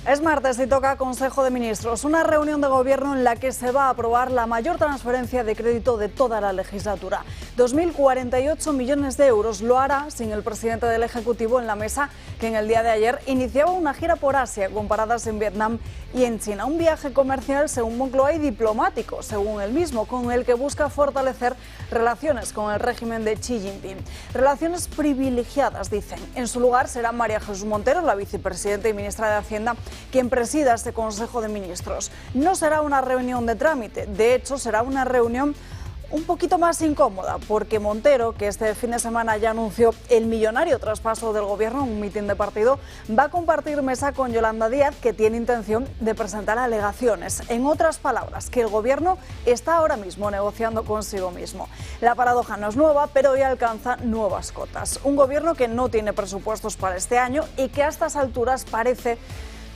Es martes y toca Consejo de Ministros, una reunión de gobierno en la que se va a aprobar la mayor transferencia de crédito de toda la legislatura. 2.048 millones de euros. Lo hará sin el presidente del Ejecutivo en la mesa, que en el día de ayer iniciaba una gira por Asia con paradas en Vietnam y en China. Un viaje comercial, según Moncloa, y diplomático, según él mismo, con el que busca fortalecer relaciones con el régimen de Xi Jinping. Relaciones privilegiadas, dicen. En su lugar será María Jesús Montero, la vicepresidenta y ministra de Hacienda, quien presida este Consejo de Ministros. No será una reunión de trámite, de hecho será una reunión un poquito más incómoda, porque Montero, que este fin de semana ya anunció el millonario traspaso del gobierno en un mitin de partido, va a compartir mesa con Yolanda Díaz, que tiene intención de presentar alegaciones. En otras palabras, que el gobierno está ahora mismo negociando consigo mismo. La paradoja no es nueva, pero hoy alcanza nuevas cotas. Un gobierno que no tiene presupuestos para este año y que a estas alturas parece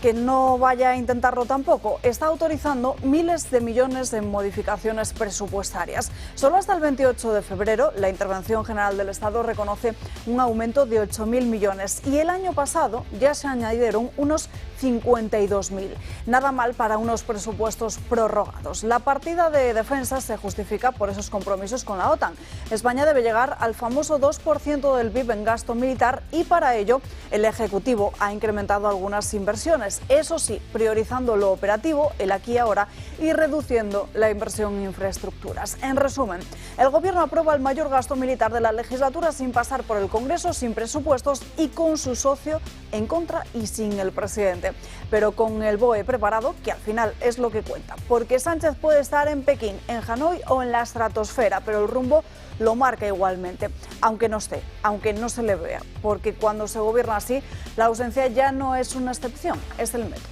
que no vaya a intentarlo tampoco. Está autorizando miles de millones en modificaciones presupuestarias. Solo hasta el 28 de febrero, la Intervención General del Estado reconoce un aumento de 8.000 millones y el año pasado ya se añadieron unos 52.000. Nada mal para unos presupuestos prorrogados. La partida de defensa se justifica por esos compromisos con la OTAN. España debe llegar al famoso 2% del PIB en gasto militar y para ello el Ejecutivo ha incrementado algunas inversiones. Eso sí, priorizando lo operativo, el aquí y ahora, y reduciendo la inversión en infraestructuras. En resumen, el Gobierno aprueba el mayor gasto militar de la legislatura sin pasar por el Congreso, sin presupuestos y con su socio en contra y sin el presidente. Pero con el BOE preparado, que al final es lo que cuenta. Porque Sánchez puede estar en Pekín, en Hanoi o en la estratosfera, pero el rumbo lo marca igualmente, aunque no esté, aunque no se le vea, porque cuando se gobierna así, la ausencia ya no es una excepción, es el método.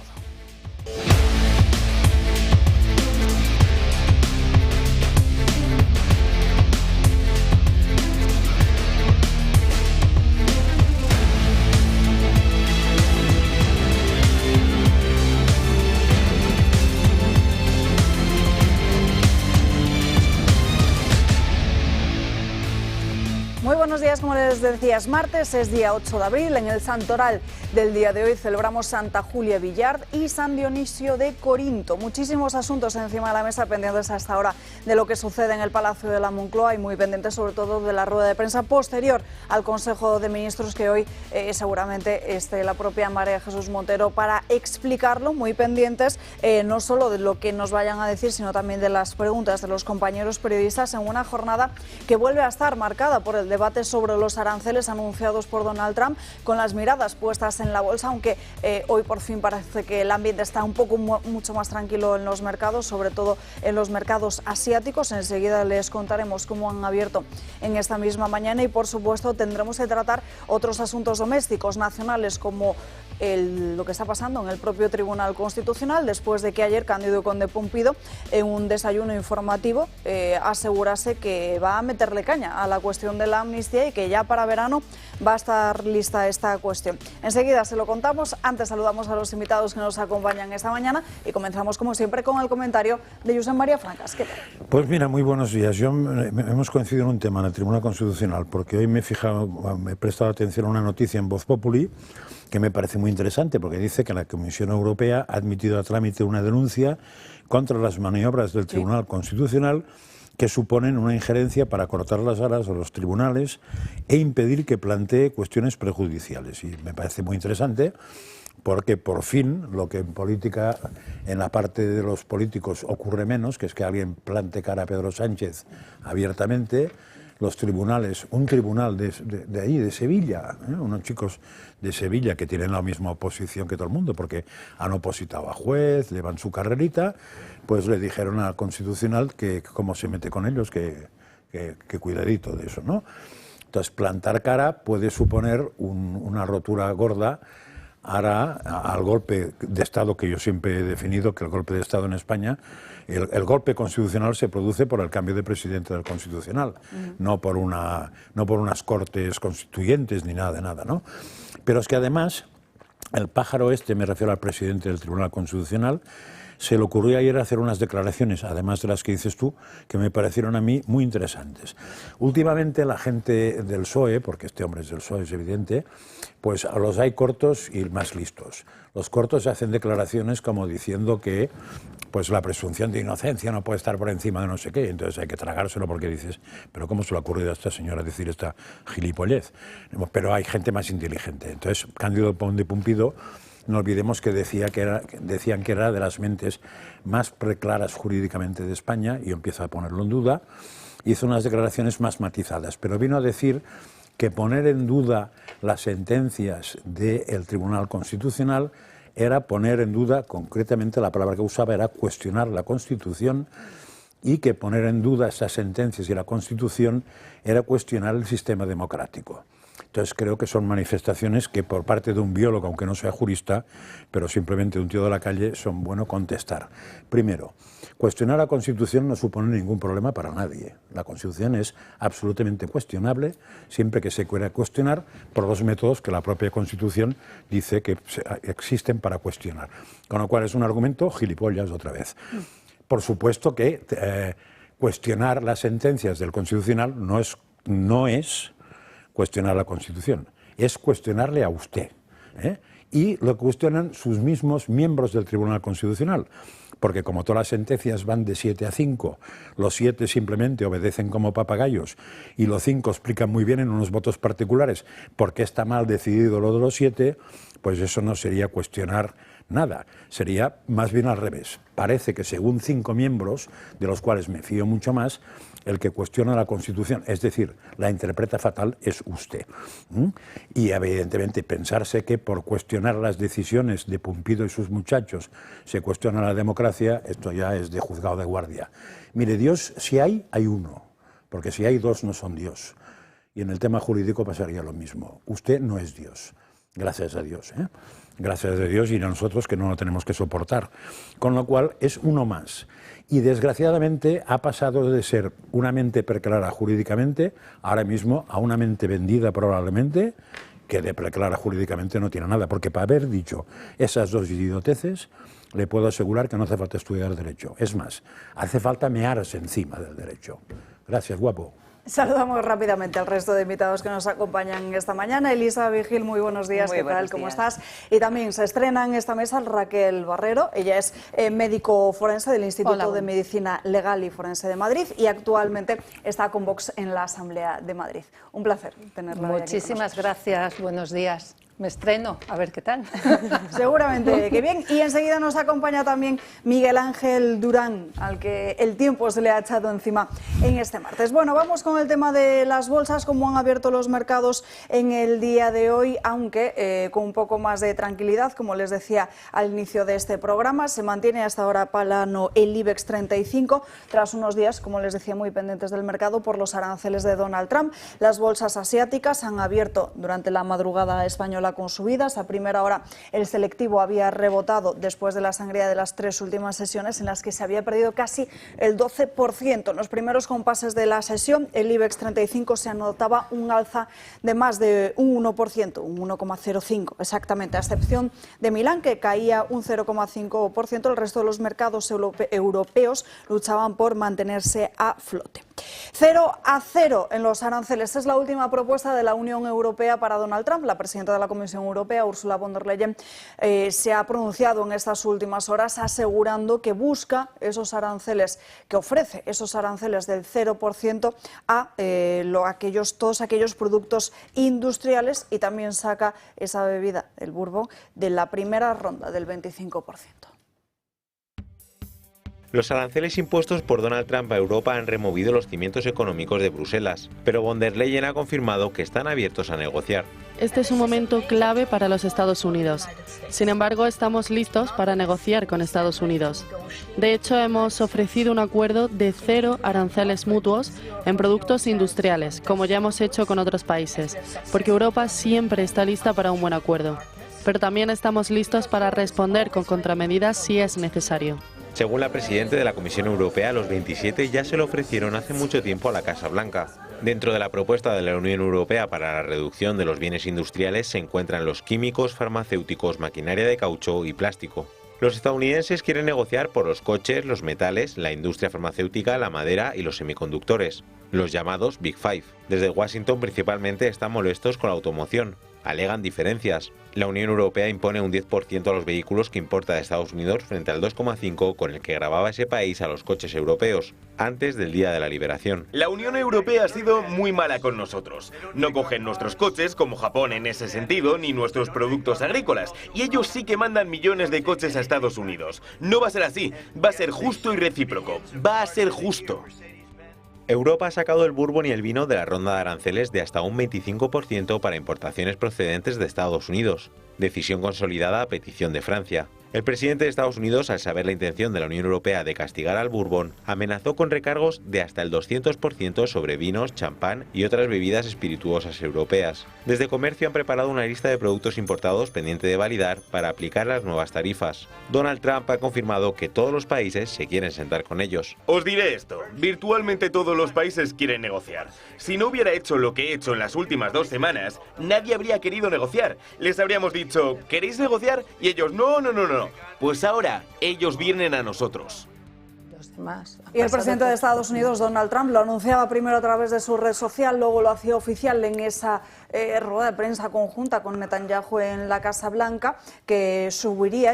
Muy buenos días, como les decía, es martes, es día 8 de abril. En el santoral del día de hoy celebramos Santa Julia Villard y San Dionisio de Corinto. Muchísimos asuntos encima de la mesa pendientes hasta ahora de lo que sucede en el Palacio de la Moncloa y muy pendientes sobre todo de la rueda de prensa posterior al Consejo de Ministros, que hoy seguramente esté la propia María Jesús Montero para explicarlo. Muy pendientes no solo de lo que nos vayan a decir, sino también de las preguntas de los compañeros periodistas en una jornada que vuelve a estar marcada por el debate sobre los aranceles anunciados por Donald Trump, con las miradas puestas en la bolsa, aunque hoy por fin parece que el ambiente está un poco mucho más tranquilo en los mercados, sobre todo en los mercados asiáticos. Enseguida les contaremos cómo han abierto en esta misma mañana y por supuesto tendremos que tratar otros asuntos domésticos nacionales, como lo que está pasando en el propio Tribunal Constitucional, después de que ayer Cándido Conde Pumpido, en un desayuno informativo, asegurase que va a meterle caña a la cuestión de la amnistía y que ya para verano va a estar lista esta cuestión. Enseguida se lo contamos. Antes saludamos a los invitados que nos acompañan esta mañana y comenzamos como siempre con el comentario de Josep María Francas. ¿Qué tal? Pues mira, muy buenos días. Hemos coincidido en un tema en el Tribunal Constitucional, porque hoy me he prestado atención a una noticia en Voz Populi que me parece muy interesante, porque dice que la Comisión Europea ha admitido a trámite una denuncia contra las maniobras del Tribunal Constitucional que suponen una injerencia para cortar las alas a los tribunales e impedir que plantee cuestiones prejudiciales. Y me parece muy interesante porque por fin lo que en política, en la parte de los políticos ocurre menos, que es que alguien plante cara a Pedro Sánchez abiertamente, los tribunales, un tribunal de ahí, de Sevilla, unos chicos de Sevilla que tienen la misma oposición que todo el mundo, porque han opositado a juez, llevan su carrerita, pues le dijeron al Constitucional que cómo se mete con ellos, que cuidadito de eso, ¿no? Entonces, plantar cara puede suponer una rotura gorda ahora al golpe de Estado que yo siempre he definido, que el golpe de Estado en España, el golpe constitucional se produce por el cambio de presidente del Constitucional, no por unas cortes constituyentes ni nada de nada, ¿no? Pero es que además el pájaro este, me refiero al presidente del Tribunal Constitucional, se le ocurrió ayer hacer unas declaraciones, además de las que dices tú, que me parecieron a mí muy interesantes. Últimamente la gente del PSOE, porque este hombre es del PSOE, es evidente, pues a los hay cortos y más listos. Los cortos hacen declaraciones como diciendo que pues la presunción de inocencia no puede estar por encima de no sé qué, entonces hay que tragárselo porque dices, pero ¿cómo se le ha ocurrido a esta señora decir esta gilipollez? Pero hay gente más inteligente. Entonces, Cándido Pon de Pumpido, no olvidemos que decían que era de las mentes más preclaras jurídicamente de España, y yo empiezo a ponerlo en duda, hizo unas declaraciones más matizadas, pero vino a decir que poner en duda las sentencias del Tribunal Constitucional era poner en duda, concretamente la palabra que usaba era cuestionar la Constitución, y que poner en duda esas sentencias y la Constitución era cuestionar el sistema democrático. Entonces creo que son manifestaciones que por parte de un biólogo, aunque no sea jurista, pero simplemente un tío de la calle, son bueno contestar. Primero, cuestionar la Constitución no supone ningún problema para nadie. La Constitución es absolutamente cuestionable siempre que se quiera cuestionar por los métodos que la propia Constitución dice que existen para cuestionar. Con lo cual es un argumento gilipollas otra vez. Por supuesto que cuestionar las sentencias del Constitucional no es cuestionar la Constitución, es cuestionarle a usted, ¿eh? Y lo cuestionan sus mismos miembros del Tribunal Constitucional, porque como todas las sentencias van de 7 a 5, los 7 simplemente obedecen como papagayos y los 5 explican muy bien en unos votos particulares por qué está mal decidido lo de los 7, pues eso no sería cuestionar nada, sería más bien al revés. Parece que según 5 miembros, de los cuales me fío mucho más, el que cuestiona la Constitución, es decir, la interpreta fatal, es usted. Y evidentemente pensarse que por cuestionar las decisiones de Pumpido y sus muchachos se cuestiona la democracia, esto ya es de juzgado de guardia. Mire, Dios, si hay uno, porque si hay dos no son Dios. Y en el tema jurídico pasaría lo mismo. Usted no es Dios, gracias a Dios, ¿eh? Gracias a Dios, y a nosotros que no lo tenemos que soportar. Con lo cual es uno más. Y desgraciadamente ha pasado de ser una mente preclara jurídicamente ahora mismo a una mente vendida probablemente, que de preclara jurídicamente no tiene nada, porque para haber dicho esas dos idioteces le puedo asegurar que no hace falta estudiar Derecho. Es más, hace falta mearse encima del Derecho. Gracias, guapo. Saludamos rápidamente al resto de invitados que nos acompañan esta mañana. Elisa Vigil, muy buenos días, Muy ¿qué buenos tal? ¿Cómo días. estás? Y también se estrena en esta mesa Raquel Barrero. Ella es médico forense del Instituto de Medicina Legal y Forense de Madrid y actualmente está con Vox en la Asamblea de Madrid. Un placer tenerla hoy aquí con Muchísimas gracias, buenos días. Me estreno, a ver qué tal. Seguramente que bien. Y enseguida nos acompaña también Miguel Ángel Durán, al que el tiempo se le ha echado encima en este martes. Bueno, vamos con el tema de las bolsas, cómo han abierto los mercados en el día de hoy, aunque con un poco más de tranquilidad, como les decía al inicio de este programa. Se mantiene hasta ahora plano el IBEX 35, tras unos días, como les decía, muy pendientes del mercado por los aranceles de Donald Trump. Las bolsas asiáticas han abierto durante la madrugada española con subidas. A primera hora el selectivo había rebotado después de la sangría de las 3 últimas sesiones en las que se había perdido casi el 12%. En los primeros compases de la sesión el IBEX 35 se anotaba un alza de más de un 1%, un 1,05 exactamente, a excepción de Milán, que caía un 0,5%. El resto de los mercados europeos luchaban por mantenerse a flote. 0-0 en los aranceles es la última propuesta de la Unión Europea para Donald Trump. La presidenta de la Comisión Europea, Ursula von der Leyen, se ha pronunciado en estas últimas horas asegurando que busca esos aranceles, que ofrece esos aranceles del 0% a todos aquellos productos industriales, y también saca esa bebida, el bourbon, de la primera ronda del 25%. Los aranceles impuestos por Donald Trump a Europa han removido los cimientos económicos de Bruselas, pero von der Leyen ha confirmado que están abiertos a negociar. Este es un momento clave para los Estados Unidos. Sin embargo, estamos listos para negociar con Estados Unidos. De hecho, hemos ofrecido un acuerdo de 0 aranceles mutuos en productos industriales, como ya hemos hecho con otros países, porque Europa siempre está lista para un buen acuerdo. Pero también estamos listos para responder con contramedidas si es necesario. Según la presidenta de la Comisión Europea, los 27 ya se lo ofrecieron hace mucho tiempo a la Casa Blanca. Dentro de la propuesta de la Unión Europea para la reducción de los bienes industriales se encuentran los químicos, farmacéuticos, maquinaria de caucho y plástico. Los estadounidenses quieren negociar por los coches, los metales, la industria farmacéutica, la madera y los semiconductores, los llamados Big Five. Desde Washington principalmente están molestos con la automoción. Alegan diferencias. La Unión Europea impone un 10% a los vehículos que importa de Estados Unidos frente al 2,5% con el que grababa ese país a los coches europeos, antes del Día de la Liberación. La Unión Europea ha sido muy mala con nosotros. No cogen nuestros coches, como Japón en ese sentido, ni nuestros productos agrícolas. Y ellos sí que mandan millones de coches a Estados Unidos. No va a ser así. Va a ser justo y recíproco. Va a ser justo. Europa ha sacado el bourbon y el vino de la ronda de aranceles de hasta un 25% para importaciones procedentes de Estados Unidos, decisión consolidada a petición de Francia. El presidente de Estados Unidos, al saber la intención de la Unión Europea de castigar al bourbon, amenazó con recargos de hasta el 200% sobre vinos, champán y otras bebidas espirituosas europeas. Desde Comercio han preparado una lista de productos importados pendiente de validar para aplicar las nuevas tarifas. Donald Trump ha confirmado que todos los países se quieren sentar con ellos. Os diré esto, virtualmente todos los países quieren negociar. Si no hubiera hecho lo que he hecho en las últimas 2 semanas, nadie habría querido negociar. Les habríamos dicho, ¿queréis negociar? Y ellos, no. Pues ahora ellos vienen a nosotros. Y el presidente de Estados Unidos, Donald Trump, lo anunciaba primero a través de su red social, luego lo hacía oficial en esa rueda de prensa conjunta con Netanyahu en la Casa Blanca, que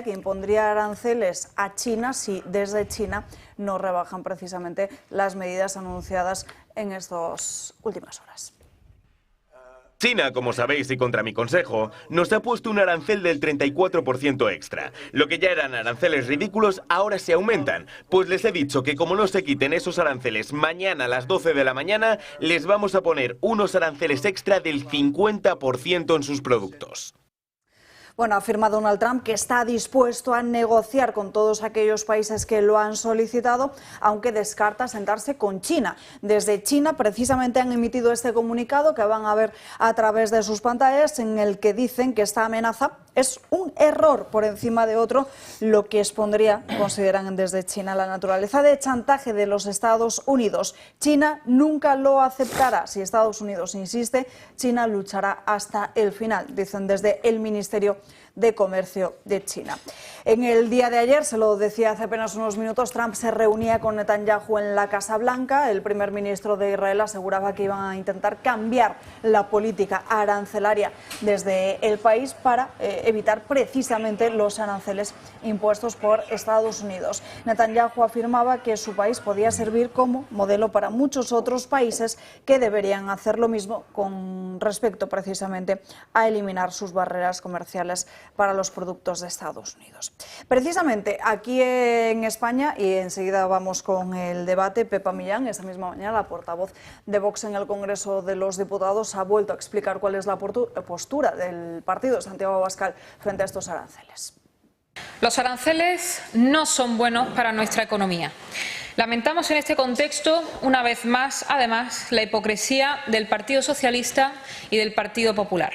impondría aranceles a China si desde China no rebajan precisamente las medidas anunciadas en estas últimas horas. China, como sabéis y contra mi consejo, nos ha puesto un arancel del 34% extra. Lo que ya eran aranceles ridículos, ahora se aumentan. Pues les he dicho que como no se quiten esos aranceles mañana a las 12 de la mañana, les vamos a poner unos aranceles extra del 50% en sus productos. Bueno, afirma Donald Trump que está dispuesto a negociar con todos aquellos países que lo han solicitado, aunque descarta sentarse con China. Desde China precisamente han emitido este comunicado que van a ver a través de sus pantallas, en el que dicen que esta amenaza es un error por encima de otro, lo que expondría, consideran desde China, la naturaleza de chantaje de los Estados Unidos. China nunca lo aceptará. Si Estados Unidos insiste, China luchará hasta el final, dicen desde el Ministerio de Comercio de China. En el día de ayer, se lo decía hace apenas unos minutos, Trump se reunía con Netanyahu en la Casa Blanca. El primer ministro de Israel aseguraba que iban a intentar cambiar la política arancelaria desde el país para evitar precisamente los aranceles impuestos por Estados Unidos. Netanyahu afirmaba que su país podía servir como modelo para muchos otros países que deberían hacer lo mismo con respecto precisamente a eliminar sus barreras comerciales para los productos de Estados Unidos. Precisamente aquí en España, y enseguida vamos con el debate, Pepa Millán, esa misma mañana la portavoz de Vox en el Congreso de los Diputados, ha vuelto a explicar cuál es la postura del partido de Santiago Abascal frente a estos aranceles. Los aranceles no son buenos para nuestra economía. Lamentamos en este contexto, una vez más, además, la hipocresía del Partido Socialista y del Partido Popular.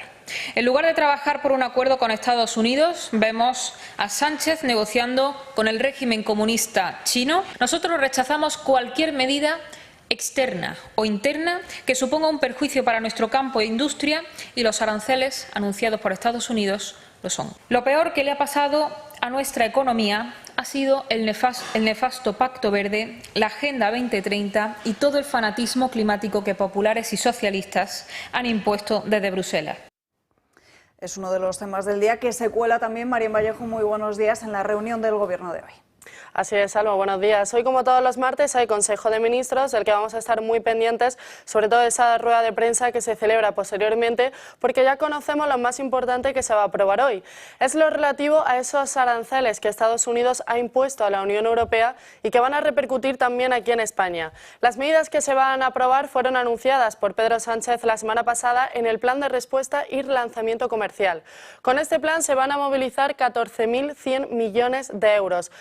En lugar de trabajar por un acuerdo con Estados Unidos, vemos a Sánchez negociando con el régimen comunista chino. Nosotros rechazamos cualquier medida externa o interna que suponga un perjuicio para nuestro campo e industria, y los aranceles anunciados por Estados Unidos lo son. Lo peor que le ha pasado a nuestra economía ha sido el nefasto Pacto Verde, la Agenda 2030 y todo el fanatismo climático que populares y socialistas han impuesto desde Bruselas. Es uno de los temas del día que se cuela también, María Vallejo, muy buenos días, en la reunión del Gobierno de hoy. Así es, Alma, buenos días. Hoy, como todos los martes, hay Consejo de Ministros, del que vamos a estar muy pendientes, sobre todo esa rueda de prensa que se celebra posteriormente, porque ya conocemos lo más importante que se va a aprobar hoy. Es lo relativo a esos aranceles que Estados Unidos ha impuesto a la Unión Europea y que van a repercutir también aquí en España. Las medidas que se van a aprobar fueron anunciadas por Pedro Sánchez la semana pasada en el Plan de Respuesta y Relanzamiento Comercial. Con este plan se van a movilizar 14.100 millones de euros.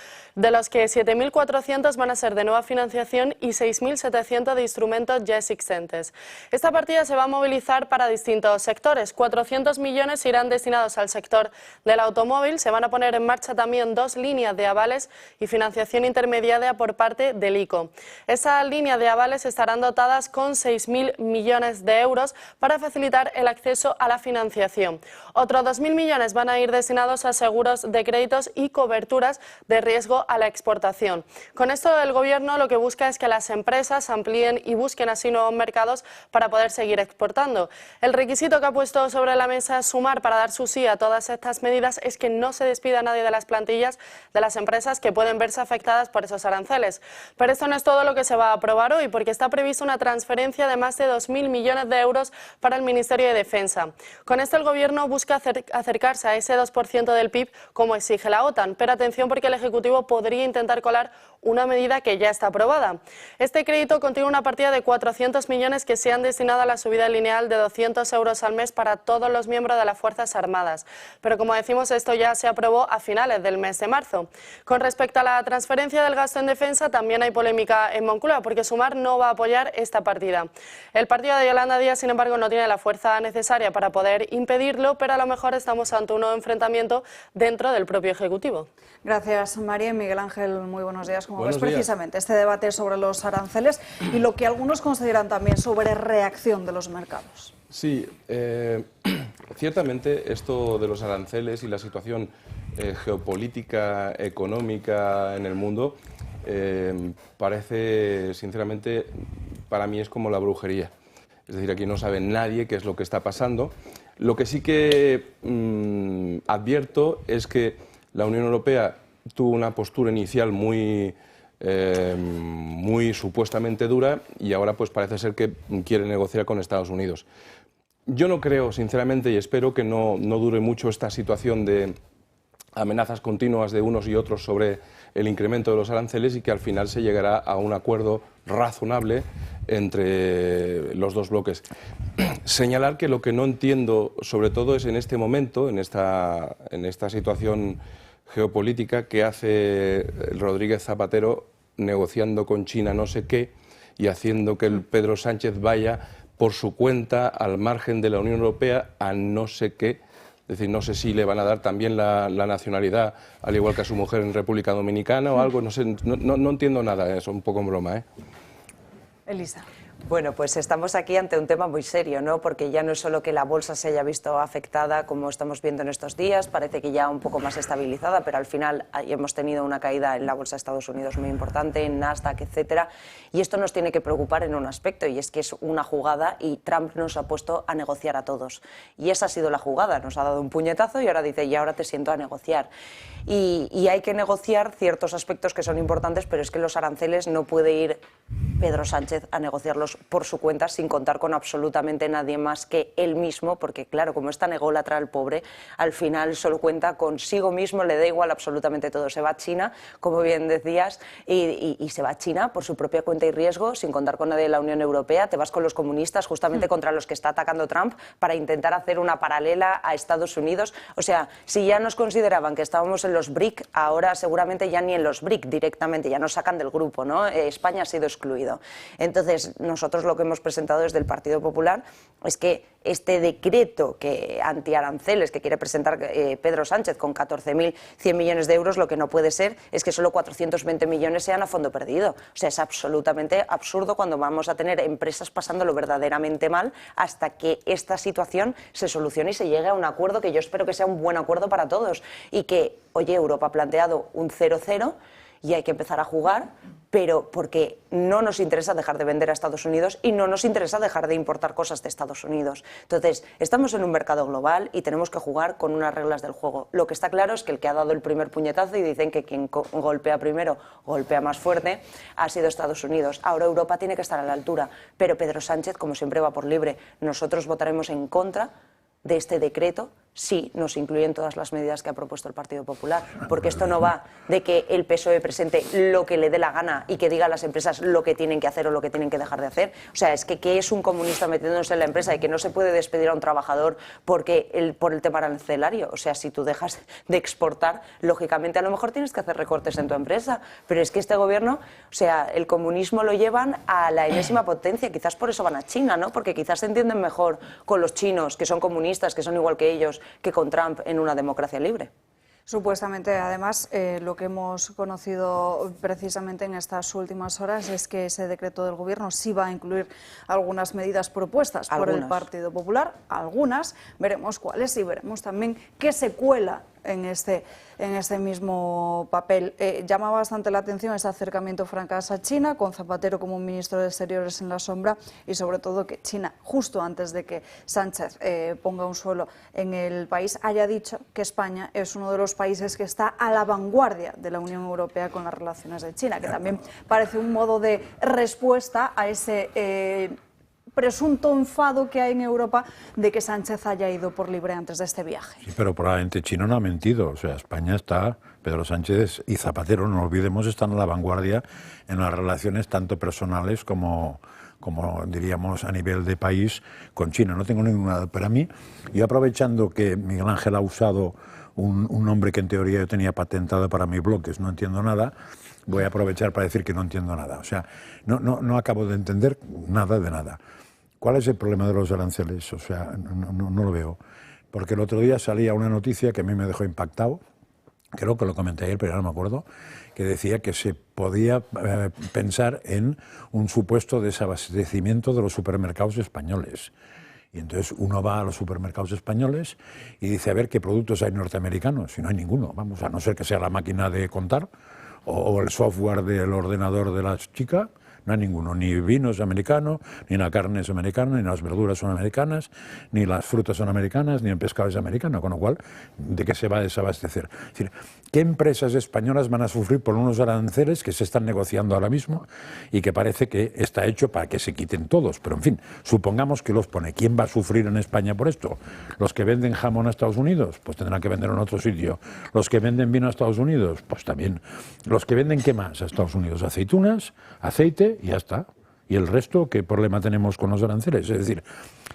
de los que 7.400 van a ser de nueva financiación y 6.700 de instrumentos ya existentes. Esta partida se va a movilizar para distintos sectores. 400 millones irán destinados al sector del automóvil. Se van a poner en marcha también 2 líneas de avales y financiación intermediaria por parte del ICO. Esas líneas de avales estarán dotadas con 6.000 millones de euros para facilitar el acceso a la financiación. Otros 2.000 millones van a ir destinados a seguros de créditos y coberturas de riesgo a la exportación. Con esto el Gobierno lo que busca es que las empresas amplíen y busquen así nuevos mercados para poder seguir exportando. El requisito que ha puesto sobre la mesa Sumar para dar su sí a todas estas medidas es que no se despida a nadie de las plantillas de las empresas que pueden verse afectadas por esos aranceles. Pero esto no es todo lo que se va a aprobar hoy, porque está prevista una transferencia de más de 2.000 millones de euros para el Ministerio de Defensa. Con esto el Gobierno busca acercarse a ese 2% del PIB como exige la OTAN, pero atención porque el Ejecutivo podría intentar colar una medida que ya está aprobada. Este crédito contiene una partida de 400 millones que se han destinado a la subida lineal de 200 euros al mes para todos los miembros de las Fuerzas Armadas. Pero como decimos, esto ya se aprobó a finales del mes de marzo. Con respecto a la transferencia del gasto en defensa, también hay polémica en Moncloa, porque Sumar no va a apoyar esta partida. El partido de Yolanda Díaz, sin embargo, no tiene la fuerza necesaria para poder impedirlo, pero a lo mejor estamos ante un nuevo enfrentamiento dentro del propio Ejecutivo. Gracias, María. Miguel Ángel, muy buenos días. Como ves, precisamente este debate sobre los aranceles y lo que algunos consideran también sobre reacción de los mercados. Sí, ciertamente esto de los aranceles y la situación geopolítica, económica en el mundo parece, sinceramente, para mí es como la brujería. Es decir, aquí no sabe nadie qué es lo que está pasando. Lo que sí que advierto es que la Unión Europea tuvo una postura inicial muy supuestamente dura y ahora pues parece ser que quiere negociar con Estados Unidos. Yo no creo, sinceramente, y espero que no dure mucho esta situación de amenazas continuas de unos y otros sobre el incremento de los aranceles y que al final se llegará a un acuerdo razonable entre los dos bloques. Señalar que lo que no entiendo, sobre todo, es en este momento, en esta situación geopolítica, que hace Rodríguez Zapatero negociando con China no sé qué y haciendo que el Pedro Sánchez vaya por su cuenta al margen de la Unión Europea a no sé qué. Es decir, no sé si le van a dar también la nacionalidad, al igual que a su mujer en República Dominicana o algo, no sé, no entiendo nada, es un poco en broma, ¿eh? Elisa. Bueno, pues estamos aquí ante un tema muy serio, ¿no? Porque ya no es solo que la bolsa se haya visto afectada, como estamos viendo en estos días, parece que ya un poco más estabilizada, pero al final hemos tenido una caída en la bolsa de Estados Unidos muy importante, en Nasdaq, etcétera, y esto nos tiene que preocupar en un aspecto, y es que es una jugada y Trump nos ha puesto a negociar a todos. Y esa ha sido la jugada, nos ha dado un puñetazo y ahora dice, y ahora te siento a negociar. Y hay que negociar ciertos aspectos que son importantes, pero es que los aranceles no puede ir Pedro Sánchez a negociarlos por su cuenta sin contar con absolutamente nadie más que él mismo, porque claro, como es tan ególatra el pobre, al final solo cuenta consigo mismo, le da igual absolutamente todo. Se va a China, como bien decías, y se va a China por su propia cuenta y riesgo, sin contar con nadie de la Unión Europea. Te vas con los comunistas, justamente contra los que está atacando Trump, para intentar hacer una paralela a Estados Unidos. O sea, si ya nos consideraban que estábamos en los BRIC, ahora seguramente ya ni en los BRIC directamente, ya nos sacan del grupo, ¿no? España ha sido excluido. Entonces, nosotros lo que hemos presentado desde el Partido Popular es que este decreto antiaranceles que quiere presentar Pedro Sánchez con 14.100 millones de euros, lo que no puede ser es que solo 420 millones sean a fondo perdido. O sea, es absolutamente absurdo cuando vamos a tener empresas pasándolo verdaderamente mal hasta que esta situación se solucione y se llegue a un acuerdo que yo espero que sea un buen acuerdo para todos y que, oye, Europa ha planteado un 0-0 y hay que empezar a jugar, pero porque no nos interesa dejar de vender a Estados Unidos y no nos interesa dejar de importar cosas de Estados Unidos. Entonces, estamos en un mercado global y tenemos que jugar con unas reglas del juego. Lo que está claro es que el que ha dado el primer puñetazo, y dicen que quien golpea primero golpea más fuerte, ha sido Estados Unidos. Ahora Europa tiene que estar a la altura, pero Pedro Sánchez, como siempre, va por libre. Nosotros votaremos en contra de este decreto sí nos incluyen todas las medidas que ha propuesto el Partido Popular, porque esto no va de que el PSOE presente lo que le dé la gana y que diga a las empresas lo que tienen que hacer o lo que tienen que dejar de hacer. O sea, es que ¿qué es un comunista metiéndose en la empresa y que no se puede despedir a un trabajador por el tema arancelario? O sea, si tú dejas de exportar, lógicamente a lo mejor tienes que hacer recortes en tu empresa, pero es que este gobierno, o sea, el comunismo lo llevan a la enésima potencia, quizás por eso van a China, ¿no? Porque quizás se entienden mejor con los chinos, que son comunistas, que son igual que ellos, que con Trump en una democracia libre. Supuestamente, además, lo que hemos conocido precisamente en estas últimas horas es que ese decreto del Gobierno sí va a incluir algunas medidas propuestas por el Partido Popular, algunas, veremos cuáles y veremos también qué se cuela en este mismo papel. Llama bastante la atención ese acercamiento francés a China, con Zapatero como ministro de Exteriores en la sombra, y sobre todo que China, justo antes de que Sánchez ponga un suelo en el país, haya dicho que España es uno de los países que está a la vanguardia de la Unión Europea con las relaciones de China, que también parece un modo de respuesta a ese presunto enfado que hay en Europa de que Sánchez haya ido por libre antes de este viaje. Sí, pero probablemente China no ha mentido. O sea, España está, Pedro Sánchez y Zapatero, no olvidemos, están a la vanguardia en las relaciones tanto personales como diríamos a nivel de país con China. No tengo ninguna duda. Pero a mí, yo aprovechando que Miguel Ángel ha usado un nombre que en teoría yo tenía patentado para mi blog, que es No Entiendo Nada, voy a aprovechar para decir que no entiendo nada. O sea, no acabo de entender nada de nada. ¿Cuál es el problema de los aranceles? O sea, no lo veo. Porque el otro día salía una noticia que a mí me dejó impactado, creo que lo comenté ayer, pero ya no me acuerdo, que decía que se podía pensar en un supuesto desabastecimiento de los supermercados españoles. Y entonces uno va a los supermercados españoles y dice a ver qué productos hay norteamericanos, y no hay ninguno, vamos, a no ser que sea la máquina de contar o el software del ordenador de la chica. No hay ninguno, ni vino es americano, ni la carne es americana, ni las verduras son americanas, ni las frutas son americanas, ni el pescado es americano, con lo cual, ¿de qué se va a desabastecer? Es decir, ¿qué empresas españolas van a sufrir por unos aranceles que se están negociando ahora mismo y que parece que está hecho para que se quiten todos? Pero en fin, supongamos que los pone. ¿Quién va a sufrir en España por esto? ¿Los que venden jamón a Estados Unidos? Pues tendrán que vender en otro sitio. ¿Los que venden vino a Estados Unidos? Pues también. ¿Los que venden qué más a Estados Unidos? Aceitunas, aceite, y ya está. ¿Y el resto qué problema tenemos con los aranceles? Es decir,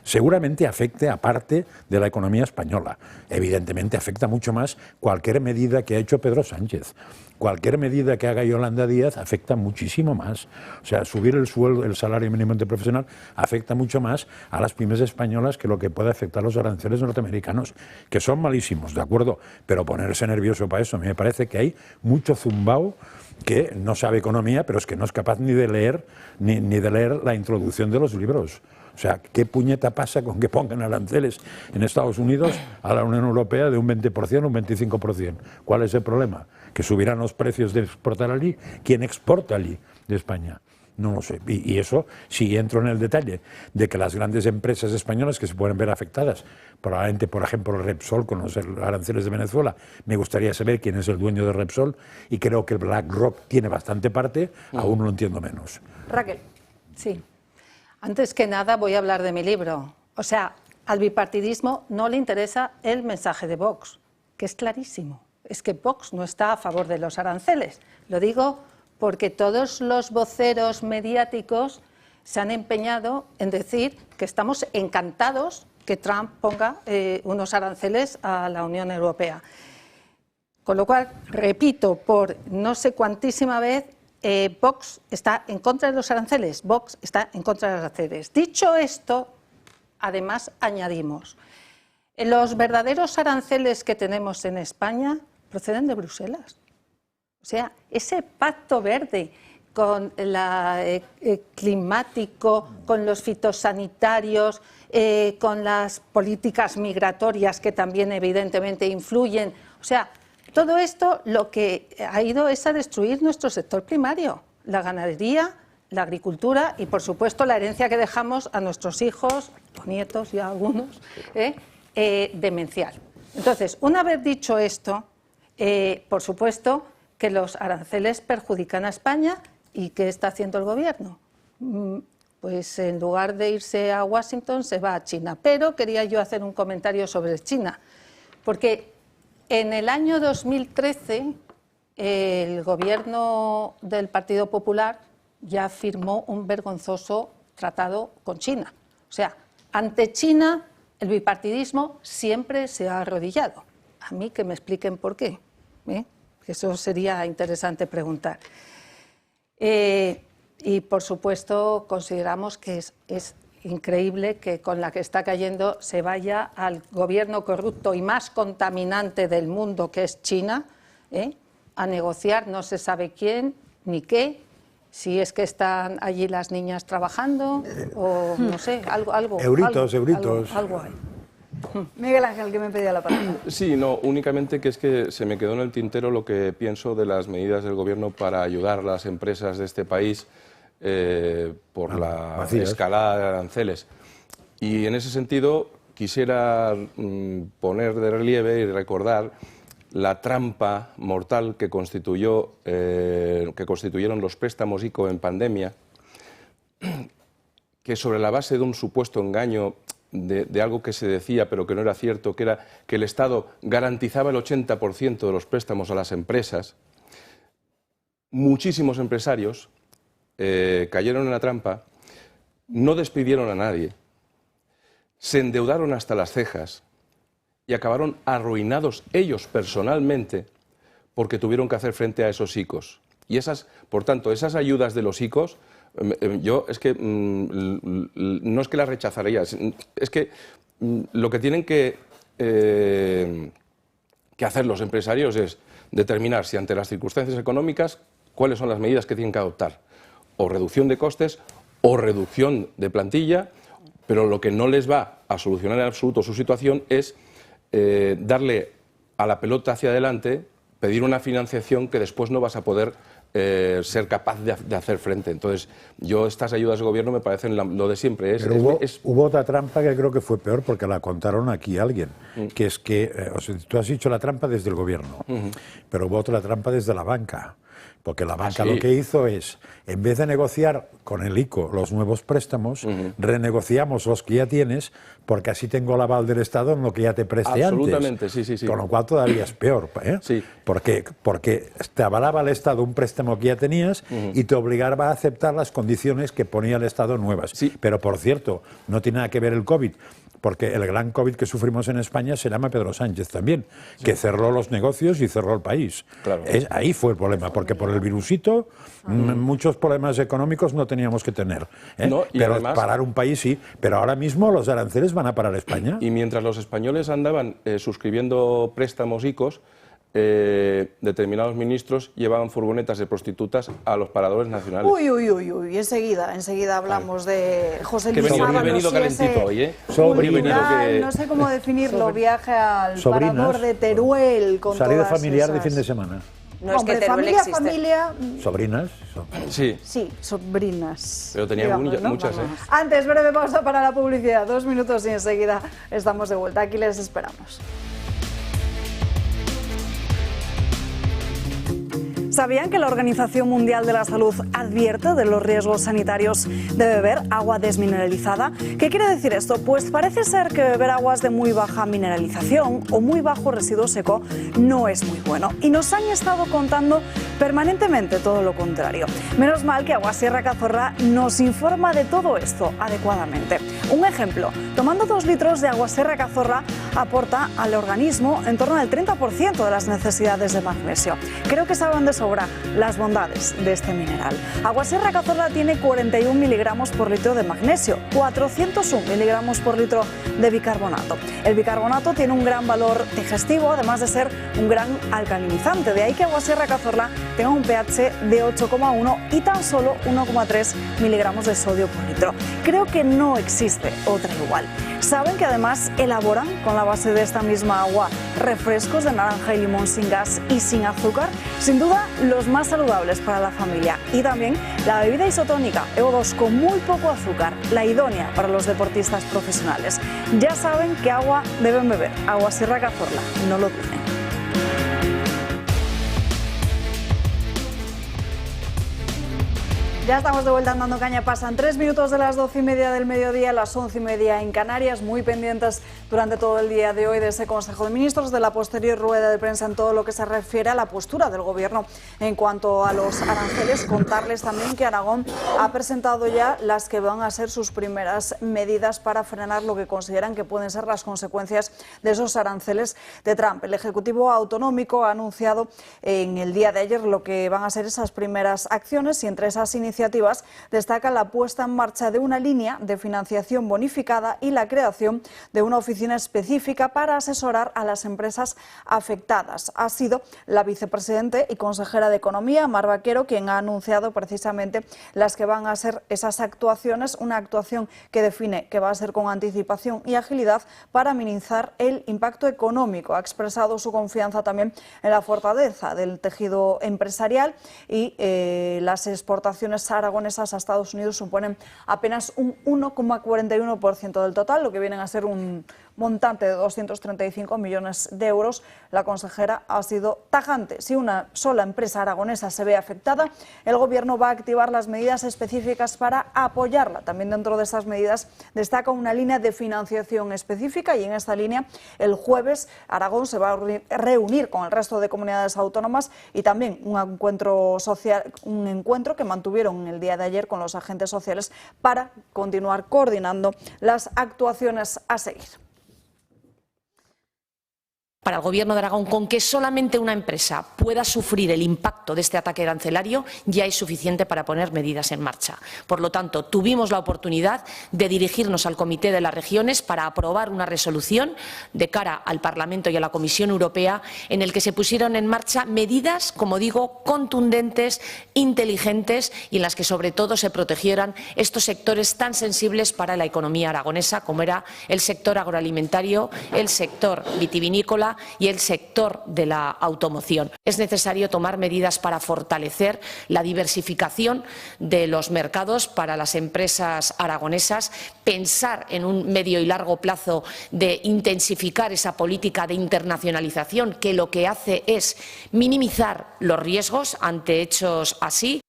seguramente afecte a parte de la economía española. Evidentemente afecta mucho más cualquier medida que ha hecho Pedro Sánchez. Cualquier medida que haga Yolanda Díaz afecta muchísimo más. O sea, subir el sueldo, el salario mínimo interprofesional afecta mucho más a las pymes españolas que lo que puede afectar a los aranceles norteamericanos, que son malísimos, ¿de acuerdo? Pero ponerse nervioso para eso, a mí me parece que hay mucho zumbao que no sabe economía, pero es que no es capaz ni de leer la introducción de los libros. O sea, ¿qué puñeta pasa con que pongan aranceles en Estados Unidos a la Unión Europea de un 20% o un 25%? ¿Cuál es el problema? ¿Que subirán los precios de exportar allí? ¿Quién exporta allí de España? No lo sé. Y eso, si entro en el detalle de que las grandes empresas españolas que se pueden ver afectadas, probablemente, por ejemplo, Repsol con los aranceles de Venezuela, me gustaría saber quién es el dueño de Repsol, y creo que BlackRock tiene bastante parte, aún lo entiendo menos. Raquel. Sí. Antes que nada voy a hablar de mi libro. O sea, al bipartidismo no le interesa el mensaje de Vox, que es clarísimo. Es que Vox no está a favor de los aranceles. Lo digo porque todos los voceros mediáticos se han empeñado en decir que estamos encantados que Trump ponga unos aranceles a la Unión Europea. Con lo cual, repito, por no sé cuantísima vez, Vox está en contra de los aranceles, Vox está en contra de los aranceles. Dicho esto, además añadimos, los verdaderos aranceles que tenemos en España proceden de Bruselas. O sea, ese pacto verde con el climático, con los fitosanitarios, con las políticas migratorias que también evidentemente influyen. O sea, todo esto lo que ha ido es a destruir nuestro sector primario, la ganadería, la agricultura y, por supuesto, la herencia que dejamos a nuestros hijos, o nietos ya algunos, demencial. Entonces, una vez dicho esto, por supuesto que los aranceles perjudican a España. ¿Y qué está haciendo el gobierno? Pues en lugar de irse a Washington se va a China. Pero quería yo hacer un comentario sobre China. Porque en el año 2013 el gobierno del Partido Popular ya firmó un vergonzoso tratado con China. O sea, ante China el bipartidismo siempre se ha arrodillado. A mí que me expliquen por qué. Eso sería interesante preguntar. Y por supuesto consideramos que es increíble que con la que está cayendo se vaya al gobierno corrupto y más contaminante del mundo, que es China, a negociar no se sabe quién ni qué, si es que están allí las niñas trabajando o no sé, algo. Euritos. Algo hay. Miguel Ángel, que me pedía la palabra. Sí, no, únicamente que es que se me quedó en el tintero lo que pienso de las medidas del Gobierno para ayudar a las empresas de este país por la escalada de aranceles. Y en ese sentido quisiera poner de relieve y recordar la trampa mortal que constituyeron los préstamos ICO en pandemia, que sobre la base de un supuesto engaño de algo que se decía pero que no era cierto, que era que el Estado garantizaba el 80% de los préstamos a las empresas, muchísimos empresarios cayeron en la trampa, no despidieron a nadie, se endeudaron hasta las cejas y acabaron arruinados ellos personalmente porque tuvieron que hacer frente a esos ICOs. Y por tanto, esas ayudas de los ICOs, yo es que no es que las rechazaría, es que lo que tienen que hacer los empresarios es determinar si ante las circunstancias económicas cuáles son las medidas que tienen que adoptar, o reducción de costes o reducción de plantilla, pero lo que no les va a solucionar en absoluto su situación es darle a la pelota hacia adelante, pedir una financiación que después no vas a poder ser capaz de hacer frente. Entonces, estas ayudas de gobierno me parecen lo de siempre. Hubo otra trampa que creo que fue peor porque la contaron aquí alguien, que es que, tú has dicho la trampa desde el gobierno, pero hubo otra trampa desde la banca. Porque la banca lo que hizo es, en vez de negociar con el ICO los nuevos préstamos, renegociamos los que ya tienes, porque así tengo el aval del Estado en lo que ya te presté Absolutamente, antes. Sí. Con lo cual todavía es peor. Sí. Porque te avalaba el Estado un préstamo que ya tenías y te obligaba a aceptar las condiciones que ponía el Estado nuevas. Sí. Pero, por cierto, no tiene nada que ver el COVID. Porque el gran COVID que sufrimos en España se llama Pedro Sánchez también, que cerró los negocios y cerró el país. Claro. Ahí fue el problema, porque por el virusito muchos problemas económicos no teníamos que tener. No, y pero además, parar un país sí, pero ahora mismo los aranceles van a parar España. Y mientras los españoles andaban suscribiendo préstamos ICOs, determinados ministros llevaban furgonetas de prostitutas a los paradores nacionales. Uy, enseguida hablamos de José Luis Ábalos. He venido calentito hoy, no sé cómo definirlo, viaje al parador de Teruel con salida todas familiar esas... de fin de semana. No, es que Teruel existe. Familia... ¿Sobrinas? Sí, sobrinas. pero tenía muchas, ¿eh? Antes, breve pausa para la publicidad, 2 minutos y enseguida estamos de vuelta. Aquí les esperamos. ¿Sabían que la Organización Mundial de la Salud advierte de los riesgos sanitarios de beber agua desmineralizada? ¿Qué quiere decir esto? Pues parece ser que beber aguas de muy baja mineralización o muy bajo residuo seco no es muy bueno. Y nos han estado contando permanentemente todo lo contrario. Menos mal que Agua Sierra Cazorla nos informa de todo esto adecuadamente. Un ejemplo, tomando 2 litros de Agua Sierra Cazorla aporta al organismo en torno al 30% de las necesidades de magnesio. Creo que saben de sobra las bondades de este mineral. Agua Sierra Cazorla tiene 41 miligramos por litro de magnesio, 401 miligramos por litro de bicarbonato. El bicarbonato tiene un gran valor digestivo, además de ser un gran alcalinizante. De ahí que Agua Sierra Cazorla tenga un pH de 8,1 y tan solo 1,3 miligramos de sodio por litro. Creo que no existe otra igual. Saben que además elaboran con la base de esta misma agua refrescos de naranja y limón sin gas y sin azúcar, sin duda los más saludables para la familia. Y también la bebida isotónica EO2 con muy poco azúcar, la idónea para los deportistas profesionales. Ya saben qué agua deben beber. Agua Sierra Cazorla, no lo duden. Ya estamos de vuelta en Dando Caña. Pasan 3 minutos de las 12:30 del mediodía, las 11:30 en Canarias. Muy pendientes durante todo el día de hoy de ese Consejo de Ministros, de la posterior rueda de prensa en todo lo que se refiere a la postura del Gobierno en cuanto a los aranceles. Contarles también que Aragón ha presentado ya las que van a ser sus primeras medidas para frenar lo que consideran que pueden ser las consecuencias de esos aranceles de Trump. El Ejecutivo Autonómico ha anunciado en el día de ayer lo que van a ser esas primeras acciones, y entre esas iniciativas destaca la puesta en marcha de una línea de financiación bonificada y la creación de una oficina específica para asesorar a las empresas afectadas. Ha sido la vicepresidenta y consejera de Economía, Mar Vaquero, quien ha anunciado precisamente las que van a ser esas actuaciones, una actuación que define que va a ser con anticipación y agilidad para minimizar el impacto económico. Ha expresado su confianza también en la fortaleza del tejido empresarial y las exportaciones aragonesas a Estados Unidos suponen apenas un 1,41% del total, lo que vienen a ser un montante de 235 millones de euros. La consejera ha sido tajante. Si una sola empresa aragonesa se ve afectada, el Gobierno va a activar las medidas específicas para apoyarla. También dentro de esas medidas destaca una línea de financiación específica, y en esta línea el jueves Aragón se va a reunir con el resto de comunidades autónomas, y también un encuentro social, un encuentro que mantuvieron el día de ayer con los agentes sociales para continuar coordinando las actuaciones a seguir. Para el Gobierno de Aragón, con que solamente una empresa pueda sufrir el impacto de este ataque arancelario, ya es suficiente para poner medidas en marcha. Por lo tanto, tuvimos la oportunidad de dirigirnos al Comité de las Regiones para aprobar una resolución de cara al Parlamento y a la Comisión Europea, en el que se pusieron en marcha medidas, como digo, contundentes, inteligentes, y en las que sobre todo se protegieran estos sectores tan sensibles para la economía aragonesa, como era el sector agroalimentario, el sector vitivinícola y el sector de la automoción. Es necesario tomar medidas para fortalecer la diversificación de los mercados para las empresas aragonesas, pensar en un medio y largo plazo de intensificar esa política de internacionalización, que lo que hace es minimizar los riesgos ante hechos así.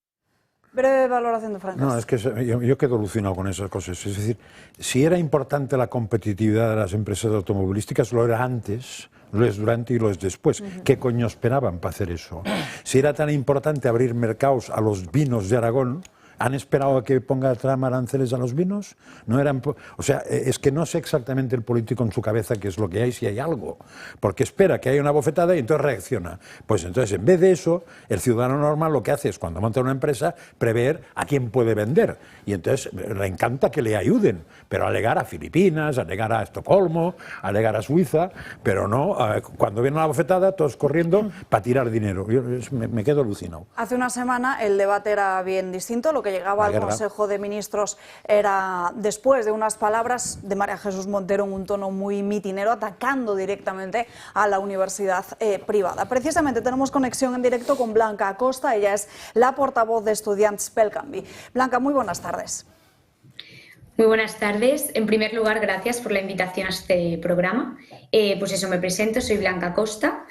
Breve valoración de Francas. No, es que yo quedo alucinado con esas cosas. Es decir, si era importante la competitividad de las empresas automovilísticas, lo era antes, lo es durante y lo es después. ¿Qué coño esperaban para hacer eso? Si era tan importante abrir mercados a los vinos de Aragón, ¿han esperado a que ponga Trump aranceles a los vinos? No eran, o sea, es que no sé exactamente el político en su cabeza qué es lo que hay, si hay algo. Porque espera que haya una bofetada y entonces reacciona. Pues entonces, en vez de eso, el ciudadano normal lo que hace es, cuando monta una empresa, prever a quién puede vender. Y entonces le encanta que le ayuden, pero alegar a Filipinas, alegar a Estocolmo, alegar a Suiza, pero no, cuando viene la bofetada, todos corriendo para tirar dinero. Yo me quedo alucinado. Hace una semana el debate era bien distinto. Lo que llegaba al Consejo de Ministros era después de unas palabras de María Jesús Montero en un tono muy mitinero, atacando directamente a la universidad privada. Precisamente tenemos conexión en directo con Blanca Acosta. Ella es la portavoz de Estudiants pel Canvi. Blanca, muy buenas tardes. Muy buenas tardes. En primer lugar, gracias por la invitación a este programa. Pues eso, me presento, soy Blanca Acosta,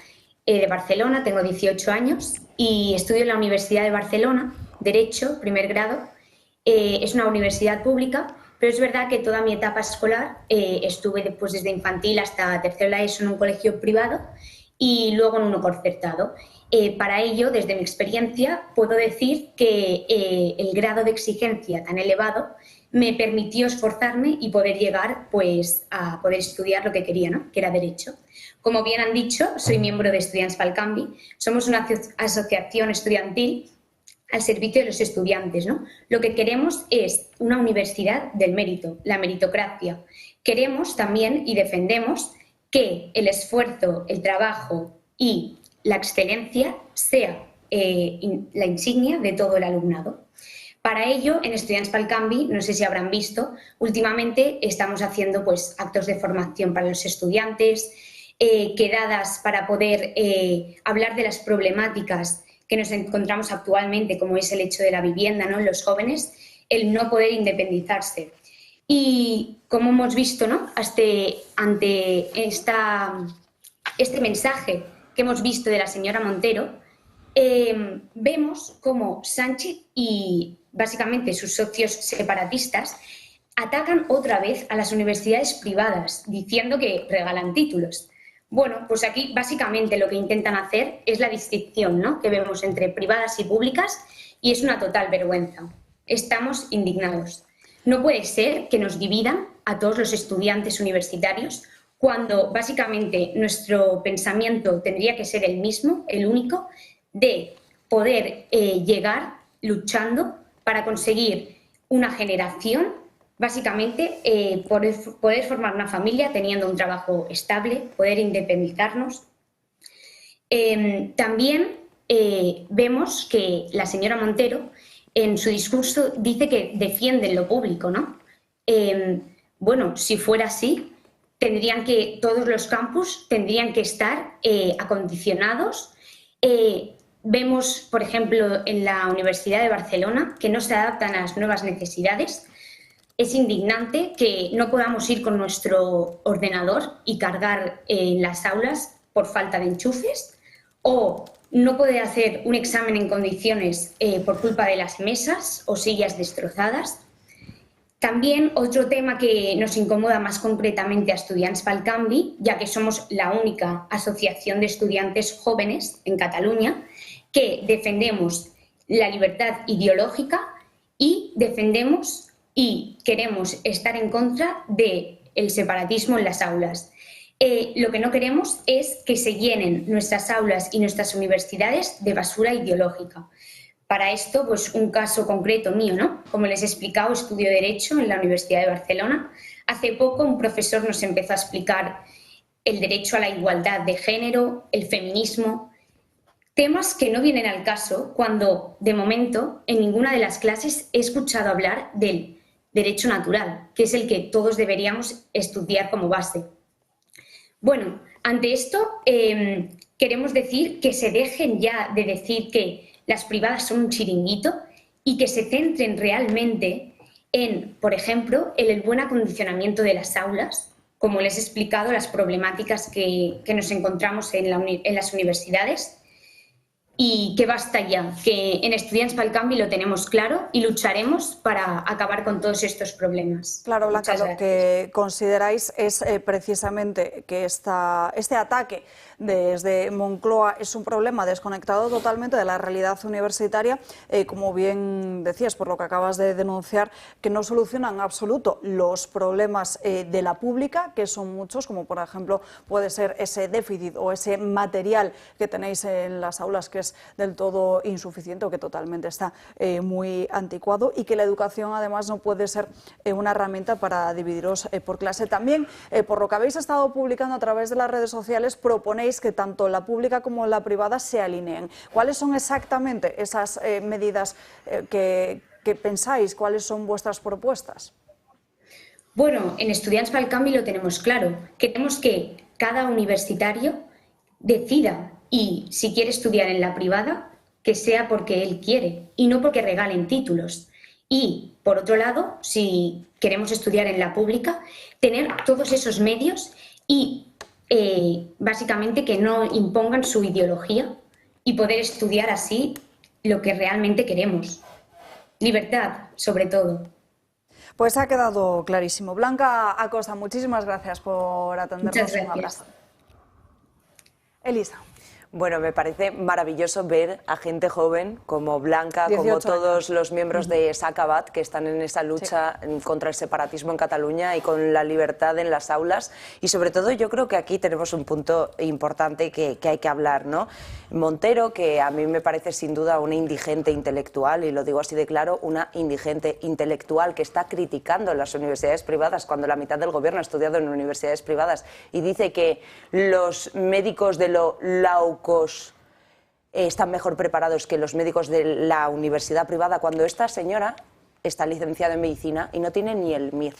de Barcelona, tengo 18 años y estudio en la Universidad de Barcelona, Derecho, primer grado. Es una universidad pública, pero es verdad que toda mi etapa escolar estuve desde infantil hasta tercero de la ESO en un colegio privado y luego en uno concertado. Para ello, desde mi experiencia, puedo decir que el grado de exigencia tan elevado me permitió esforzarme y poder llegar pues, a poder estudiar lo que quería, ¿no? Que era Derecho. Como bien han dicho, soy miembro de Estudiants pel Canvi. Somos una asociación estudiantil al servicio de los estudiantes, ¿no? Lo que queremos es una universidad del mérito, la meritocracia. Queremos también y defendemos que el esfuerzo, el trabajo y la excelencia sea la insignia de todo el alumnado. Para ello, en Estudiants pel Canvi, no sé si habrán visto, últimamente estamos haciendo pues, actos de formación para los estudiantes, quedadas para poder hablar de las problemáticas que nos encontramos actualmente, como es el hecho de la vivienda, ¿no? En los jóvenes, el no poder independizarse. Y como hemos visto, ¿no? Ante este mensaje que hemos visto de la señora Montero, vemos cómo Sánchez y básicamente sus socios separatistas atacan otra vez a las universidades privadas, diciendo que regalan títulos. Bueno, pues aquí básicamente lo que intentan hacer es la distinción, ¿no?, que vemos entre privadas y públicas, y es una total vergüenza. Estamos indignados. No puede ser que nos dividan a todos los estudiantes universitarios cuando básicamente nuestro pensamiento tendría que ser el mismo, el único, de poder llegar luchando para conseguir una generación, básicamente poder formar una familia teniendo un trabajo estable, poder independizarnos. También vemos que la señora Montero en su discurso dice que defiende lo público, ¿no? Bueno, si fuera así, todos los campus tendrían que estar acondicionados. Vemos, por ejemplo, en la Universidad de Barcelona, que no se adaptan a las nuevas necesidades. Es indignante que no podamos ir con nuestro ordenador y cargar en las aulas por falta de enchufes, o no poder hacer un examen en condiciones por culpa de las mesas o sillas destrozadas. También otro tema que nos incomoda más concretamente a Estudiants pel Canvi, ya que somos la única asociación de estudiantes jóvenes en Cataluña que defendemos la libertad ideológica y defendemos y queremos estar en contra del separatismo en las aulas. Lo que no queremos es que se llenen nuestras aulas y nuestras universidades de basura ideológica. Para esto, pues un caso concreto mío, ¿no? Como les he explicado, estudio Derecho en la Universidad de Barcelona. Hace poco un profesor nos empezó a explicar el derecho a la igualdad de género, el feminismo, temas que no vienen al caso cuando, de momento, en ninguna de las clases he escuchado hablar del derecho natural, que es el que todos deberíamos estudiar como base. Bueno, ante esto queremos decir que se dejen ya de decir que las privadas son un chiringuito y que se centren realmente en, por ejemplo, el buen acondicionamiento de las aulas, como les he explicado, las problemáticas que nos encontramos en las universidades, y que basta ya, que en Estudiants pel Canvi lo tenemos claro y lucharemos para acabar con todos estos problemas. Claro, Blanca, lo que consideráis es precisamente que este ataque desde Moncloa es un problema desconectado totalmente de la realidad universitaria, como bien decías, por lo que acabas de denunciar, que no solucionan en absoluto los problemas de la pública, que son muchos, como por ejemplo puede ser ese déficit o ese material que tenéis en las aulas, que es del todo insuficiente o que totalmente está muy anticuado, y que la educación además no puede ser una herramienta para dividiros por clase. También, por lo que habéis estado publicando a través de las redes sociales, proponéis que tanto la pública como la privada se alineen. ¿Cuáles son exactamente esas medidas que pensáis? ¿Cuáles son vuestras propuestas? Bueno, en Estudiants pel Canvi lo tenemos claro. Queremos que cada universitario decida, y si quiere estudiar en la privada, que sea porque él quiere y no porque regalen títulos. Y, por otro lado, si queremos estudiar en la pública, tener todos esos medios y básicamente que no impongan su ideología y poder estudiar así lo que realmente queremos. Libertad, sobre todo. Pues ha quedado clarísimo. Blanca Acosta, muchísimas gracias por atendernos. Muchas gracias. Un abrazo. Elisa. Bueno, me parece maravilloso ver a gente joven como Blanca, como todos los miembros de Sacabat, que están en esa lucha contra el separatismo en Cataluña y con la libertad en las aulas. Y sobre todo yo creo que aquí tenemos un punto importante que hay que hablar, ¿no? Montero, que a mí me parece sin duda una indigente intelectual, y lo digo así de claro, una indigente intelectual que está criticando las universidades privadas cuando la mitad del gobierno ha estudiado en universidades privadas, y dice que los médicos de Laucos están mejor preparados que los médicos de la universidad privada, cuando esta señora está licenciada en medicina y no tiene ni el MIR.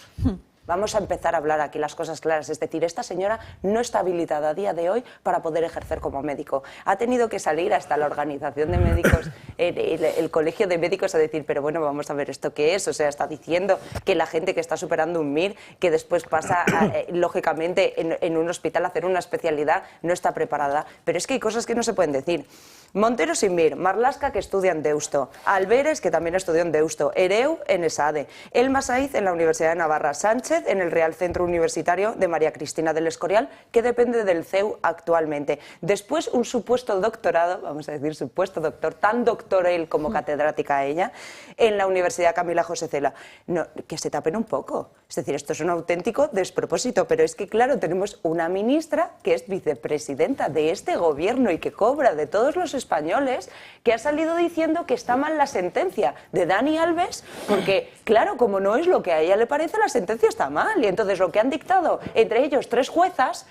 Vamos a empezar a hablar aquí las cosas claras. Es decir, esta señora no está habilitada a día de hoy para poder ejercer como médico. Ha tenido que salir hasta la organización de médicos, el colegio de médicos, a decir, pero bueno, vamos a ver esto qué es. O sea, está diciendo que la gente que está superando un MIR, que después pasa, lógicamente, en un hospital a hacer una especialidad, no está preparada. Pero es que hay cosas que no se pueden decir. Montero sin Mir, Marlaska, que estudia en Deusto, Alberes, que también estudió en Deusto, Ereu en ESADE, Elma Saiz en la Universidad de Navarra, Sánchez en el Real Centro Universitario de María Cristina del Escorial, que depende del CEU actualmente. Después un supuesto doctorado, vamos a decir supuesto doctor, tan doctor él como catedrática ella, en la Universidad Camila José Cela. No, que se tapen un poco. Es decir, esto es un auténtico despropósito, pero es que claro, tenemos una ministra que es vicepresidenta de este gobierno y que cobra de todos los españoles, que ha salido diciendo que está mal la sentencia de Dani Alves, porque claro, como no es lo que a ella le parece, la sentencia está mal. Y entonces lo que han dictado entre ellos 3 juezas,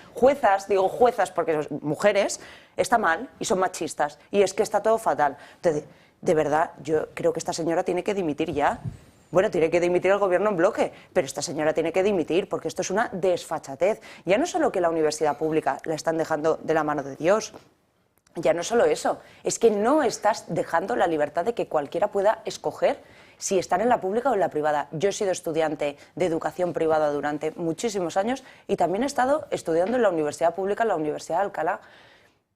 digo juezas porque son mujeres, está mal y son machistas. Y es que está todo fatal. Entonces, de verdad, yo creo que esta señora tiene que dimitir ya. Bueno, tiene que dimitir el gobierno en bloque, pero esta señora tiene que dimitir porque esto es una desfachatez. Ya no solo que la universidad pública la están dejando de la mano de Dios, ya no solo eso, es que no estás dejando la libertad de que cualquiera pueda escoger si estar en la pública o en la privada. Yo he sido estudiante de educación privada durante muchísimos años y también he estado estudiando en la universidad pública, en la Universidad de Alcalá,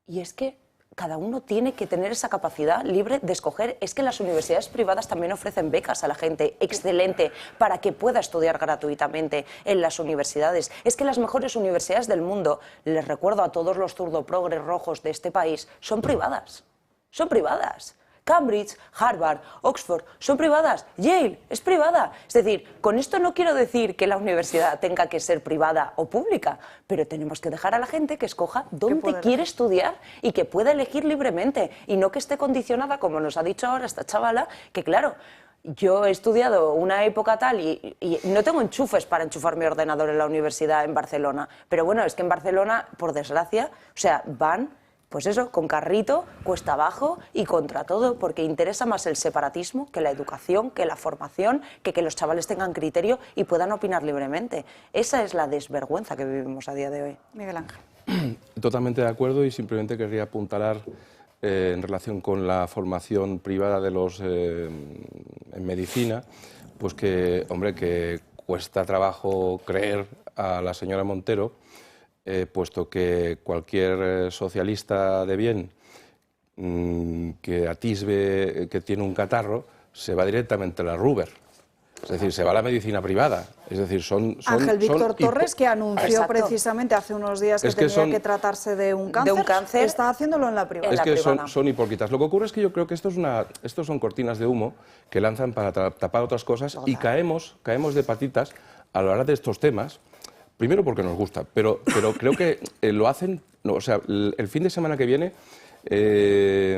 y es que cada uno tiene que tener esa capacidad libre de escoger. Es que las universidades privadas también ofrecen becas a la gente, excelente, para que pueda estudiar gratuitamente en las universidades. Es que las mejores universidades del mundo, les recuerdo a todos los zurdo-progres rojos de este país, son privadas. Son privadas. Cambridge, Harvard, Oxford, son privadas. Yale es privada. Es decir, con esto no quiero decir que la universidad tenga que ser privada o pública, pero tenemos que dejar a la gente que escoja dónde quiere estudiar y que pueda elegir libremente y no que esté condicionada, como nos ha dicho ahora esta chavala, que claro, yo he estudiado una época tal y no tengo enchufes para enchufar mi ordenador en la universidad en Barcelona, pero bueno, es que en Barcelona, por desgracia, o sea, van... Pues eso, con carrito, cuesta abajo y contra todo, porque interesa más el separatismo que la educación, que la formación, que los chavales tengan criterio y puedan opinar libremente. Esa es la desvergüenza que vivimos a día de hoy. Miguel Ángel. Totalmente de acuerdo y simplemente querría apuntalar en relación con la formación privada de los en medicina, pues que, hombre, que cuesta trabajo creer a la señora Montero, puesto que cualquier socialista de bien que atisbe que tiene un catarro se va directamente a la Ruber. Es decir, se va a la medicina privada. Es decir, son Ángel Víctor Torres, que anunció precisamente hace unos días que tenía que tratarse de un cáncer, está haciéndolo en la privada. Es que son hipócritas. Lo que ocurre es que yo creo que estos son cortinas de humo que lanzan para tapar otras cosas y caemos de patitas a la hora de estos temas. Primero porque nos gusta, pero creo que lo hacen... o sea, el fin de semana que viene,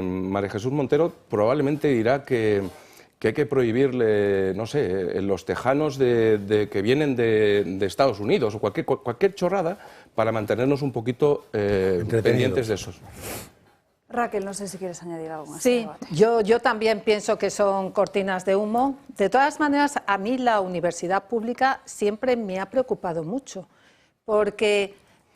María Jesús Montero probablemente dirá que hay que prohibirle, no sé, los tejanos que vienen de Estados Unidos o cualquier chorrada para mantenernos un poquito pendientes de esos. Raquel, no sé si quieres añadir algo más. Sí, yo también pienso que son cortinas de humo. De todas maneras, a mí la universidad pública siempre me ha preocupado mucho, porque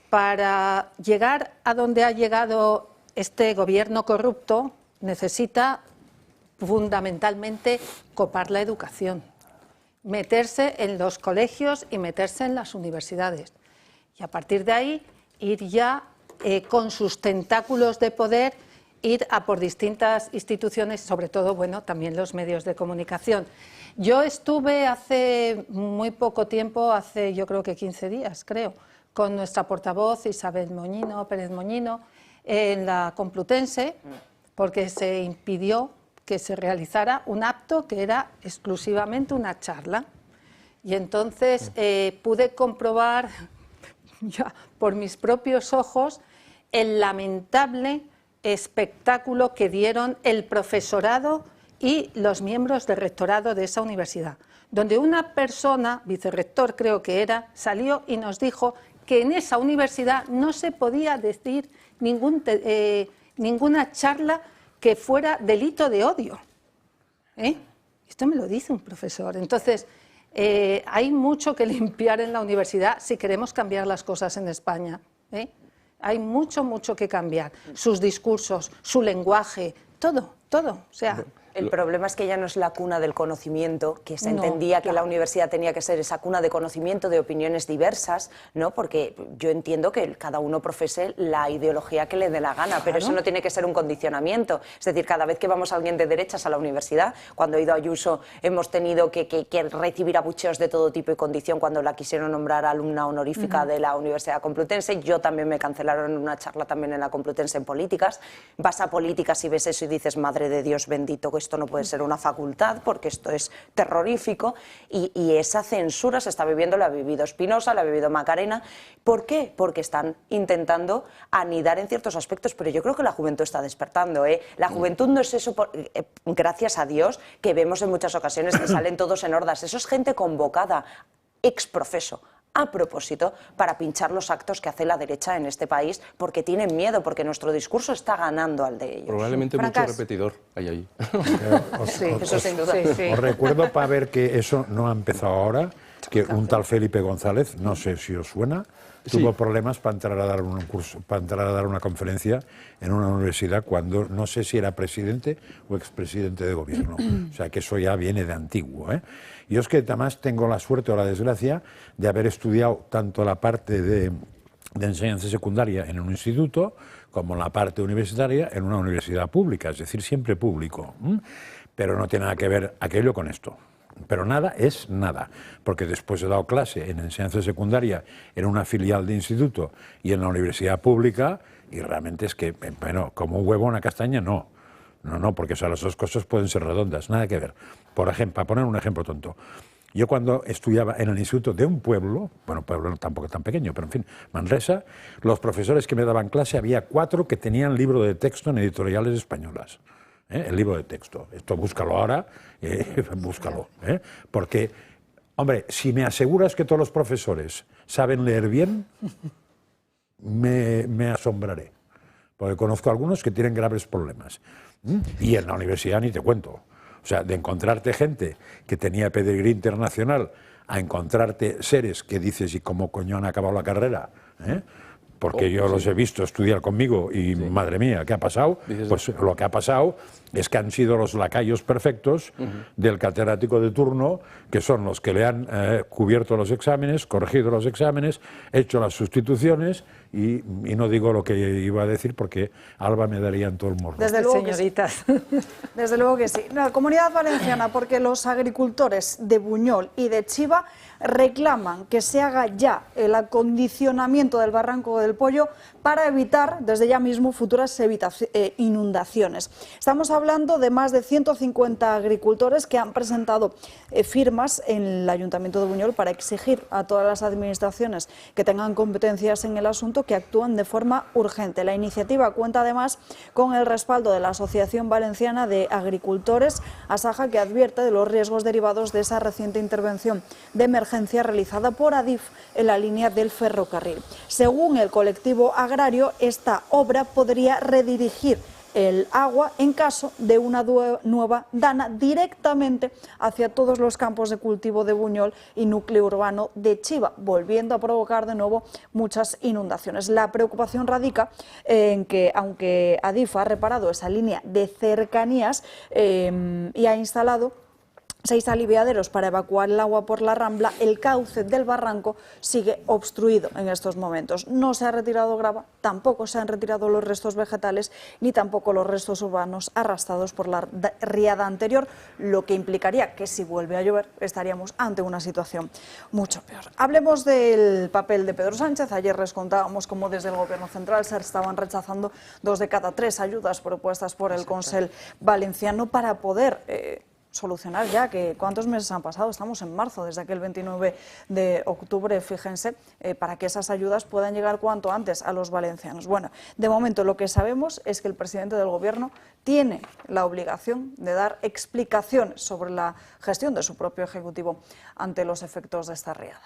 para llegar a donde ha llegado este gobierno corrupto necesita fundamentalmente copar la educación, meterse en los colegios y meterse en las universidades. Y a partir de ahí ir ya con sus tentáculos de poder, ir a por distintas instituciones, sobre todo, bueno, también los medios de comunicación. Yo estuve hace muy poco tiempo, hace yo creo que 15 días, con nuestra portavoz Isabel Pérez Moñino, en la Complutense, porque se impidió que se realizara un acto que era exclusivamente una charla. Y entonces pude comprobar ya por mis propios ojos el lamentable espectáculo que dieron el profesorado y los miembros del rectorado de esa universidad, donde una persona, vicerrector creo que era, salió y nos dijo que en esa universidad no se podía decir ninguna charla que fuera delito de odio. Esto me lo dice un profesor. Entonces, hay mucho que limpiar en la universidad si queremos cambiar las cosas en España. Hay mucho que cambiar. Sus discursos, su lenguaje, todo. O sea, El problema es que ya no es la cuna del conocimiento, que se entendía que la universidad tenía que ser esa cuna de conocimiento, de opiniones diversas, ¿no? Porque yo entiendo que cada uno profese la ideología que le dé la gana, pero eso no tiene que ser un condicionamiento. Es decir, cada vez que vamos a alguien de derechas a la universidad, cuando he ido a Ayuso hemos tenido que recibir abucheos de todo tipo y condición cuando la quisieron nombrar alumna honorífica de la Universidad Complutense. Yo también me cancelaron en una charla también en la Complutense en políticas. Vas a políticas y ves eso y dices, madre de Dios bendito, que esto no puede ser una facultad porque esto es terrorífico, y esa censura se está viviendo, la ha vivido Espinosa, la ha vivido Macarena. ¿Por qué? Porque están intentando anidar en ciertos aspectos, pero yo creo que la juventud está despertando, ¿eh? La juventud no es eso, gracias a Dios, que vemos en muchas ocasiones que salen todos en hordas. Eso es gente convocada, ex profeso, a propósito, para pinchar los actos que hace la derecha en este país, porque tienen miedo, porque nuestro discurso está ganando al de ellos. Probablemente mucho repetidor hay ahí. Eso sin duda. Os recuerdo, para ver que eso no ha empezado ahora, que un tal Felipe González, no sé si os suena, tuvo problemas para entrar a dar un curso, para entrar a dar una conferencia en una universidad cuando no sé si era presidente o expresidente de gobierno. O sea que eso ya viene de antiguo, ¿eh? Yo es que además tengo la suerte o la desgracia de haber estudiado tanto la parte de enseñanza secundaria en un instituto como la parte universitaria en una universidad pública, es decir, siempre público. Pero no tiene nada que ver aquello con esto. Pero nada es nada, porque después he dado clase en enseñanza secundaria en una filial de instituto y en la universidad pública, y realmente es que, bueno, como un huevo una castaña, no, porque las dos cosas pueden ser redondas, nada que ver. Por ejemplo, para poner un ejemplo tonto, yo cuando estudiaba en el instituto de un pueblo, bueno, pueblo tampoco tan pequeño, pero en fin, Manresa, los profesores que me daban clase, había 4 que tenían libro de texto en editoriales españolas. El libro de texto. Esto búscalo ahora, búscalo. Porque, hombre, si me aseguras que todos los profesores saben leer bien, me asombraré. Porque conozco a algunos que tienen graves problemas. Y en la universidad ni te cuento. O sea, de encontrarte gente que tenía pedigrí internacional a encontrarte seres que dices, ¿y cómo coño han acabado la carrera? Porque yo los he visto estudiar conmigo y, madre mía, ¿qué ha pasado? Pues lo que ha pasado es que han sido los lacayos perfectos del catedrático de turno, que son los que le han cubierto los exámenes, corregido los exámenes, hecho las sustituciones, y no digo lo que iba a decir porque Alba me daría en todo el morro. Desde luego señoritas. Que sí. Desde luego que sí. La Comunidad Valenciana, porque los agricultores de Buñol y de Chiva reclaman que se haga ya el acondicionamiento del barranco del Pollo para evitar desde ya mismo futuras inundaciones. Estamos hablando de más de 150 agricultores que han presentado firmas en el Ayuntamiento de Buñol para exigir a todas las administraciones que tengan competencias en el asunto que actúen de forma urgente. La iniciativa cuenta además con el respaldo de la Asociación Valenciana de Agricultores, ASAJA, que advierte de los riesgos derivados de esa reciente intervención de emergencia realizada por Adif en la línea del ferrocarril. Según el colectivo agrario, esta obra podría redirigir el agua en caso de una nueva dana directamente hacia todos los campos de cultivo de Buñol y núcleo urbano de Chiva, volviendo a provocar de nuevo muchas inundaciones. La preocupación radica en que, aunque Adif ha reparado esa línea de cercanías y ha instalado 6 aliviaderos para evacuar el agua por la Rambla, el cauce del barranco sigue obstruido en estos momentos. No se ha retirado grava, tampoco se han retirado los restos vegetales, ni tampoco los restos urbanos arrastrados por la riada anterior, lo que implicaría que si vuelve a llover estaríamos ante una situación mucho peor. Hablemos del papel de Pedro Sánchez. Ayer les contábamos cómo desde el Gobierno central se estaban rechazando 2 de cada 3 ayudas propuestas por el Consell Valenciano para poder solucionar ya, que ¿cuántos meses han pasado? Estamos en marzo, desde aquel 29 de octubre, fíjense, para que esas ayudas puedan llegar cuanto antes a los valencianos. Bueno, de momento lo que sabemos es que el presidente del Gobierno tiene la obligación de dar explicaciones sobre la gestión de su propio Ejecutivo ante los efectos de esta riada.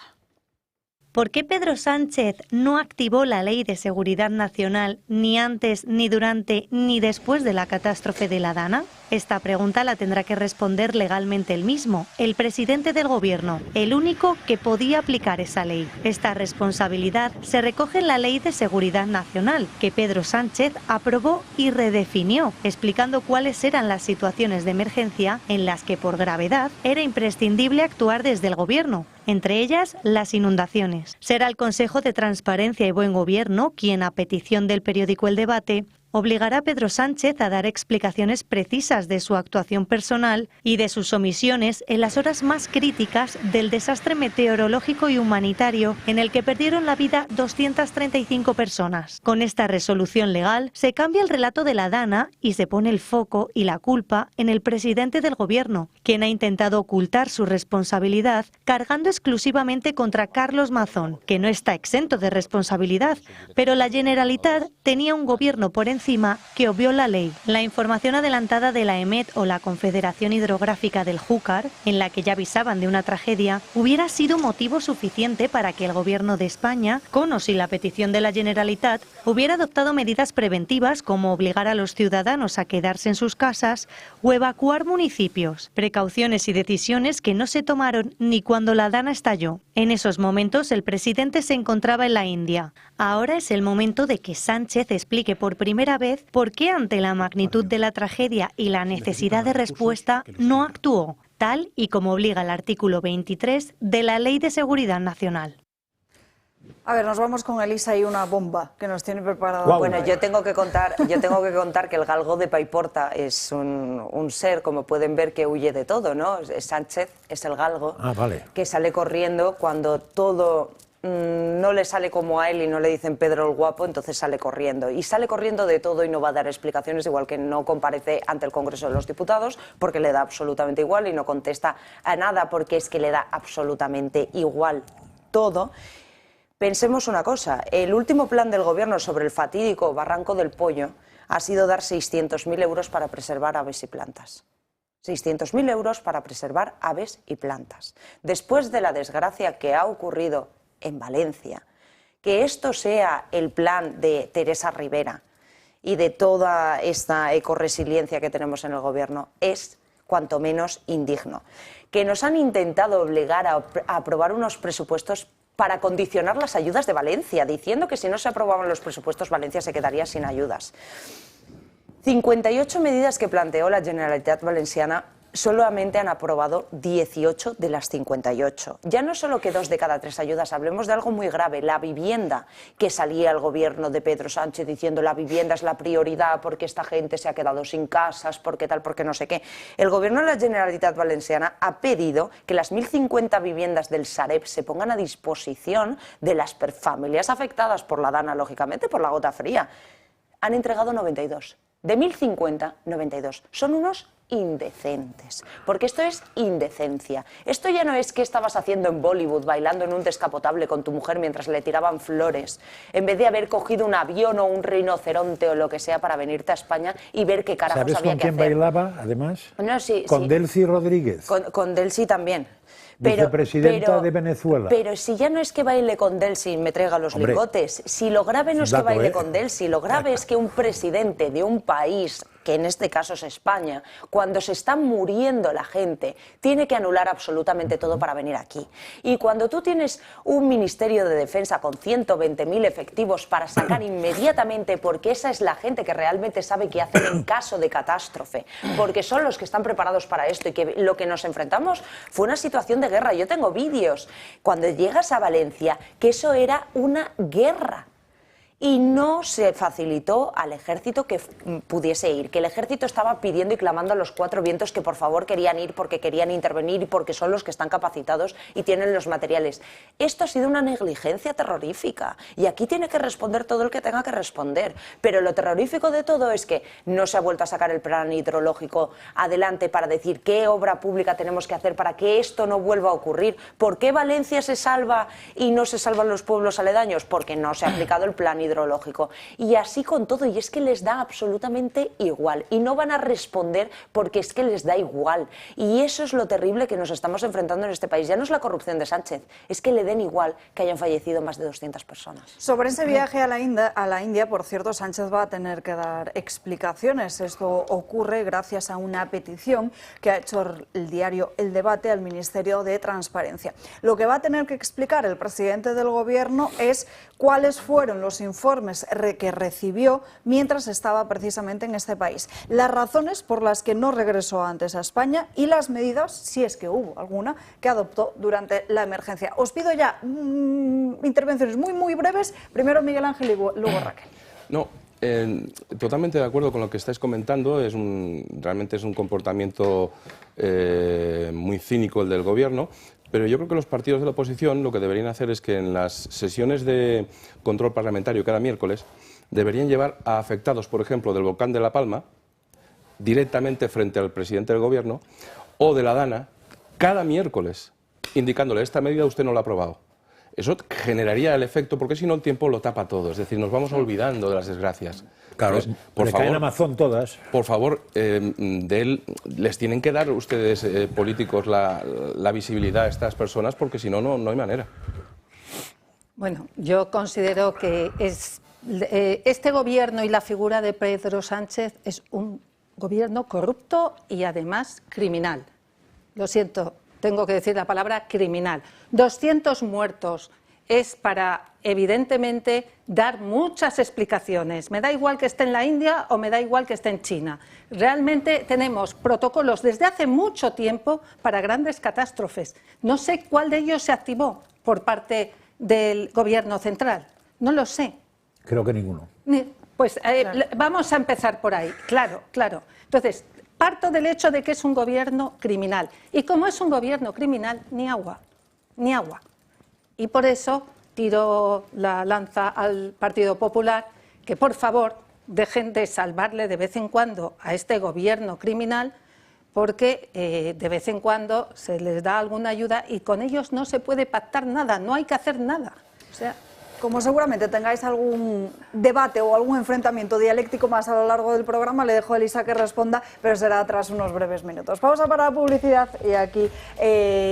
¿Por qué Pedro Sánchez no activó la Ley de Seguridad Nacional ni antes, ni durante, ni después de la catástrofe de la Dana? Esta pregunta la tendrá que responder legalmente él mismo, el presidente del Gobierno, el único que podía aplicar esa ley. Esta responsabilidad se recoge en la Ley de Seguridad Nacional, que Pedro Sánchez aprobó y redefinió, explicando cuáles eran las situaciones de emergencia en las que por gravedad era imprescindible actuar desde el Gobierno, entre ellas las inundaciones. Será el Consejo de Transparencia y Buen Gobierno quien, a petición del periódico El Debate, obligará a Pedro Sánchez a dar explicaciones precisas de su actuación personal y de sus omisiones en las horas más críticas del desastre meteorológico y humanitario en el que perdieron la vida 235 personas. Con esta resolución legal se cambia el relato de la Dana y se pone el foco y la culpa en el presidente del Gobierno, quien ha intentado ocultar su responsabilidad cargando exclusivamente contra Carlos Mazón, que no está exento de responsabilidad, pero la Generalitat tenía un gobierno por encima que obvió la ley. La información adelantada de la EMET o la Confederación Hidrográfica del Júcar, en la que ya avisaban de una tragedia, hubiera sido motivo suficiente para que el Gobierno de España, con o sin la petición de la Generalitat, hubiera adoptado medidas preventivas como obligar a los ciudadanos a quedarse en sus casas o evacuar municipios. Precauciones y decisiones que no se tomaron ni cuando la Dana estalló. En esos momentos el presidente se encontraba en la India. Ahora es el momento de que Sánchez explique por primera vez por qué ante la magnitud de la tragedia y la necesidad de respuesta no actuó, tal y como obliga el artículo 23 de la Ley de Seguridad Nacional. A ver, nos vamos con Elisa y una bomba que nos tiene preparada. Wow. Bueno, yo tengo que contar que el galgo de Paiporta es un ser, como pueden ver, que huye de todo, ¿no? Sánchez es el galgo que sale corriendo cuando todo no le sale como a él y no le dicen Pedro el Guapo, entonces sale corriendo. Y sale corriendo de todo y no va a dar explicaciones, igual que no comparece ante el Congreso de los Diputados porque le da absolutamente igual y no contesta a nada porque es que le da absolutamente igual todo. Pensemos una cosa, el último plan del Gobierno sobre el fatídico Barranco del Pollo ha sido dar 600.000 euros para preservar aves y plantas. 600.000 euros para preservar aves y plantas. Después de la desgracia que ha ocurrido en Valencia, que esto sea el plan de Teresa Rivera y de toda esta ecorresiliencia que tenemos en el Gobierno es cuanto menos indigno. Que nos han intentado obligar a aprobar unos presupuestos para condicionar las ayudas de Valencia, diciendo que si no se aprobaban los presupuestos Valencia se quedaría sin ayudas. 58 medidas que planteó la Generalitat Valenciana, solamente han aprobado 18 de las 58. Ya no solo que 2 de cada 3 ayudas, hablemos de algo muy grave, la vivienda, que salía el Gobierno de Pedro Sánchez diciendo la vivienda es la prioridad porque esta gente se ha quedado sin casas, porque tal, porque no sé qué. El Gobierno de la Generalitat Valenciana ha pedido que las 1.050 viviendas del Sareb se pongan a disposición de las familias afectadas por la Dana, lógicamente, por la gota fría. Han entregado 92. De 1.050, 92. Son unos indecentes, porque esto es indecencia. Esto ya no es que estabas haciendo en Bollywood, bailando en un descapotable con tu mujer mientras le tiraban flores, en vez de haber cogido un avión o un rinoceronte o lo que sea para venirte a España y ver qué carajos había que hacer. ¿Sabes con quién bailaba, además? No, sí, con Delcy Rodríguez. Con Delcy también. Vicepresidenta de Venezuela. Pero si ya no es que baile con Delcy y me traiga los lingotes, si lo grave no es que baile con Delcy, lo grave es que un presidente de un país, que en este caso es España, cuando se está muriendo la gente, tiene que anular absolutamente todo para venir aquí. Y cuando tú tienes un Ministerio de Defensa con 120.000 efectivos para sacar inmediatamente, porque esa es la gente que realmente sabe qué hacer en caso de catástrofe, porque son los que están preparados para esto y que lo que nos enfrentamos fue una situación de guerra. Yo tengo vídeos cuando llegas a Valencia que eso era una guerra. Y no se facilitó al ejército que pudiese ir, que el ejército estaba pidiendo y clamando a los 4 vientos que por favor querían ir porque querían intervenir y porque son los que están capacitados y tienen los materiales. Esto ha sido una negligencia terrorífica y aquí tiene que responder todo el que tenga que responder. Pero lo terrorífico de todo es que no se ha vuelto a sacar el plan hidrológico adelante para decir qué obra pública tenemos que hacer para que esto no vuelva a ocurrir. ¿Por qué Valencia se salva y no se salvan los pueblos aledaños? Porque no se ha aplicado el plan hidrológico. Y así con todo, y es que les da absolutamente igual. Y no van a responder porque es que les da igual. Y eso es lo terrible que nos estamos enfrentando en este país. Ya no es la corrupción de Sánchez, es que le den igual que hayan fallecido más de 200 personas. Sobre ese viaje a la India, por cierto, Sánchez va a tener que dar explicaciones. Esto ocurre gracias a una petición que ha hecho el diario El Debate al Ministerio de Transparencia. Lo que va a tener que explicar el presidente del Gobierno es cuáles fueron los informes que recibió mientras estaba precisamente en este país, las razones por las que no regresó antes a España y las medidas, si es que hubo alguna, que adoptó durante la emergencia. Os pido ya intervenciones muy breves. Primero Miguel Ángel y luego Raquel. No, totalmente de acuerdo con lo que estáis comentando. Realmente es un comportamiento muy cínico el del Gobierno. Pero yo creo que los partidos de la oposición lo que deberían hacer es que en las sesiones de control parlamentario cada miércoles deberían llevar a afectados, por ejemplo, del volcán de La Palma, directamente frente al presidente del Gobierno, o de la Dana, cada miércoles, indicándole: esta medida usted no la ha aprobado. Eso generaría el efecto, porque si no el tiempo lo tapa todo, es decir, nos vamos olvidando de las desgracias. Claro, entonces, por favor, en Amazon todas. Por favor, les tienen que dar ustedes, políticos, la visibilidad a estas personas, porque si no, no hay manera. Bueno, yo considero que este gobierno y la figura de Pedro Sánchez es un gobierno corrupto y además criminal. Lo siento, tengo que decir la palabra criminal. 200 muertos es para, evidentemente, dar muchas explicaciones. Me da igual que esté en la India o me da igual que esté en China. Realmente tenemos protocolos desde hace mucho tiempo para grandes catástrofes. No sé cuál de ellos se activó por parte del Gobierno central. No lo sé. Creo que ninguno. Pues vamos a empezar por ahí. Claro. Entonces, parto del hecho de que es un gobierno criminal. Y como es un gobierno criminal, ni agua. Y por eso tiro la lanza al Partido Popular, que por favor dejen de salvarle de vez en cuando a este gobierno criminal, porque de vez en cuando se les da alguna ayuda y con ellos no se puede pactar nada, no hay que hacer nada. O sea, como seguramente tengáis algún debate o algún enfrentamiento dialéctico más a lo largo del programa, le dejo a Elisa que responda, pero será tras unos breves minutos. Pausa para la publicidad y aquí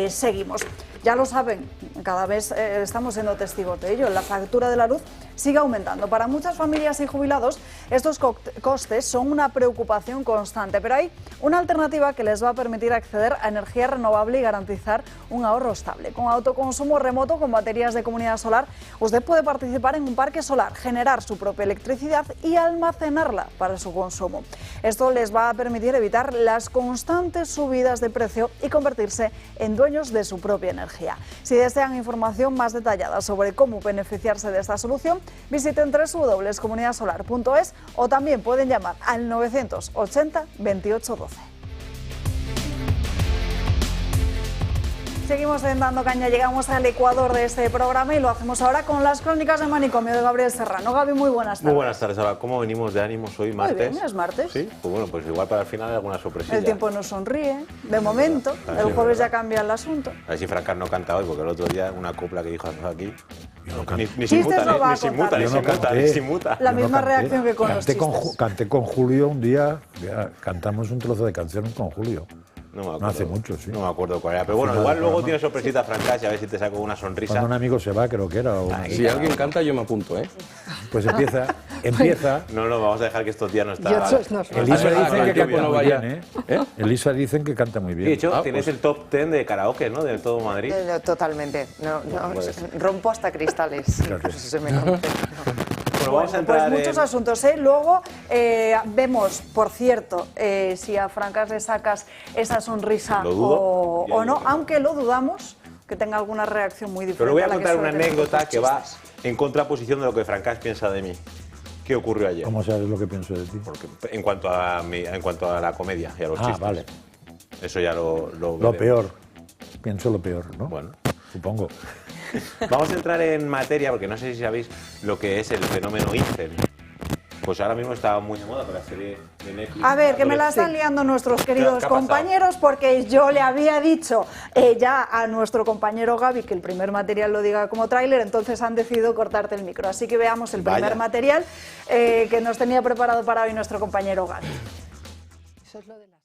seguimos. Ya lo saben, cada vez estamos siendo testigos de ello. La factura de la luz sigue aumentando. Para muchas familias y jubilados, estos costes son una preocupación constante, pero hay una alternativa que les va a permitir acceder a energía renovable y garantizar un ahorro estable. Con autoconsumo remoto, con baterías de comunidad solar, usted puede participar en un parque solar, generar su propia electricidad y almacenarla para su consumo. Esto les va a permitir evitar las constantes subidas de precio y convertirse en dueños de su propia energía. Si desean información más detallada sobre cómo beneficiarse de esta solución, visiten www.comunidadsolar.es o también pueden llamar al 980 28 12. Seguimos en Dando Caña, llegamos al ecuador de este programa y lo hacemos ahora con las crónicas de Manicomio de Gabriel Serrano. Gaby, muy buenas tardes. Muy buenas tardes, Alba. ¿Cómo venimos de ánimos hoy, martes? Muy bien, es martes. Sí, pues bueno, pues igual para el final hay alguna sorpresilla. El tiempo nos sonríe, de momento, el jueves ya cambia el asunto. A ver si Francas no canta hoy, porque el otro día una copla que dijo aquí... Ni sin muta. La misma reacción que con los chistes. Canté con Julio un día, cantamos un trozo de canción con Julio. No hace mucho, sí. No me acuerdo cuál era. Pero bueno, igual luego tiene sorpresita Francas y a ver si te saco una sonrisa. Cuando un amigo se va, creo que era. Si alguien canta, yo me apunto, ¿eh? Pues empieza. No, vamos a dejar que estos días no están. Elisa dicen que canta muy bien, ¿eh? Elisa dicen que canta muy bien. De hecho, tienes el top 10 de karaoke, ¿no? De todo Madrid. Totalmente. Rompo hasta cristales. Se me conoce. Bueno, vamos a entrar pues muchos asuntos, ¿eh? Luego vemos, por cierto, si a Francas le sacas esa sonrisa o no, aunque lo dudamos, que tenga alguna reacción muy diferente. Pero voy a contar una anécdota que va en contraposición de lo que Francas piensa de mí. ¿Qué ocurrió ayer? ¿Cómo sabes lo que pienso de ti? Porque en cuanto a la comedia y a los chistes. Vale. Eso ya lo peor. Pienso lo peor, ¿no? Bueno. Supongo. Vamos a entrar en materia, porque no sé si sabéis lo que es el fenómeno Incel. Pues ahora mismo está muy de moda con la serie de Netflix. A ver, que me la están liando nuestros queridos compañeros, porque yo le había dicho ya a nuestro compañero Gaby que el primer material lo diga como tráiler, entonces han decidido cortarte el micro. Así que veamos el primer material que nos tenía preparado para hoy nuestro compañero Gaby. Eso es lo de la serie.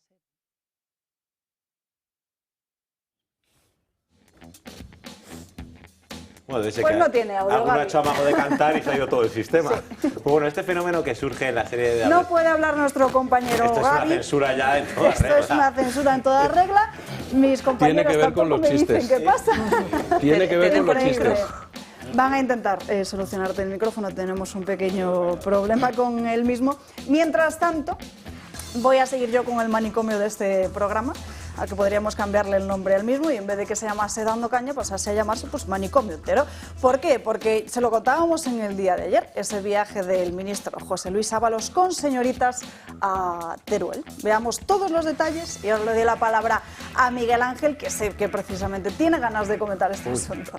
Bueno, desde pues que no tiene audio, alguno Gaby. ha hecho amago de cantar y se ha ido todo el sistema. Sí. Pues bueno, este fenómeno que surge en la serie de... No puede hablar nuestro compañero Esto Gaby. es una censura ya en toda regla. Esto es una censura en toda regla. Mis compañeros Tiene que ver con los chistes. dicen qué pasa. Tiene que ver con los chistes. Van a intentar solucionarte el micrófono, tenemos un pequeño problema con el mismo. Mientras tanto, voy a seguir yo con el manicomio de este programa, a que podríamos cambiarle el nombre al mismo y en vez de que se llamase Dando Caña, pasase a llamarse pues Manicomio Entero. ¿Por qué? Porque se lo contábamos en el día de ayer, ese viaje del ministro José Luis Ábalos con señoritas a Teruel. Veamos todos los detalles y ahora le doy la palabra a Miguel Ángel, que sé que precisamente tiene ganas de comentar este asunto.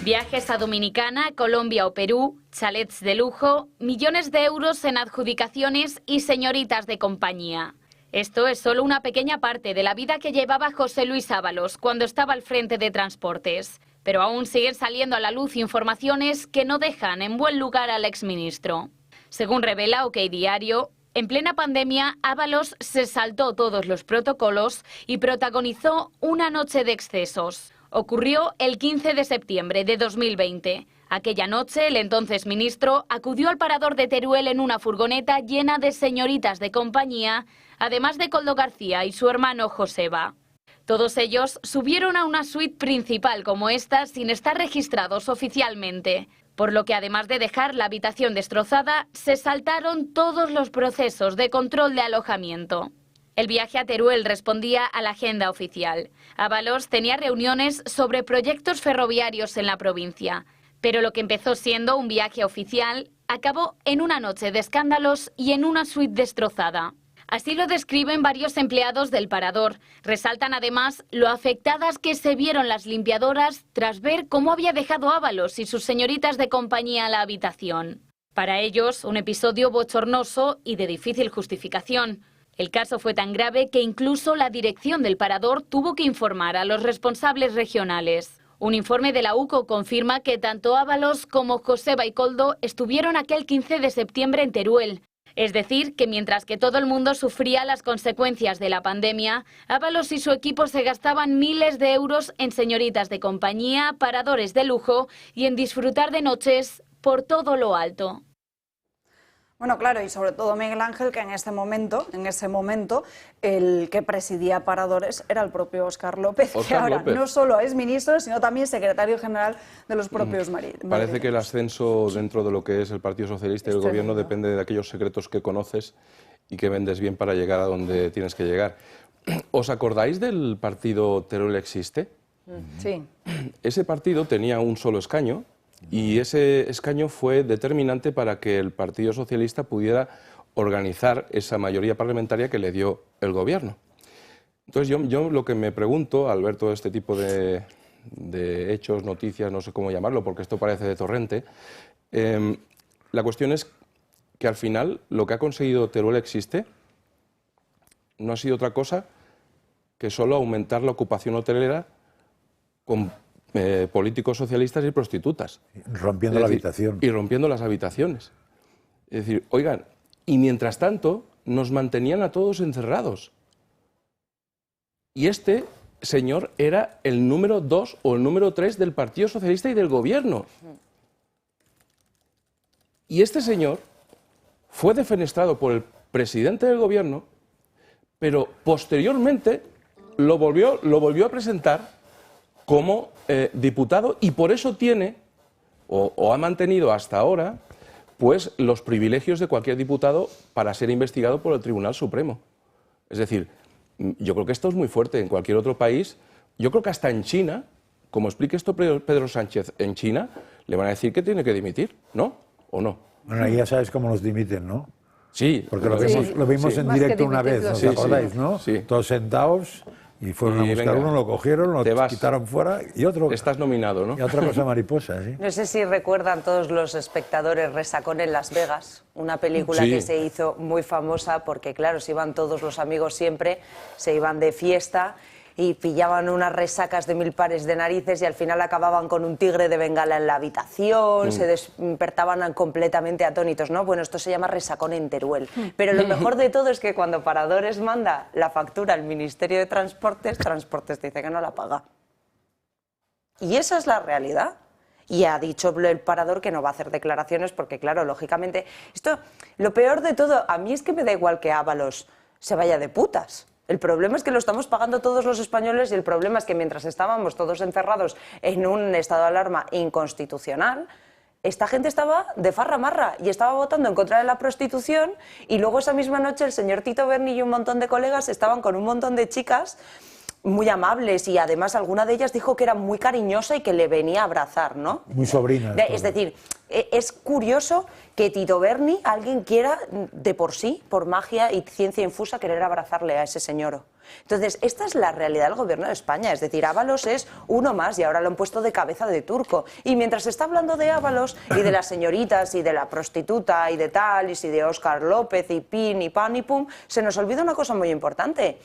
Viajes a Dominicana, Colombia o Perú, chalets de lujo, millones de euros en adjudicaciones y señoritas de compañía. Esto es solo una pequeña parte de la vida que llevaba José Luis Ábalos cuando estaba al frente de Transportes. Pero aún siguen saliendo a la luz informaciones que no dejan en buen lugar al exministro. Según revela OK Diario, en plena pandemia, Ábalos se saltó todos los protocolos y protagonizó una noche de excesos. Ocurrió el 15 de septiembre de 2020. Aquella noche, el entonces ministro acudió al parador de Teruel en una furgoneta llena de señoritas de compañía, además de Koldo García y su hermano Joseba. Todos ellos subieron a una suite principal como esta sin estar registrados oficialmente, por lo que además de dejar la habitación destrozada, se saltaron todos los procesos de control de alojamiento. El viaje a Teruel respondía a la agenda oficial. Ábalos tenía reuniones sobre proyectos ferroviarios en la provincia, pero lo que empezó siendo un viaje oficial acabó en una noche de escándalos y en una suite destrozada. Así lo describen varios empleados del parador. Resaltan además lo afectadas que se vieron las limpiadoras tras ver cómo había dejado Ábalos y sus señoritas de compañía la habitación. Para ellos, un episodio bochornoso y de difícil justificación. El caso fue tan grave que incluso la dirección del parador tuvo que informar a los responsables regionales. Un informe de la UCO confirma que tanto Ábalos como Joseba y Koldo estuvieron aquel 15 de septiembre en Teruel. Es decir, que mientras que todo el mundo sufría las consecuencias de la pandemia, Ábalos y su equipo se gastaban miles de euros en señoritas de compañía, paradores de lujo y en disfrutar de noches por todo lo alto. Bueno, claro, y sobre todo Miguel Ángel, que en ese momento, el que presidía Paradores era el propio Óscar López, que ahora no solo es ministro, sino también secretario general de los propios marinos. Parece que el ascenso dentro de lo que es el Partido Socialista y el Gobierno depende de aquellos secretos que conoces y que vendes bien para llegar a donde tienes que llegar. ¿Os acordáis del partido Teruel Existe? Sí. Ese partido tenía un solo escaño, y ese escaño fue determinante para que el Partido Socialista pudiera organizar esa mayoría parlamentaria que le dio el Gobierno. Entonces yo lo que me pregunto al ver todo este tipo de hechos, noticias, no sé cómo llamarlo, porque esto parece de torrente, la cuestión es que al final lo que ha conseguido Teruel Existe no ha sido otra cosa que solo aumentar la ocupación hotelera con políticos socialistas y prostitutas. Rompiendo la habitación. Y rompiendo las habitaciones. Es decir, oigan, y mientras tanto nos mantenían a todos encerrados. Y este señor era el número 2 o el número 3 del Partido Socialista y del Gobierno. Y este señor fue defenestrado por el presidente del Gobierno, pero posteriormente lo volvió a presentar como diputado y por eso tiene, o ha mantenido hasta ahora, pues los privilegios de cualquier diputado para ser investigado por el Tribunal Supremo. Es decir, yo creo que esto es muy fuerte en cualquier otro país. Yo creo que hasta en China, como explique esto Pedro Sánchez, en China le van a decir que tiene que dimitir, ¿no? ¿O no? Bueno, ahí ya sabes cómo los dimiten, ¿no? Sí. Porque lo vimos en directo una vez, ¿os acordáis, no? Sí. Todos sentados Y fueron a buscar uno, lo cogieron, lo quitaron fuera y otro... Estás nominado, ¿no? Y otra cosa mariposa, ¿sí? No sé si recuerdan todos los espectadores Resacón en Las Vegas, una película que se hizo muy famosa porque, claro, se iban todos los amigos siempre, se iban de fiesta y pillaban unas resacas de 1000 pares de narices y al final acababan con un tigre de Bengala en la habitación, se despertaban completamente atónitos, ¿no? Bueno, esto se llama resacón en Teruel. Pero lo mejor de todo es que cuando Paradores manda la factura al Ministerio de Transportes, Transportes dice que no la paga. Y esa es la realidad. Y ha dicho el parador que no va a hacer declaraciones porque, claro, lógicamente... Lo peor de todo, a mí es que me da igual que Ábalos se vaya de putas. El problema es que lo estamos pagando todos los españoles y el problema es que mientras estábamos todos encerrados en un estado de alarma inconstitucional, esta gente estaba de farra marra y estaba votando en contra de la prostitución y luego esa misma noche el señor Tito Berni y un montón de colegas estaban con un montón de chicas muy amables y además alguna de ellas dijo que era muy cariñosa y que le venía a abrazar, ¿no? Muy sobrina. Es decir, es curioso que Tito Berni, alguien quiera de por sí, por magia y ciencia infusa, querer abrazarle a ese señor. Entonces, esta es la realidad del gobierno de España, es decir, Ábalos es uno más y ahora lo han puesto de cabeza de turco. Y mientras se está hablando de Ábalos y de las señoritas y de la prostituta y de tal, y si de Óscar López y pin y pan y pum, se nos olvida una cosa muy importante.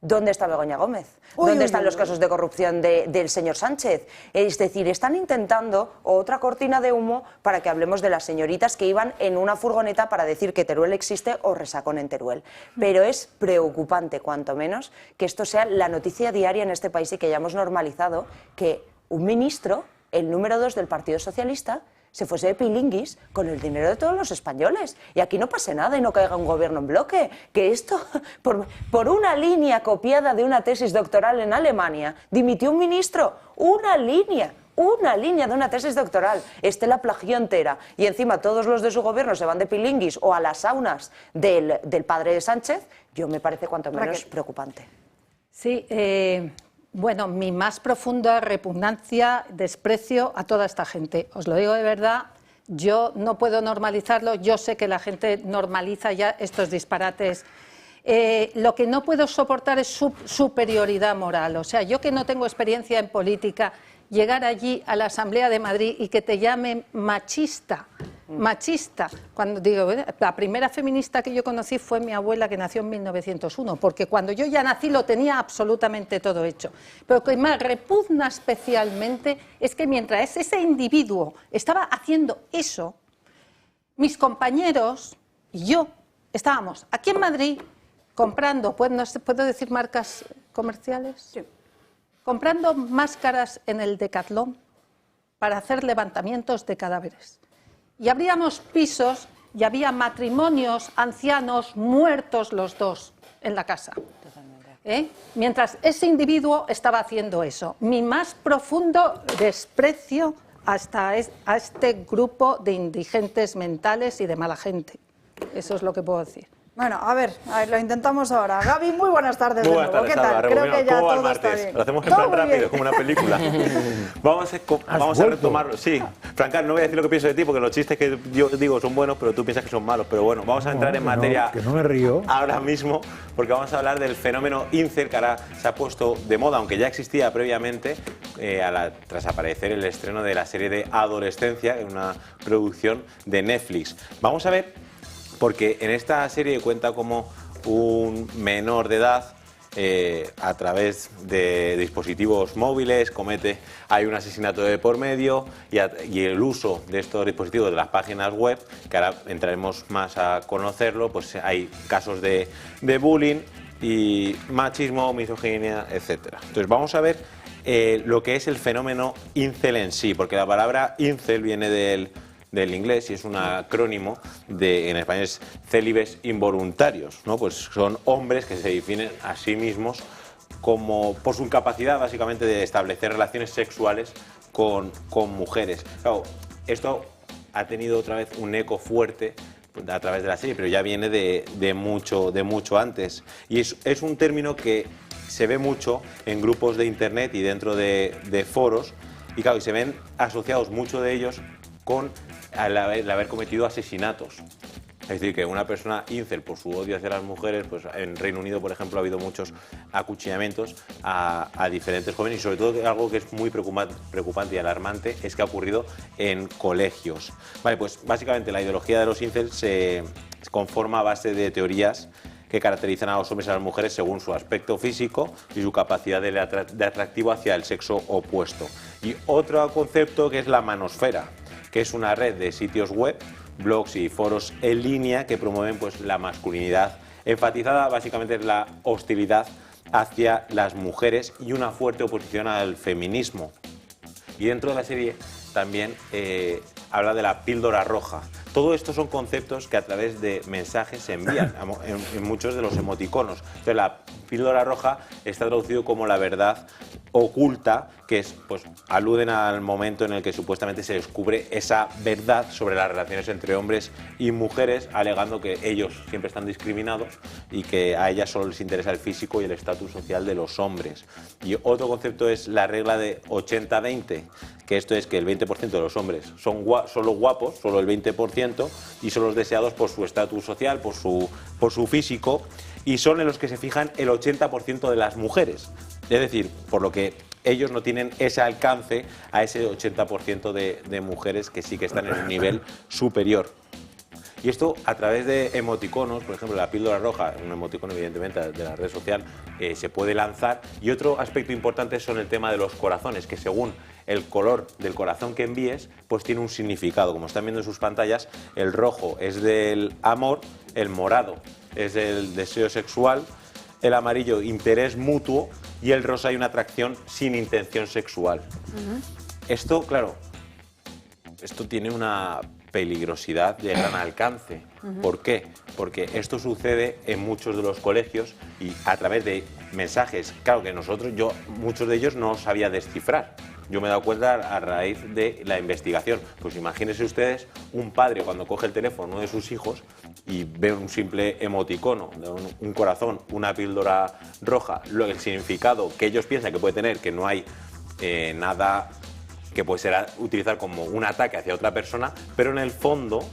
¿Dónde está Begoña Gómez? ¿Dónde están los casos de corrupción del señor Sánchez? Es decir, están intentando otra cortina de humo para que hablemos de las señoritas que iban en una furgoneta para decir que Teruel existe o resacón en Teruel. Pero es preocupante, cuanto menos, que esto sea la noticia diaria en este país y que hayamos normalizado que un ministro, el número 2 del Partido Socialista, se fuese de pilinguis con el dinero de todos los españoles. Y aquí no pase nada y no caiga un gobierno en bloque. Que esto, por una línea copiada de una tesis doctoral en Alemania, dimitió un ministro. Una línea de una tesis doctoral. Este la plagió entera. Y encima todos los de su gobierno se van de pilinguis o a las saunas del padre de Sánchez. Yo me parece cuanto menos preocupante. Sí, bueno, mi más profunda repugnancia, desprecio a toda esta gente. Os lo digo de verdad, yo no puedo normalizarlo, yo sé que la gente normaliza ya estos disparates. Lo que no puedo soportar es su superioridad moral. O sea, yo que no tengo experiencia en política, llegar allí a la Asamblea de Madrid y que te llamen machista, cuando digo, la primera feminista que yo conocí fue mi abuela que nació en 1901, porque cuando yo ya nací lo tenía absolutamente todo hecho. Pero lo que me repugna especialmente es que mientras ese individuo estaba haciendo eso, mis compañeros y yo estábamos aquí en Madrid comprando, ¿puedo decir marcas comerciales? Sí. Comprando máscaras en el Decathlon para hacer levantamientos de cadáveres. Y abríamos pisos y había matrimonios, ancianos, muertos los dos en la casa. Mientras ese individuo estaba haciendo eso. Mi más profundo desprecio a este grupo de indigentes mentales y de mala gente. Eso es lo que puedo decir. Bueno, a ver, lo intentamos ahora. Gaby, muy buenas tardes de nuevo. ¿Qué tal? Creo que ya todo está bien. Lo hacemos en plan rápido, como una película. Vamos a retomarlo. Sí, Francar, no voy a decir lo que pienso de ti, porque los chistes que yo digo son buenos, pero tú piensas que son malos. Pero bueno, vamos a entrar en materia que no me río ahora mismo, porque vamos a hablar del fenómeno incel, que ahora se ha puesto de moda, aunque ya existía previamente, tras aparecer el estreno de la serie de Adolescencia, en una producción de Netflix. Vamos a ver, porque en esta serie cuenta como un menor de edad, a través de dispositivos móviles, hay un asesinato de por medio y el uso de estos dispositivos de las páginas web, que ahora entraremos más a conocerlo, pues hay casos de bullying y machismo, misoginia, etc. Entonces vamos a ver lo que es el fenómeno incel en sí, porque la palabra incel viene del inglés y es un acrónimo en español es célibes involuntarios, ¿no? Pues son hombres que se definen a sí mismos como por su incapacidad básicamente de establecer relaciones sexuales con mujeres. Claro, esto ha tenido otra vez un eco fuerte a través de la serie, pero ya viene de mucho antes. Y es un término que se ve mucho en grupos de internet y dentro de foros, y claro, y se ven asociados muchos de ellos con el haber cometido asesinatos. Es decir, que una persona incel por su odio hacia las mujeres, pues en Reino Unido, por ejemplo, ha habido muchos acuchillamientos a diferentes jóvenes y sobre todo algo que es muy preocupante y alarmante es que ha ocurrido en colegios. Vale, pues básicamente la ideología de los incels se conforma a base de teorías que caracterizan a los hombres y a las mujeres según su aspecto físico y su capacidad de atractivo hacia el sexo opuesto. Y otro concepto que es la manosfera, que es una red de sitios web, blogs y foros en línea que promueven pues, la masculinidad enfatizada, básicamente es la hostilidad hacia las mujeres y una fuerte oposición al feminismo. Y dentro de la serie también habla de la píldora roja. Todo esto son conceptos que a través de mensajes se envían en muchos de los emoticonos. Entonces, la píldora roja está traducido como la verdad oculta, que es, pues, aluden al momento en el que supuestamente se descubre esa verdad sobre las relaciones entre hombres y mujeres, alegando que ellos siempre están discriminados y que a ellas solo les interesa el físico y el estatus social de los hombres. Y otro concepto es la regla de 80-20, que esto es que el 20% de los hombres son solo guapos, solo el 20%, y son los deseados por su estatus social, por su físico, y son en los que se fijan el 80% de las mujeres. Es decir, por lo que ellos no tienen ese alcance a ese 80% de mujeres que sí que están en un nivel superior. Y esto a través de emoticonos, por ejemplo, la píldora roja, un emoticono evidentemente de la red social, se puede lanzar. Y otro aspecto importante son el tema de los corazones, que según el color del corazón que envíes, pues tiene un significado. Como están viendo en sus pantallas, el rojo es del amor, el morado es del deseo sexual, el amarillo interés mutuo y el rosa hay una atracción sin intención sexual. Esto, claro, esto tiene una peligrosidad de gran alcance. ¿Por qué? Porque esto sucede en muchos de los colegios y a través de mensajes, claro que muchos de ellos no sabía descifrar. Yo me he dado cuenta a raíz de la investigación. Pues imagínense ustedes un padre cuando coge el teléfono de sus hijos y ve un simple emoticono, un corazón, una píldora roja, el significado que ellos piensan que puede tener, que no hay nada que puede ser utilizar como un ataque hacia otra persona, pero en el fondo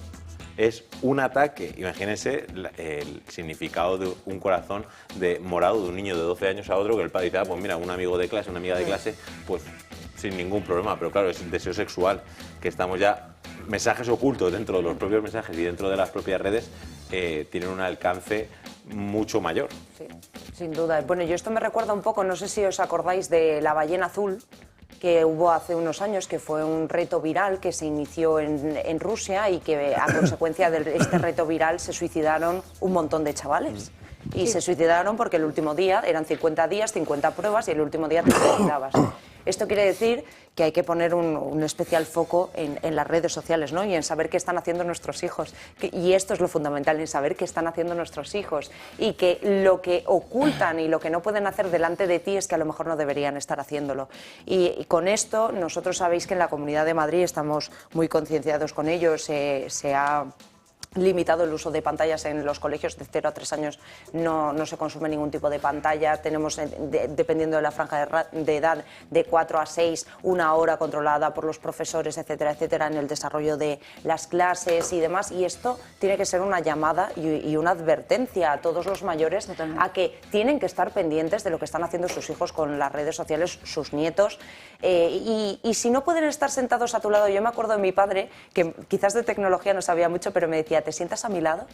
es un ataque. Imagínense el significado de un corazón de morado de un niño de 12 años a otro, que el padre dice, pues mira, un amigo de clase, una amiga de clase, pues sin ningún problema, pero claro, es el deseo sexual, que estamos ya, mensajes ocultos dentro de los propios mensajes y dentro de las propias redes tienen un alcance mucho mayor. Sí, sin duda. Bueno, yo esto me recuerda un poco, no sé si os acordáis de la ballena azul, que hubo hace unos años, que fue un reto viral que se inició en Rusia y que a consecuencia de este reto viral se suicidaron un montón de chavales. Y se suicidaron porque el último día, eran 50 días, 50 pruebas y el último día te suicidabas. Esto quiere decir que hay que poner un especial foco en las redes sociales, ¿no? Y en saber qué están haciendo nuestros hijos. Y esto es lo fundamental, en saber qué están haciendo nuestros hijos. Y que lo que ocultan y lo que no pueden hacer delante de ti es que a lo mejor no deberían estar haciéndolo. Y con esto, nosotros sabéis que en la Comunidad de Madrid estamos muy concienciados con ello. Se ha limitado el uso de pantallas en los colegios. De 0 a 3 años no se consume ningún tipo de pantalla. Tenemos, dependiendo de la franja de edad, de 4 a 6, una hora controlada por los profesores, etcétera, etcétera, en el desarrollo de las clases y demás. Y esto tiene que ser una llamada y una advertencia a todos los mayores a que tienen que estar pendientes de lo que están haciendo sus hijos con las redes sociales, sus nietos. Y si no pueden estar sentados a tu lado, yo me acuerdo de mi padre, que quizás de tecnología no sabía mucho, pero me decía, te sientas a mi lado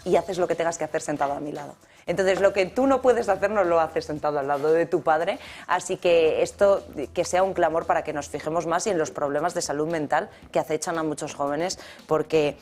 y haces lo que tengas que hacer sentado a mi lado. Entonces, lo que tú no puedes hacer no lo haces sentado al lado de tu padre. Así que esto, que sea un clamor para que nos fijemos más y en los problemas de salud mental que acechan a muchos jóvenes, porque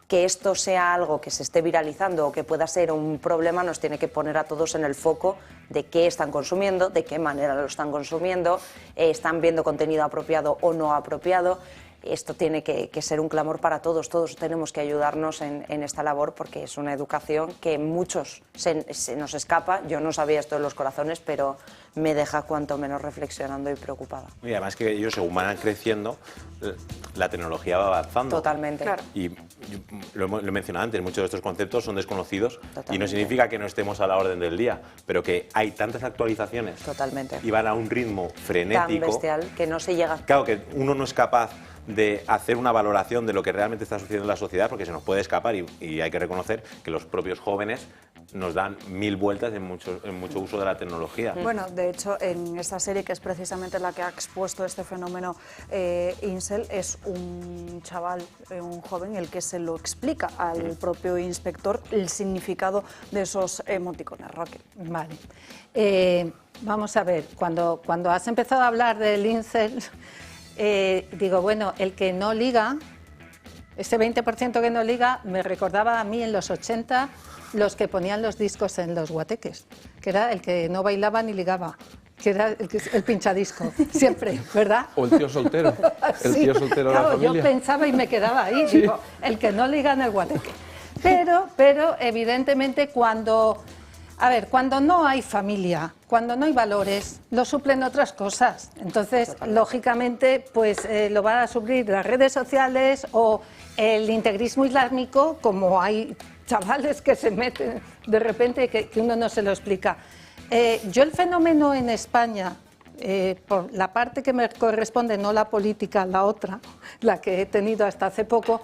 que esto sea algo que se esté viralizando o que pueda ser un problema nos tiene que poner a todos en el foco de qué están consumiendo, de qué manera lo están consumiendo, están viendo contenido apropiado o no apropiado. Esto tiene que ser un clamor para todos. Todos tenemos que ayudarnos en esta labor porque es una educación que muchos se nos escapa. Yo no sabía esto de los corazones, pero me deja cuanto menos reflexionando y preocupada. Y además que ellos, según van creciendo, la tecnología va avanzando. Totalmente. Claro. Y lo he mencionado antes, muchos de estos conceptos son desconocidos. Totalmente. Y no significa que no estemos a la orden del día, pero que hay tantas actualizaciones. Totalmente. Y van a un ritmo frenético. Tan bestial que no se llega. Claro, que uno no es capaz de hacer una valoración de lo que realmente está sucediendo en la sociedad, porque se nos puede escapar y hay que reconocer que los propios jóvenes nos dan mil vueltas en mucho uso de la tecnología. Bueno, de hecho, en esta serie, que es precisamente la que ha expuesto este fenómeno Incel, es un chaval, un joven, el que se lo explica al propio inspector el significado de esos emoticones. Raquel. Vale. Vamos a ver, cuando has empezado a hablar del Incel, digo, bueno, el que no liga, ese 20% que no liga, me recordaba a mí en los 80 los que ponían los discos en los guateques, que era el que no bailaba ni ligaba, que era el pinchadisco, siempre, ¿verdad? O el tío soltero, el tío soltero de la familia. Yo pensaba y me quedaba ahí, Sí. digo, el que no liga en el guateque. Pero evidentemente cuando no hay familia, cuando no hay valores, lo suplen otras cosas. Entonces, lógicamente, pues lo van a suplir las redes sociales o el integrismo islámico, como hay chavales que se meten de repente que uno no se lo explica. Yo el fenómeno en España, por la parte que me corresponde, no la política, la otra, la que he tenido hasta hace poco,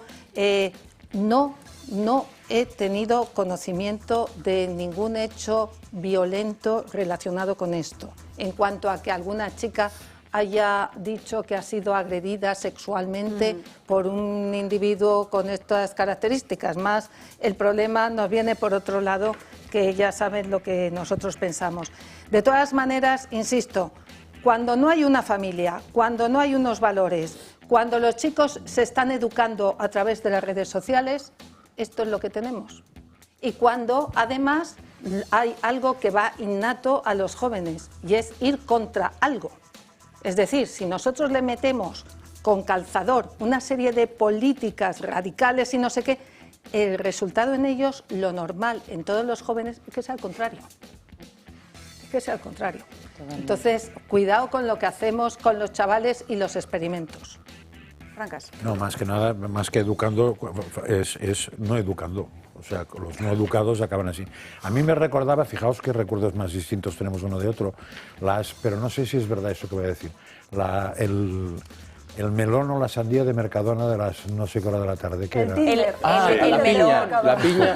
no he tenido conocimiento de ningún hecho violento relacionado con esto. En cuanto a que alguna chica haya dicho que ha sido agredida sexualmente por un individuo con estas características, más el problema nos viene por otro lado, que ya saben lo que nosotros pensamos. De todas maneras, insisto, cuando no hay una familia, cuando no hay unos valores, cuando los chicos se están educando a través de las redes sociales, esto es lo que tenemos. Y cuando además hay algo que va innato a los jóvenes y es ir contra algo. Es decir, si nosotros le metemos con calzador una serie de políticas radicales y no sé qué, el resultado en ellos, lo normal en todos los jóvenes, es que sea al contrario. Es que sea al contrario. Entonces, cuidado con lo que hacemos con los chavales y los experimentos. Francas. No, más que nada, más que educando, es no educando. O sea, los no educados acaban así. A mí me recordaba, fijaos qué recuerdos más distintos tenemos uno de otro, pero no sé si es verdad eso que voy a decir, el melón o la sandía de Mercadona de las no sé qué hora de la tarde, ¿qué era?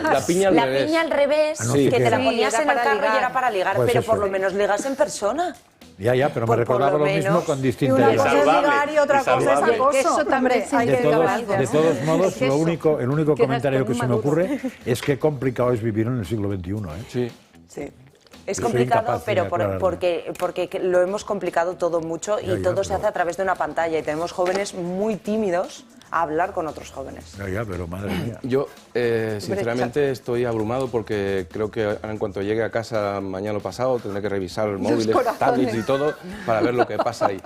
La piña al revés, sí, que te la sí, ponías en el carro y era para ligar, Pues pero eso. por lo menos ligas en persona. Ya, pero me recordaba lo mismo con Y distinta una edad. cosa es ligar y otra cosa es acoso. Eso también hay que De todos modos, el único quedas comentario con que un se me ocurre es que complicado es vivir en el siglo XXI. Sí. Sí. Es Yo soy complicado, incapaz de pero aclararlo. porque lo hemos complicado todo mucho y todo se hace a través de una pantalla y tenemos jóvenes muy tímidos a hablar con otros jóvenes. Ya, pero madre mía. Yo, sinceramente, estoy abrumado porque creo que en cuanto llegue a casa mañana o pasado tendré que revisar móviles, corazones. tablets y todo para ver lo que pasa ahí.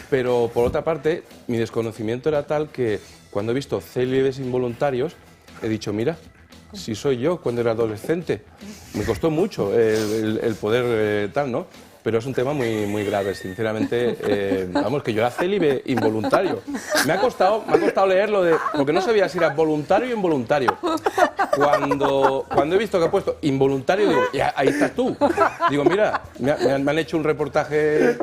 Pero, por otra parte, mi desconocimiento era tal que cuando he visto célibes involuntarios he dicho, mira, si soy yo cuando era adolescente. Me costó mucho el poder tal, ¿no? Pero es un tema muy grave, sinceramente. Vamos, que yo era célibe involuntario. Me ha costado leerlo porque no sabía si era voluntario o involuntario. Cuando he visto que ha puesto involuntario, digo, ya, ahí estás tú. Digo, mira, me han hecho un reportaje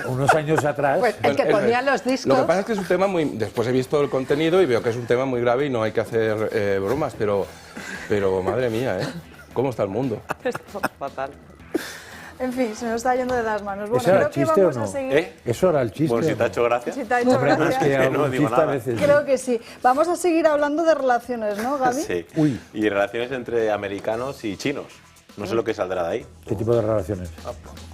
unos años atrás. Pues el que ponía los discos. Lo que pasa es que es un tema muy... Después he visto el contenido y veo que es un tema muy grave y no hay que hacer bromas, pero madre mía, ¿eh? ¿Cómo está el mundo? Fatal. En fin, se nos está yendo de las manos. Bueno, ¿Eso era creo que el chiste vamos o no? a seguir. ¿Eso era el chiste? Bueno, si te ha ¿o no? hecho gracia. Si te ha hecho Hombre, gracia. más que no algún digo chiste a nada. veces. Creo que sí. Vamos a seguir hablando de relaciones, ¿no, Gaby? Sí. Uy. Y relaciones entre americanos y chinos. No sé lo que saldrá de ahí. ¿Qué tipo de relaciones?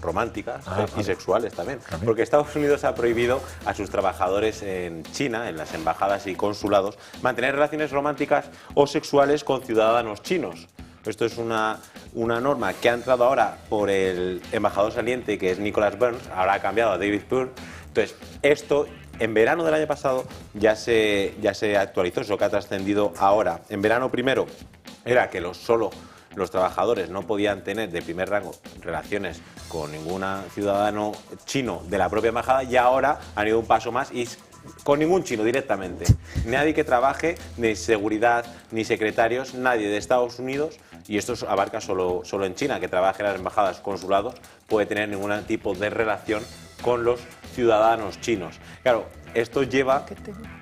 Románticas y vale. sexuales también. Porque Estados Unidos ha prohibido a sus trabajadores en China, en las embajadas y consulados, mantener relaciones románticas o sexuales con ciudadanos chinos. Esto es una norma que ha entrado ahora por el embajador saliente, que es Nicholas Burns, ahora ha cambiado a David Purr. Entonces, esto en verano del año pasado ya se actualizó, eso que ha trascendido ahora. En verano primero era que solo los trabajadores no podían tener de primer rango relaciones con ningún ciudadano chino de la propia embajada y ahora han ido un paso más y con ningún chino directamente. Nadie que trabaje, ni seguridad, ni secretarios, nadie de Estados Unidos, y esto abarca solo en China, que trabaje en las embajadas, consulados, puede tener ningún tipo de relación con los ciudadanos chinos. Claro, esto lleva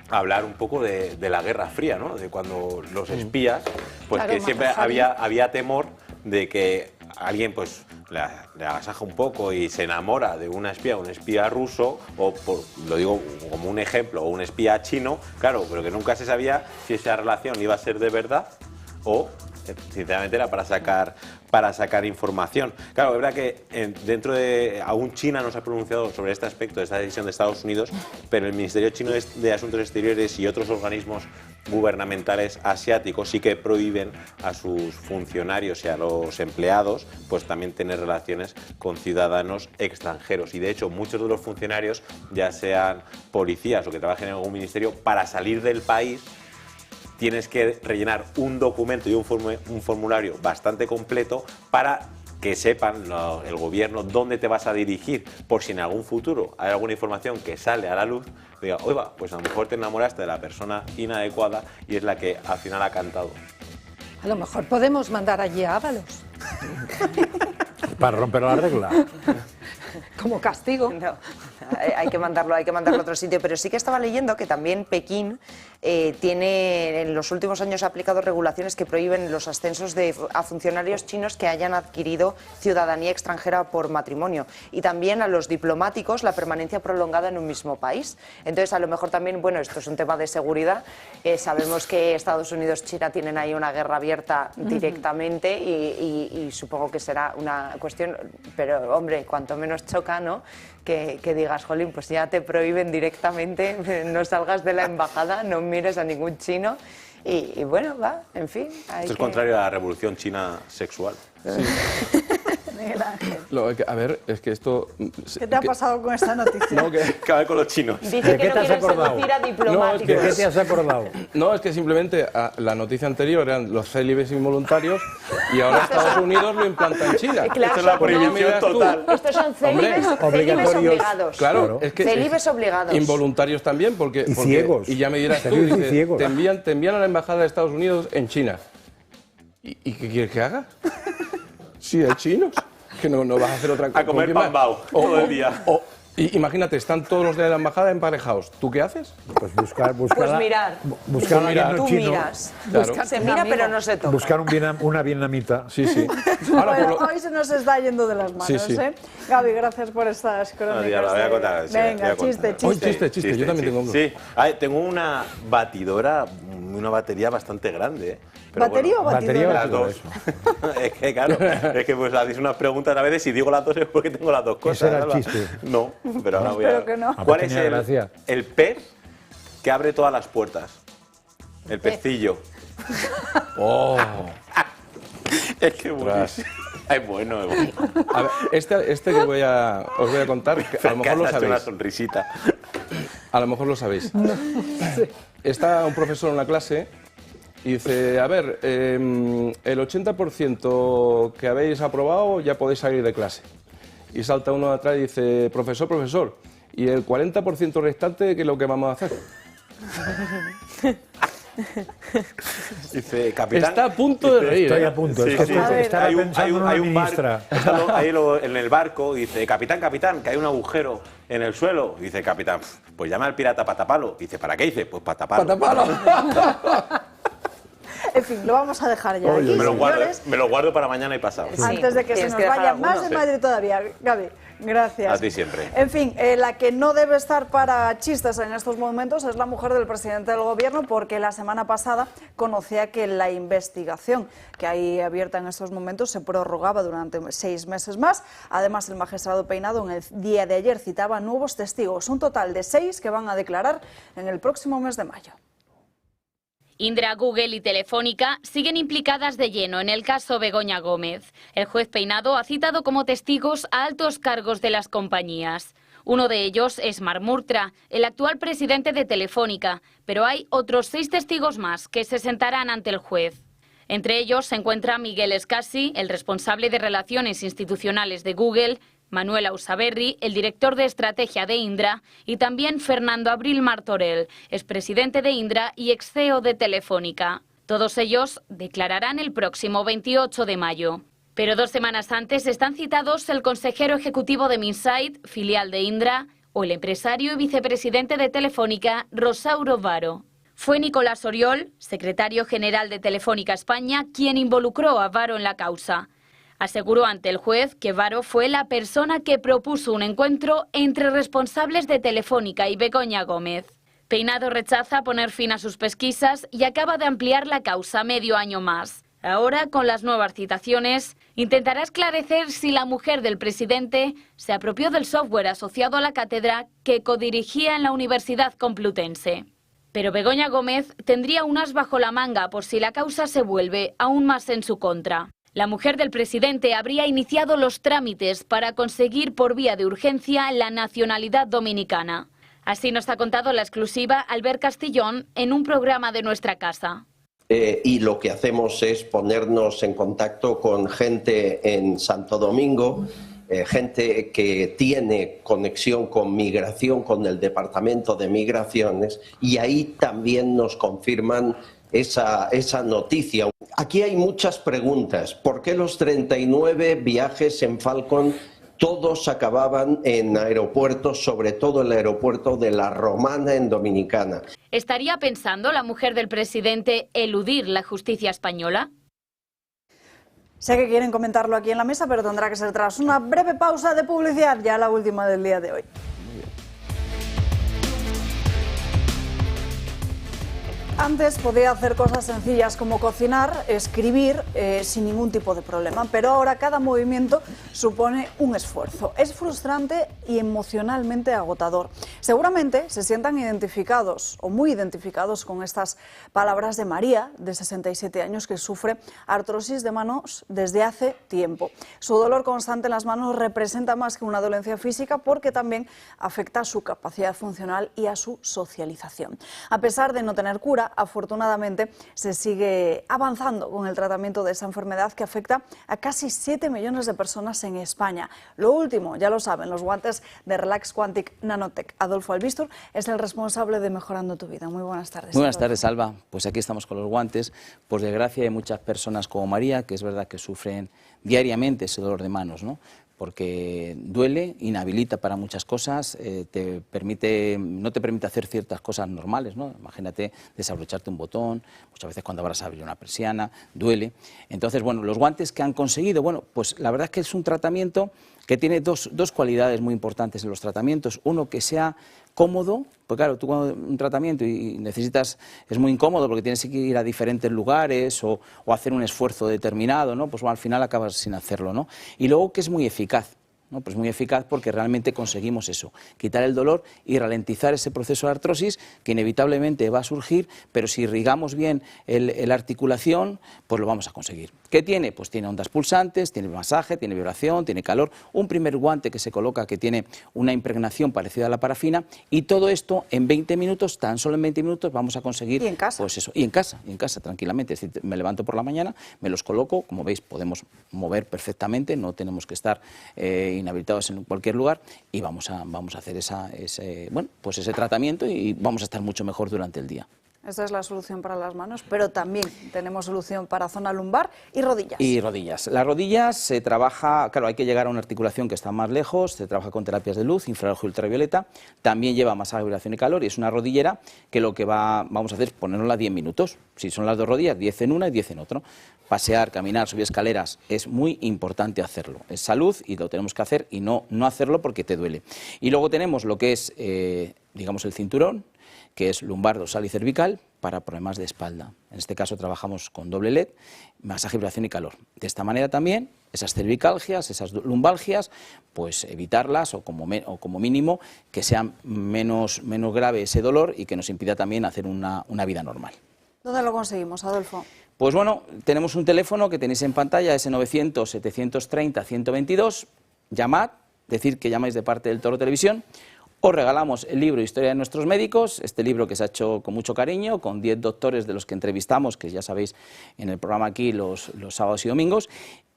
a hablar un poco de la Guerra Fría, ¿no? De cuando los espías, pues Claro, que siempre había temor de que alguien pues le agasaja un poco y se enamora de un espía ruso, o lo digo como un ejemplo, o un espía chino, claro, pero que nunca se sabía si esa relación iba a ser de verdad o sinceramente era para sacar información. Claro, es verdad que dentro de... Aún China no se ha pronunciado sobre este aspecto de esta decisión de Estados Unidos, pero el Ministerio Chino de Asuntos Exteriores y otros organismos gubernamentales asiáticos sí que prohíben a sus funcionarios y a los empleados pues también tener relaciones con ciudadanos extranjeros. Y de hecho muchos de los funcionarios, ya sean policías o que trabajen en algún ministerio, para salir del país tienes que rellenar un documento y un formulario bastante completo para que sepan el gobierno dónde te vas a dirigir, por si en algún futuro hay alguna información que sale a la luz, diga, oiga, pues a lo mejor te enamoraste de la persona inadecuada y es la que al final ha cantado. A lo mejor podemos mandar allí a Ábalos. Para romper la regla. Como castigo. No, hay que mandarlo a otro sitio. Pero sí que estaba leyendo que también Pekín tiene, en los últimos años, ha aplicado regulaciones que prohíben los ascensos a funcionarios chinos que hayan adquirido ciudadanía extranjera por matrimonio. Y también a los diplomáticos la permanencia prolongada en un mismo país. Entonces, a lo mejor también, bueno, esto es un tema de seguridad. Sabemos que Estados Unidos y China tienen ahí una guerra abierta directamente y supongo que será una cuestión, pero hombre, cuanto menos choca, ¿no? Que digas, jolín, pues ya te prohíben directamente, no salgas de la embajada, no mires a ningún chino y bueno, va, en fin. Esto es contrario a la revolución china sexual. Sí. A ver, es que esto... ¿Qué te ha pasado con esta noticia? No, que ver con los chinos. Dice que no quieren seducir a diplomáticos. ¿De qué te has acordado? No, es que simplemente la noticia anterior eran los célibes involuntarios y ahora Estados Unidos lo implanta en China. Claro, esto es la prohibición total. Estos son célibes obligados. Claro, es que célibes obligados. Involuntarios también, porque ciegos. Y ya me dirás tú, dice, te envían a la embajada de Estados Unidos en China. ¿Y qué quieres que haga? Sí, hay chinos. Que no vas a hacer otra cosa. A comer pan bao todo el día. Imagínate, están todos los de la embajada emparejados. ¿Tú qué haces? Pues buscar pues mirar. Buscar a Tú chino. miras. Claro. Se mira pero no se toca. Buscar una vietnamita. Sí, sí. Bueno, hoy se nos está yendo de las manos, Sí, sí. ¿eh? Gaby, gracias por estas crónicas. No, ya lo voy a contar. Venga, chiste. Hoy chiste. Yo también tengo uno. Sí, tengo una batidora, una batería bastante grande, ¿eh? Pero ¿Batería o batidora? Las dos. Es que claro, es que pues hacéis unas preguntas a veces y digo las dos es porque tengo las dos cosas. Ese era el ¿verdad? chiste. No, pero ahora voy a... Espero que no. ¿Cuál es el pez que abre todas las puertas? El pecillo. Oh. Es que buenísimo. Es bueno, es bueno. A ver, este que os voy a contar, que a lo mejor lo Has hecho una sabéis. sonrisita. A lo mejor lo sabéis. Está un profesor en la clase y dice, a ver, el 80% que habéis aprobado ya podéis salir de clase. Y salta uno de atrás y dice, profesor, ¿y el 40% restante qué es lo que vamos a hacer? Dice, capitán... Está a punto de reír. Estoy a punto. Sí, Es que sí. estaba pensando en una ministra. Ahí en el barco, dice, capitán, que hay un agujero en el suelo. Dice, capitán, pues llama al pirata para taparlo. Dice, ¿para qué? Dice, pues para taparlo. En fin, lo vamos a dejar ya aquí, señores. Me lo guardo para mañana y pasado. Sí. Antes de que se Tienes nos que dejar vaya alguno. más de Madrid todavía. Gaby, gracias. A ti siempre. En fin, la que no debe estar para chistes en estos momentos es la mujer del presidente del gobierno, porque la semana pasada conocía que la investigación que hay abierta en estos momentos se prorrogaba durante 6 meses más. Además, el magistrado Peinado en el día de ayer citaba nuevos testigos, un total de 6 que van a declarar en el próximo mes de mayo. Indra, Google y Telefónica siguen implicadas de lleno en el caso Begoña Gómez. El juez Peinado ha citado como testigos a altos cargos de las compañías. Uno de ellos es Marc Murtra, el actual presidente de Telefónica, pero hay otros 6 testigos más que se sentarán ante el juez. Entre ellos se encuentra Miguel Escasi, el responsable de Relaciones Institucionales de Google, Manuel Ausaberri, el director de estrategia de Indra, y también Fernando Abril Martorell, expresidente de Indra y ex CEO de Telefónica. Todos ellos declararán el próximo 28 de mayo. Pero 2 semanas antes están citados el consejero ejecutivo de Minsight, filial de Indra, o el empresario y vicepresidente de Telefónica, Rosauro Varo. Fue Nicolás Oriol, secretario general de Telefónica España, quien involucró a Varo en la causa. Aseguró ante el juez que Varo fue la persona que propuso un encuentro entre responsables de Telefónica y Begoña Gómez. Peinado rechaza poner fin a sus pesquisas y acaba de ampliar la causa medio año más. Ahora, con las nuevas citaciones, intentará esclarecer si la mujer del presidente se apropió del software asociado a la cátedra que codirigía en la Universidad Complutense. Pero Begoña Gómez tendría un as bajo la manga por si la causa se vuelve aún más en su contra. La mujer del presidente habría iniciado los trámites para conseguir por vía de urgencia la nacionalidad dominicana. Así nos ha contado la exclusiva Albert Castillón en un programa de Nuestra Casa. Y lo que hacemos es ponernos en contacto con gente en Santo Domingo, gente que tiene conexión con migración, con el Departamento de Migraciones, y ahí también nos confirman esa noticia. Aquí hay muchas preguntas. ¿Por qué los 39 viajes en Falcon todos acababan en aeropuertos, sobre todo el aeropuerto de La Romana en Dominicana? ¿Estaría pensando la mujer del presidente eludir la justicia española? Sé que quieren comentarlo aquí en la mesa, pero tendrá que ser tras una breve pausa de publicidad, ya la última del día de hoy. Antes podía hacer cosas sencillas como cocinar, escribir, sin ningún tipo de problema, pero ahora cada movimiento supone un esfuerzo. Es frustrante y emocionalmente agotador. Seguramente se sientan identificados o muy identificados con estas palabras de María, de 67 años, que sufre artrosis de manos desde hace tiempo. Su dolor constante en las manos representa más que una dolencia física porque también afecta a su capacidad funcional y a su socialización. A pesar de no tener cura, afortunadamente se sigue avanzando con el tratamiento de esa enfermedad que afecta a casi 7 millones de personas en España. Lo último, ya lo saben, los guantes de Relax Quantic Nanotech. Adolfo Albistur es el responsable de Mejorando tu Vida. Muy buenas tardes. Muy buenas tardes, Alba. Pues aquí estamos con los guantes. Por desgracia hay muchas personas como María, que es verdad que sufren diariamente ese dolor de manos, ¿no? Porque duele, inhabilita para muchas cosas, no te permite hacer ciertas cosas normales, ¿no? Imagínate desabrocharte un botón, muchas veces cuando vas a abrir una persiana, duele. Entonces, bueno, los guantes que han conseguido, bueno, pues la verdad es que es un tratamiento que tiene dos cualidades muy importantes en los tratamientos. Uno, que sea cómodo, pues claro, tú cuando un tratamiento y necesitas, es muy incómodo porque tienes que ir a diferentes lugares o hacer un esfuerzo determinado, ¿no? Pues bueno, al final acabas sin hacerlo, ¿no? Y luego que es muy eficaz, ¿no? Pues muy eficaz porque realmente conseguimos eso, quitar el dolor y ralentizar ese proceso de artrosis que inevitablemente va a surgir, pero si irrigamos bien la articulación, pues lo vamos a conseguir. ¿Qué tiene? Pues tiene ondas pulsantes, tiene masaje, tiene vibración, tiene calor, un primer guante que se coloca que tiene una impregnación parecida a la parafina y todo esto en 20 minutos, tan solo en 20 minutos vamos a conseguir. ¿Y en casa? Pues eso, y en casa tranquilamente, es decir, me levanto por la mañana, me los coloco, como veis podemos mover perfectamente, no tenemos que estar inhabilitados en cualquier lugar y vamos a hacer ese tratamiento y vamos a estar mucho mejor durante el día. Esta es la solución para las manos, pero también tenemos solución para zona lumbar y rodillas. Y rodillas. Las rodillas se trabaja, claro, hay que llegar a una articulación que está más lejos, se trabaja con terapias de luz, infrarrojo y ultravioleta, también lleva masaje, vibración y calor y es una rodillera que lo que vamos a hacer es ponernosla 10 minutos. Si son las dos rodillas, 10 en una y 10 en otro. Pasear, caminar, subir escaleras, es muy importante hacerlo. Es salud y lo tenemos que hacer y no hacerlo porque te duele. Y luego tenemos lo que es, digamos, el cinturón, que es lumbar, dorsal y cervical, para problemas de espalda. En este caso trabajamos con doble LED, masaje, vibración y calor. De esta manera también, esas cervicalgias, esas lumbalgias, pues evitarlas o como mínimo que sea menos grave ese dolor y que nos impida también hacer una vida normal. ¿Dónde lo conseguimos, Adolfo? Pues bueno, tenemos un teléfono que tenéis en pantalla, ese 900-730-122, llamad, decir que llamáis de parte del Toro Televisión. Os regalamos el libro Historia de nuestros médicos, este libro que se ha hecho con mucho cariño, con 10 doctores de los que entrevistamos, que ya sabéis en el programa aquí los sábados y domingos,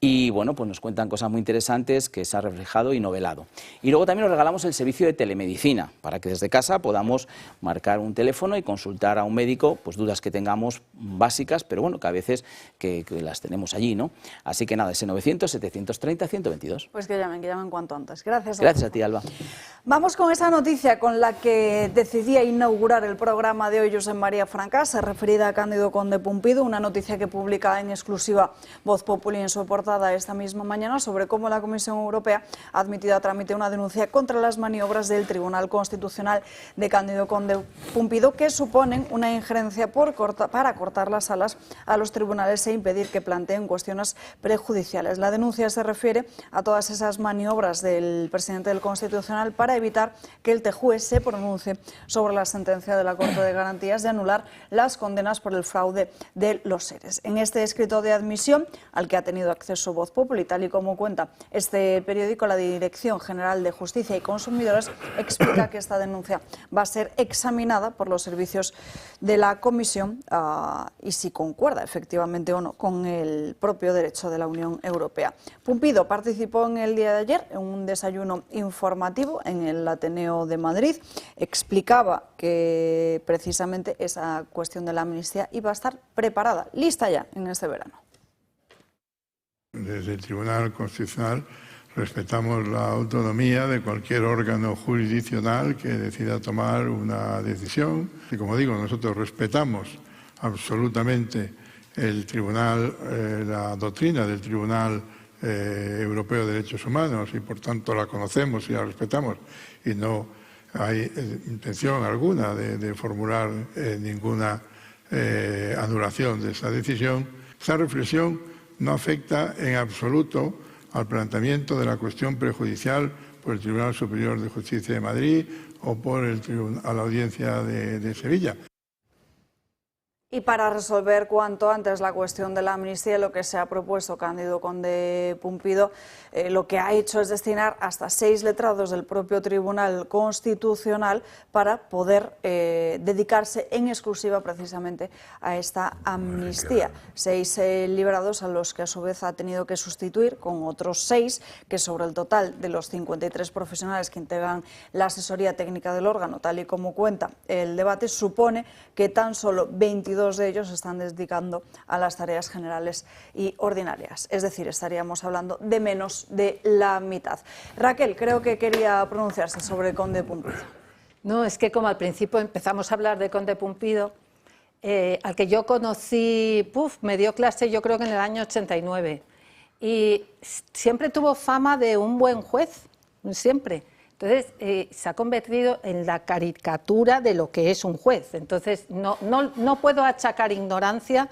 y bueno, pues nos cuentan cosas muy interesantes que se ha reflejado y novelado. Y luego también os regalamos el servicio de telemedicina, para que desde casa podamos marcar un teléfono y consultar a un médico, pues dudas que tengamos básicas, pero bueno, que a veces que las tenemos allí, ¿no? Así que nada, ese 900-730-122. Pues que llamen cuanto antes. Gracias. Gracias a ti, Alba. Vamos con esa noticia con la que decidía inaugurar el programa de hoy Josep María Francasa, referida a Cándido Conde Pumpido, una noticia que publica en exclusiva Voz Populi en su portada esta misma mañana sobre cómo la Comisión Europea ha admitido a trámite una denuncia contra las maniobras del Tribunal Constitucional de Cándido Conde Pumpido, que suponen una injerencia para cortar las alas a los tribunales e impedir que planteen cuestiones prejudiciales. La denuncia se refiere a todas esas maniobras del presidente del Constitucional para evitar que el TJUE se pronuncie sobre la sentencia de la Corte de Garantías de anular las condenas por el fraude de los seres. En este escrito de admisión, al que ha tenido acceso Voz Populi, tal y como cuenta este periódico, la Dirección General de Justicia y Consumidores explica que esta denuncia va a ser examinada por los servicios de la Comisión y si concuerda efectivamente o no con el propio derecho de la Unión Europea. Pumpido participó en el día de ayer en un desayuno informativo en el Ateneo de Madrid. Explicaba que precisamente esa cuestión de la amnistía iba a estar preparada, lista ya en este verano. Desde el Tribunal Constitucional respetamos la autonomía de cualquier órgano jurisdiccional que decida tomar una decisión. Y como digo, nosotros respetamos absolutamente el Tribunal, la doctrina del Tribunal Europeo de Derechos Humanos y por tanto la conocemos y la respetamos y no hay intención alguna de formular ninguna anulación de esa decisión. Esa reflexión no afecta en absoluto al planteamiento de la cuestión prejudicial por el Tribunal Superior de Justicia de Madrid o por a la Audiencia de Sevilla. Y para resolver cuanto antes la cuestión de la amnistía, lo que se ha propuesto Cándido Conde Pumpido, lo que ha hecho es destinar hasta 6 letrados del propio Tribunal Constitucional para poder dedicarse en exclusiva precisamente a esta amnistía. 6 liberados a los que a su vez ha tenido que sustituir con otros 6, que sobre el total de los 53 profesionales que integran la asesoría técnica del órgano, tal y como cuenta el debate, supone que tan solo 22 de ellos se están dedicando a las tareas generales y ordinarias. Es decir, estaríamos hablando de menos de la mitad. Raquel, creo que quería pronunciarse sobre Conde Pumpido. No, es que como al principio empezamos a hablar de Conde Pumpido, al que yo conocí, me dio clase yo creo que en el año 89, y siempre tuvo fama de un buen juez, siempre. Entonces, se ha convertido en la caricatura de lo que es un juez. Entonces, no puedo achacar ignorancia,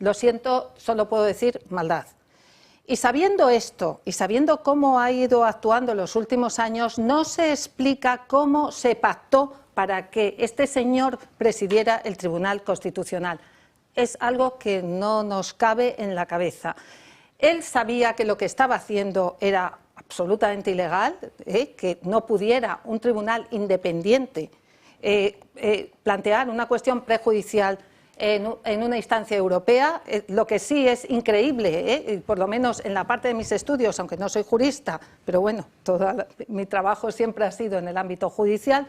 lo siento, solo puedo decir maldad. Y sabiendo esto, y sabiendo cómo ha ido actuando en los últimos años, no se explica cómo se pactó para que este señor presidiera el Tribunal Constitucional. Es algo que no nos cabe en la cabeza. Él sabía que lo que estaba haciendo era absolutamente ilegal, que no pudiera un tribunal independiente plantear una cuestión prejudicial en una instancia europea. Lo que sí es increíble, por lo menos en la parte de mis estudios, aunque no soy jurista, pero bueno, mi trabajo siempre ha sido en el ámbito judicial,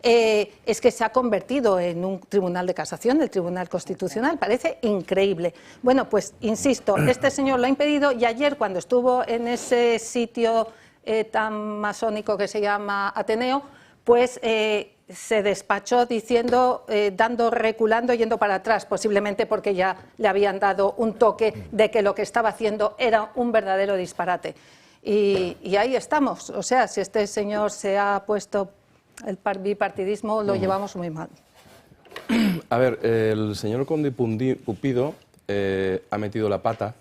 es que se ha convertido en un tribunal de casación, el Tribunal Constitucional. Parece increíble. Bueno, pues insisto, este señor lo ha impedido y ayer cuando estuvo en ese sitio tan masónico que se llama Ateneo, pues se despachó diciendo, reculando, yendo para atrás, posiblemente porque ya le habían dado un toque de que lo que estaba haciendo era un verdadero disparate. Y ahí estamos. O sea, si este señor se ha puesto el bipartidismo, lo llevamos muy mal. A ver, el señor Conde Pumpido ha metido la pata,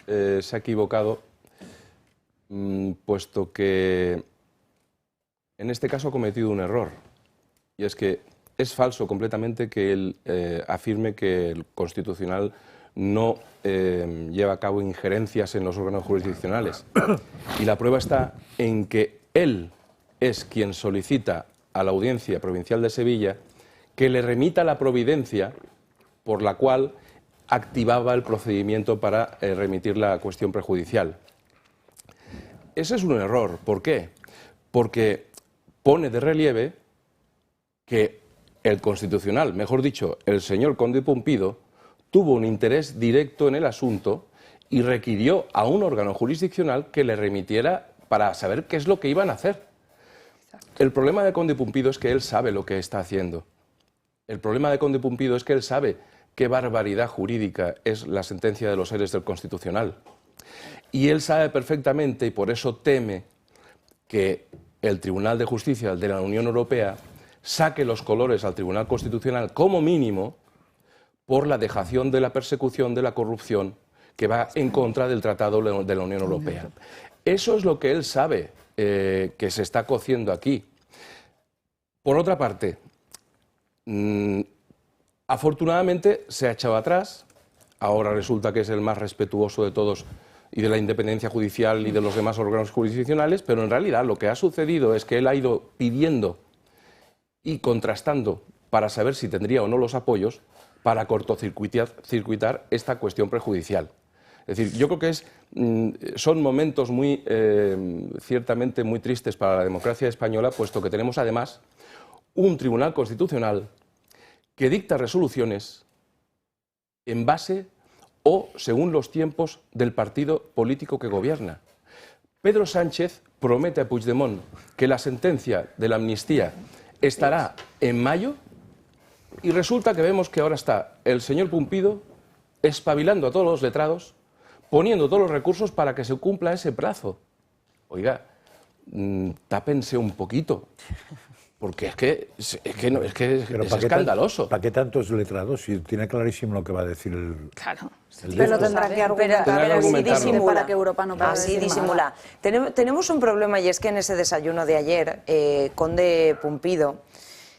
se ha equivocado, puesto que en este caso ha cometido un error. Y es que es falso completamente que él afirme que el Constitucional no lleva a cabo injerencias en los órganos jurisdiccionales. Y la prueba está en que él es quien solicita a la Audiencia Provincial de Sevilla que le remita la providencia por la cual activaba el procedimiento para remitir la cuestión prejudicial. Ese es un error. ¿Por qué? Porque pone de relieve que el Constitucional, mejor dicho, el señor Conde Pumpido, tuvo un interés directo en el asunto y requirió a un órgano jurisdiccional que le remitiera para saber qué es lo que iban a hacer. El problema de Conde Pumpido es que él sabe lo que está haciendo. El problema de Conde Pumpido es que él sabe qué barbaridad jurídica es la sentencia de los seres del Constitucional. Y él sabe perfectamente, y por eso teme, que el Tribunal de Justicia de la Unión Europea saque los colores al Tribunal Constitucional como mínimo por la dejación de la persecución de la corrupción que va en contra del Tratado de la Unión Europea. Eso es lo que él sabe que se está cociendo aquí. Por otra parte, afortunadamente se ha echado atrás, ahora resulta que es el más respetuoso de todos y de la independencia judicial y de los demás órganos jurisdiccionales, pero en realidad lo que ha sucedido es que él ha ido pidiendo y contrastando para saber si tendría o no los apoyos para cortocircuitar esta cuestión prejudicial. Es decir, yo creo que son momentos ciertamente muy tristes para la democracia española, puesto que tenemos además un Tribunal Constitucional que dicta resoluciones en base o según los tiempos del partido político que gobierna. Pedro Sánchez promete a Puigdemont que la sentencia de la amnistía estará en mayo y resulta que vemos que ahora está el señor Pumpido espabilando a todos los letrados, poniendo todos los recursos para que se cumpla ese plazo. Oiga, tápense un poquito. Porque es escandaloso. ¿Para qué tantos letrados? Si tiene clarísimo lo que va a decir el... Claro. Pero tendrá que argumentar para que Europa no pueda así decir disimula. Tenemos un problema y es que en ese desayuno de ayer, Conde Pumpido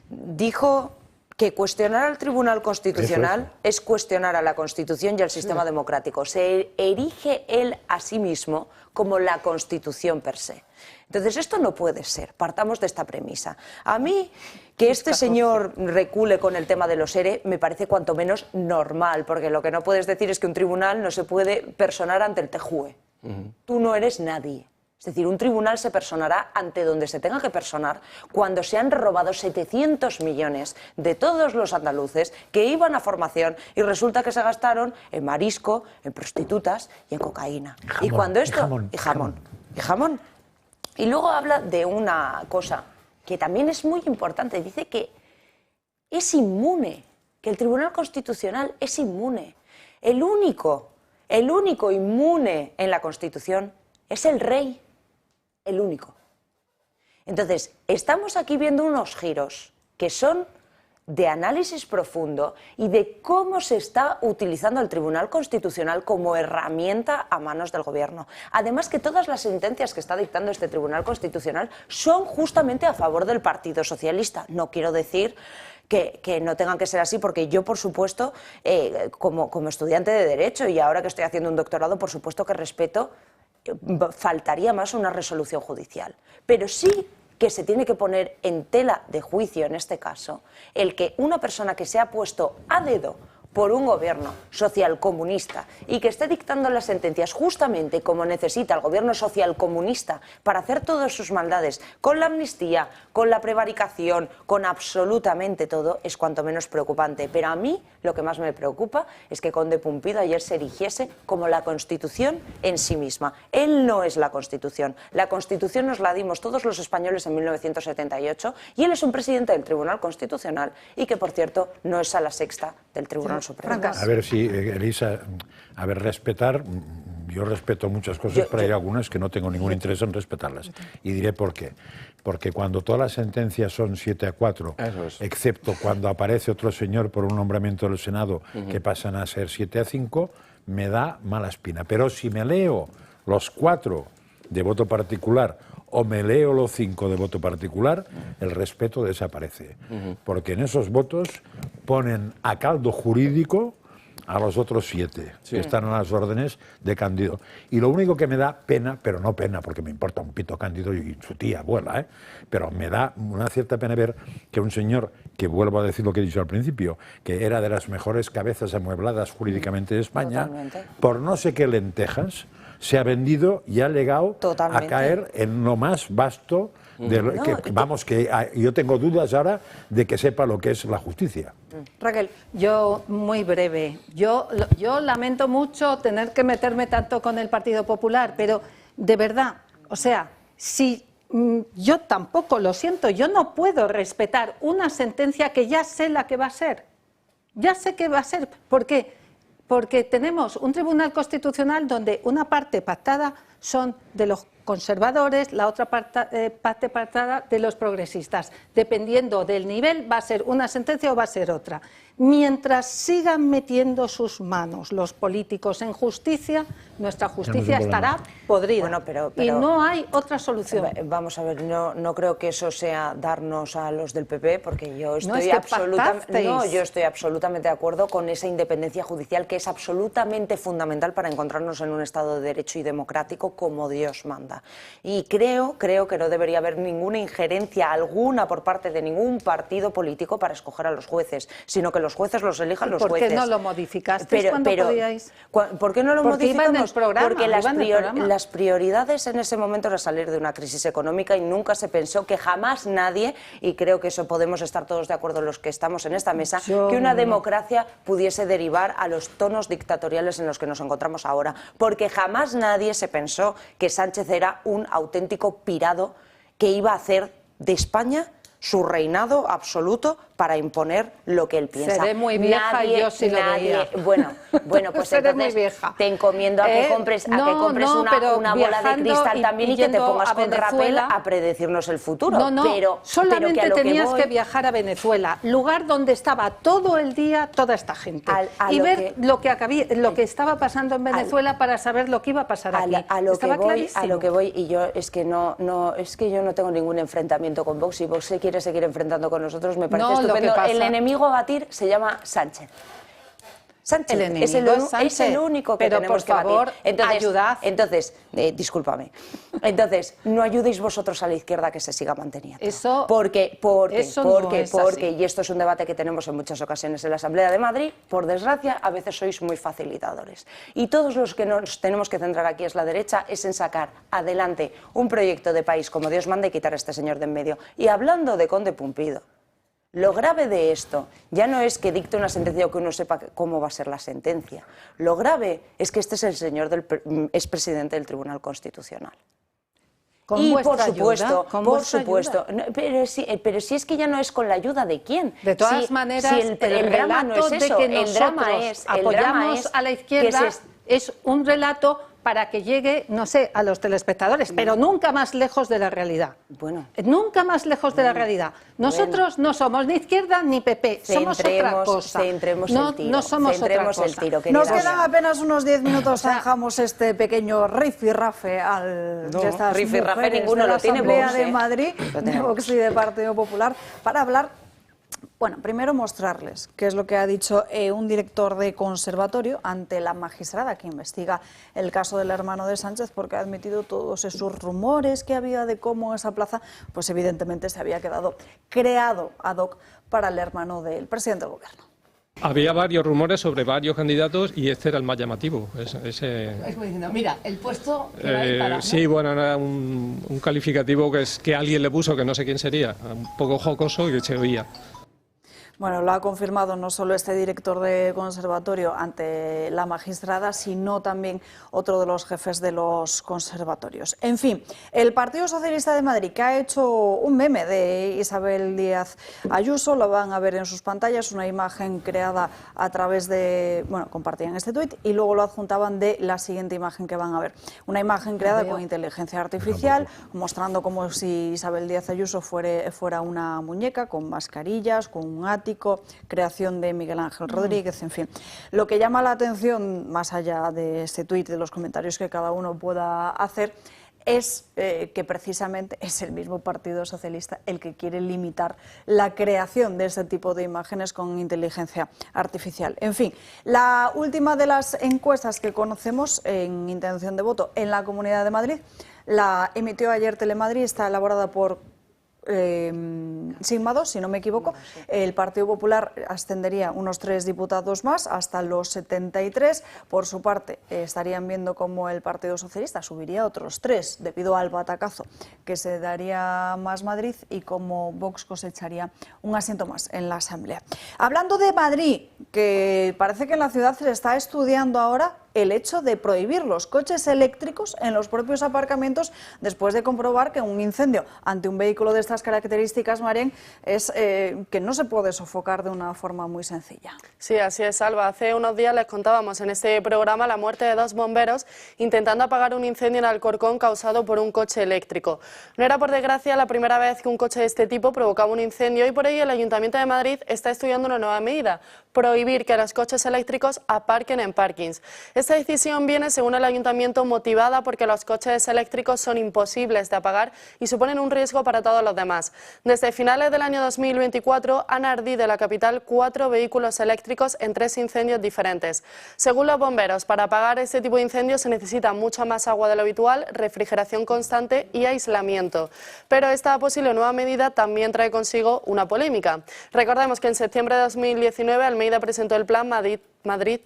dijo que cuestionar al Tribunal Constitucional es cuestionar a la Constitución y al sistema democrático. Se erige él a sí mismo como la Constitución per se. Entonces, esto no puede ser. Partamos de esta premisa. A mí, que este señor recule con el tema de los ERE me parece cuanto menos normal, porque lo que no puedes decir es que un tribunal no se puede personar ante el TJUE. Tú no eres nadie. Es decir, un tribunal se personará ante donde se tenga que personar cuando se han robado 700 millones de todos los andaluces que iban a formación y resulta que se gastaron en marisco, en prostitutas y en cocaína. Y cuando esto... Y jamón. Y luego habla de una cosa que también es muy importante. Dice que es inmune, que el Tribunal Constitucional es inmune. El único inmune en la Constitución es el rey. El único. Entonces, estamos aquí viendo unos giros que son de análisis profundo y de cómo se está utilizando el Tribunal Constitucional como herramienta a manos del Gobierno. Además que todas las sentencias que está dictando este Tribunal Constitucional son justamente a favor del Partido Socialista. No quiero decir que no tengan que ser así, porque yo, por supuesto, como estudiante de Derecho y ahora que estoy haciendo un doctorado, por supuesto que respeto, faltaría más una resolución judicial. Pero sí que se tiene que poner en tela de juicio, en este caso, el que una persona que se ha puesto a dedo por un gobierno socialcomunista y que esté dictando las sentencias justamente como necesita el gobierno socialcomunista para hacer todas sus maldades, con la amnistía, con la prevaricación, con absolutamente todo, es cuanto menos preocupante. Pero a mí lo que más me preocupa es que Conde Pumpido ayer se erigiese como la Constitución en sí misma. Él no es la Constitución. La Constitución nos la dimos todos los españoles en 1978 y él es un presidente del Tribunal Constitucional y que, por cierto, no es a la sexta del Tribunal Supremo. A ver, sí, Elisa, a ver, respetar, yo respeto muchas cosas, pero hay algunas que no tengo ningún interés en respetarlas. Y diré por qué. Porque cuando todas las sentencias son 7-4, excepto cuando aparece otro señor por un nombramiento del Senado que pasan a ser 7-5, me da mala espina. Pero si me leo los 4 de voto particular o me leo los 5 de voto particular, el respeto desaparece. Porque en esos votos ponen a caldo jurídico a los otros 7, que están a las órdenes de Cándido. Y lo único que me da pena, pero no pena, porque me importa un pito Cándido y su tía, abuela, pero me da una cierta pena ver que un señor, que vuelvo a decir lo que he dicho al principio, que era de las mejores cabezas amuebladas jurídicamente de España, por no sé qué lentejas, se ha vendido y ha llegado a caer en lo más vasto de lo que yo tengo dudas ahora de que sepa lo que es la justicia. Raquel, yo muy breve. Yo lamento mucho tener que meterme tanto con el Partido Popular, pero de verdad, o sea, si Yo tampoco, lo siento, yo no puedo respetar una sentencia que ya sé la que va a ser. Ya sé que va a ser. ¿Por qué? Porque tenemos un Tribunal Constitucional donde una parte pactada son de los conservadores, la otra parte pactada de los progresistas. Dependiendo del nivel va a ser una sentencia o va a ser otra. Mientras sigan metiendo sus manos los políticos en justicia, nuestra justicia estará podrida. Bueno, pero y no hay otra solución. Vamos a ver, no creo que eso sea darnos a los del PP, porque yo estoy, yo estoy absolutamente de acuerdo con esa independencia judicial que es absolutamente fundamental para encontrarnos en un Estado de Derecho y democrático como Dios manda. Y creo que no debería haber ninguna injerencia alguna por parte de ningún partido político para escoger a los jueces, sino que los jueces los elijan los jueces. ¿Por qué no lo modificaste cuando podíais? ¿Por qué no lo modificamos? Porque las las prioridades en ese momento era salir de una crisis económica y nunca se pensó que jamás nadie, y creo que eso podemos estar todos de acuerdo los que estamos en esta mesa, que una democracia pudiese derivar a los tonos dictatoriales en los que nos encontramos ahora. Porque jamás nadie se pensó que Sánchez era un auténtico pirado que iba a hacer de España su reinado absoluto para imponer lo que él piensa. Seré muy vieja y yo sí lo veía. Bueno, pues entonces te encomiendo a que compres, una bola de cristal también y que te pongas con Rapel a predecirnos el futuro. Solamente tenías que viajar a Venezuela, lugar donde estaba todo el día toda esta gente, y ver lo que estaba pasando en Venezuela para saber lo que iba a pasar aquí. A lo que voy, y yo es que yo no tengo ningún enfrentamiento con Vox, y Vox se quiere seguir enfrentando con nosotros, me parece estupendo. El enemigo a batir se llama Sánchez. Es el único que tenemos que batir. Entonces, discúlpame. Entonces, no ayudéis vosotros a la izquierda que se siga manteniendo. Porque, y esto es un debate que tenemos en muchas ocasiones en la Asamblea de Madrid, por desgracia, a veces sois muy facilitadores. Y todos los que nos tenemos que centrar aquí es la derecha, es en sacar adelante un proyecto de país como Dios manda y quitar a este señor de en medio. Y hablando de Conde Pumpido, lo grave de esto ya no es que dicte una sentencia o que uno sepa cómo va a ser la sentencia. Lo grave es que este es el señor es presidente del Tribunal Constitucional. Y por supuesto, pero si es que ya no es con la ayuda de quién. De todas maneras, el drama no es eso. El drama es apoyamos a la izquierda es un relato para que llegue, no sé, a los telespectadores, pero nunca más lejos de la realidad. Nunca más lejos de la realidad. Nosotros no somos ni izquierda ni PP, somos otra cosa. No somos otra cosa. Nos quedan apenas unos 10 minutos, zanjamos este pequeño rifirrafe de estas mujeres ninguno de la lo tiene Asamblea Vox, de Madrid, de Vox y del Partido Popular, para hablar. Bueno, primero mostrarles qué es lo que ha dicho un director de conservatorio ante la magistrada que investiga el caso del hermano de Sánchez, porque ha admitido todos esos rumores que había de cómo esa plaza, pues evidentemente se había quedado creado ad hoc para el hermano del presidente del gobierno. Había varios rumores sobre varios candidatos y este era el más llamativo. Es muy diciendo, mira, el puesto que va a ir para, ¿no? Sí, bueno, era un calificativo que alguien le puso, que no sé quién sería, un poco jocoso y que se oía. Bueno, lo ha confirmado no solo este director de conservatorio ante la magistrada, sino también otro de los jefes de los conservatorios. En fin, el Partido Socialista de Madrid, que ha hecho un meme de Isabel Díaz Ayuso, lo van a ver en sus pantallas, una imagen creada a través de, bueno, compartían este tuit y luego lo adjuntaban de la siguiente imagen que van a ver. Una imagen creada con inteligencia artificial, mostrando como si Isabel Díaz Ayuso fuera una muñeca, con mascarillas, con un ático, creación de Miguel Ángel Rodríguez, en fin. Lo que llama la atención, más allá de este tuit, de los comentarios que cada uno pueda hacer, es que precisamente es el mismo Partido Socialista el que quiere limitar la creación de este tipo de imágenes con inteligencia artificial. En fin, la última de las encuestas que conocemos en intención de voto en la Comunidad de Madrid la emitió ayer Telemadrid, está elaborada por Sigma 2, si no me equivoco. El Partido Popular ascendería unos 3 diputados más hasta los 73. Por su parte, estarían viendo cómo el Partido Socialista subiría otros 3 debido al batacazo que se daría Más Madrid y cómo Vox cosecharía un asiento más en la Asamblea. Hablando de Madrid, que parece que en la ciudad se está estudiando ahora el hecho de prohibir los coches eléctricos en los propios aparcamientos después de comprobar que un incendio ante un vehículo de estas características, Marién, es que no se puede sofocar de una forma muy sencilla. Sí, así es, Alba. Hace unos días les contábamos en este programa la muerte de 2 bomberos intentando apagar un incendio en Alcorcón causado por un coche eléctrico. No era, por desgracia, la primera vez que un coche de este tipo provocaba un incendio y por ello el Ayuntamiento de Madrid está estudiando una nueva medida: prohibir que los coches eléctricos aparquen en parkings. Esta decisión viene, según el Ayuntamiento, motivada porque los coches eléctricos son imposibles de apagar y suponen un riesgo para todos los demás. Desde finales del año 2024 han ardido en la capital 4 vehículos eléctricos en 3 incendios diferentes. Según los bomberos, para apagar este tipo de incendios se necesita mucha más agua de lo habitual, refrigeración constante y aislamiento. Pero esta posible nueva medida también trae consigo una polémica. Recordemos que en septiembre de 2019 Almeida presentó el plan Madrid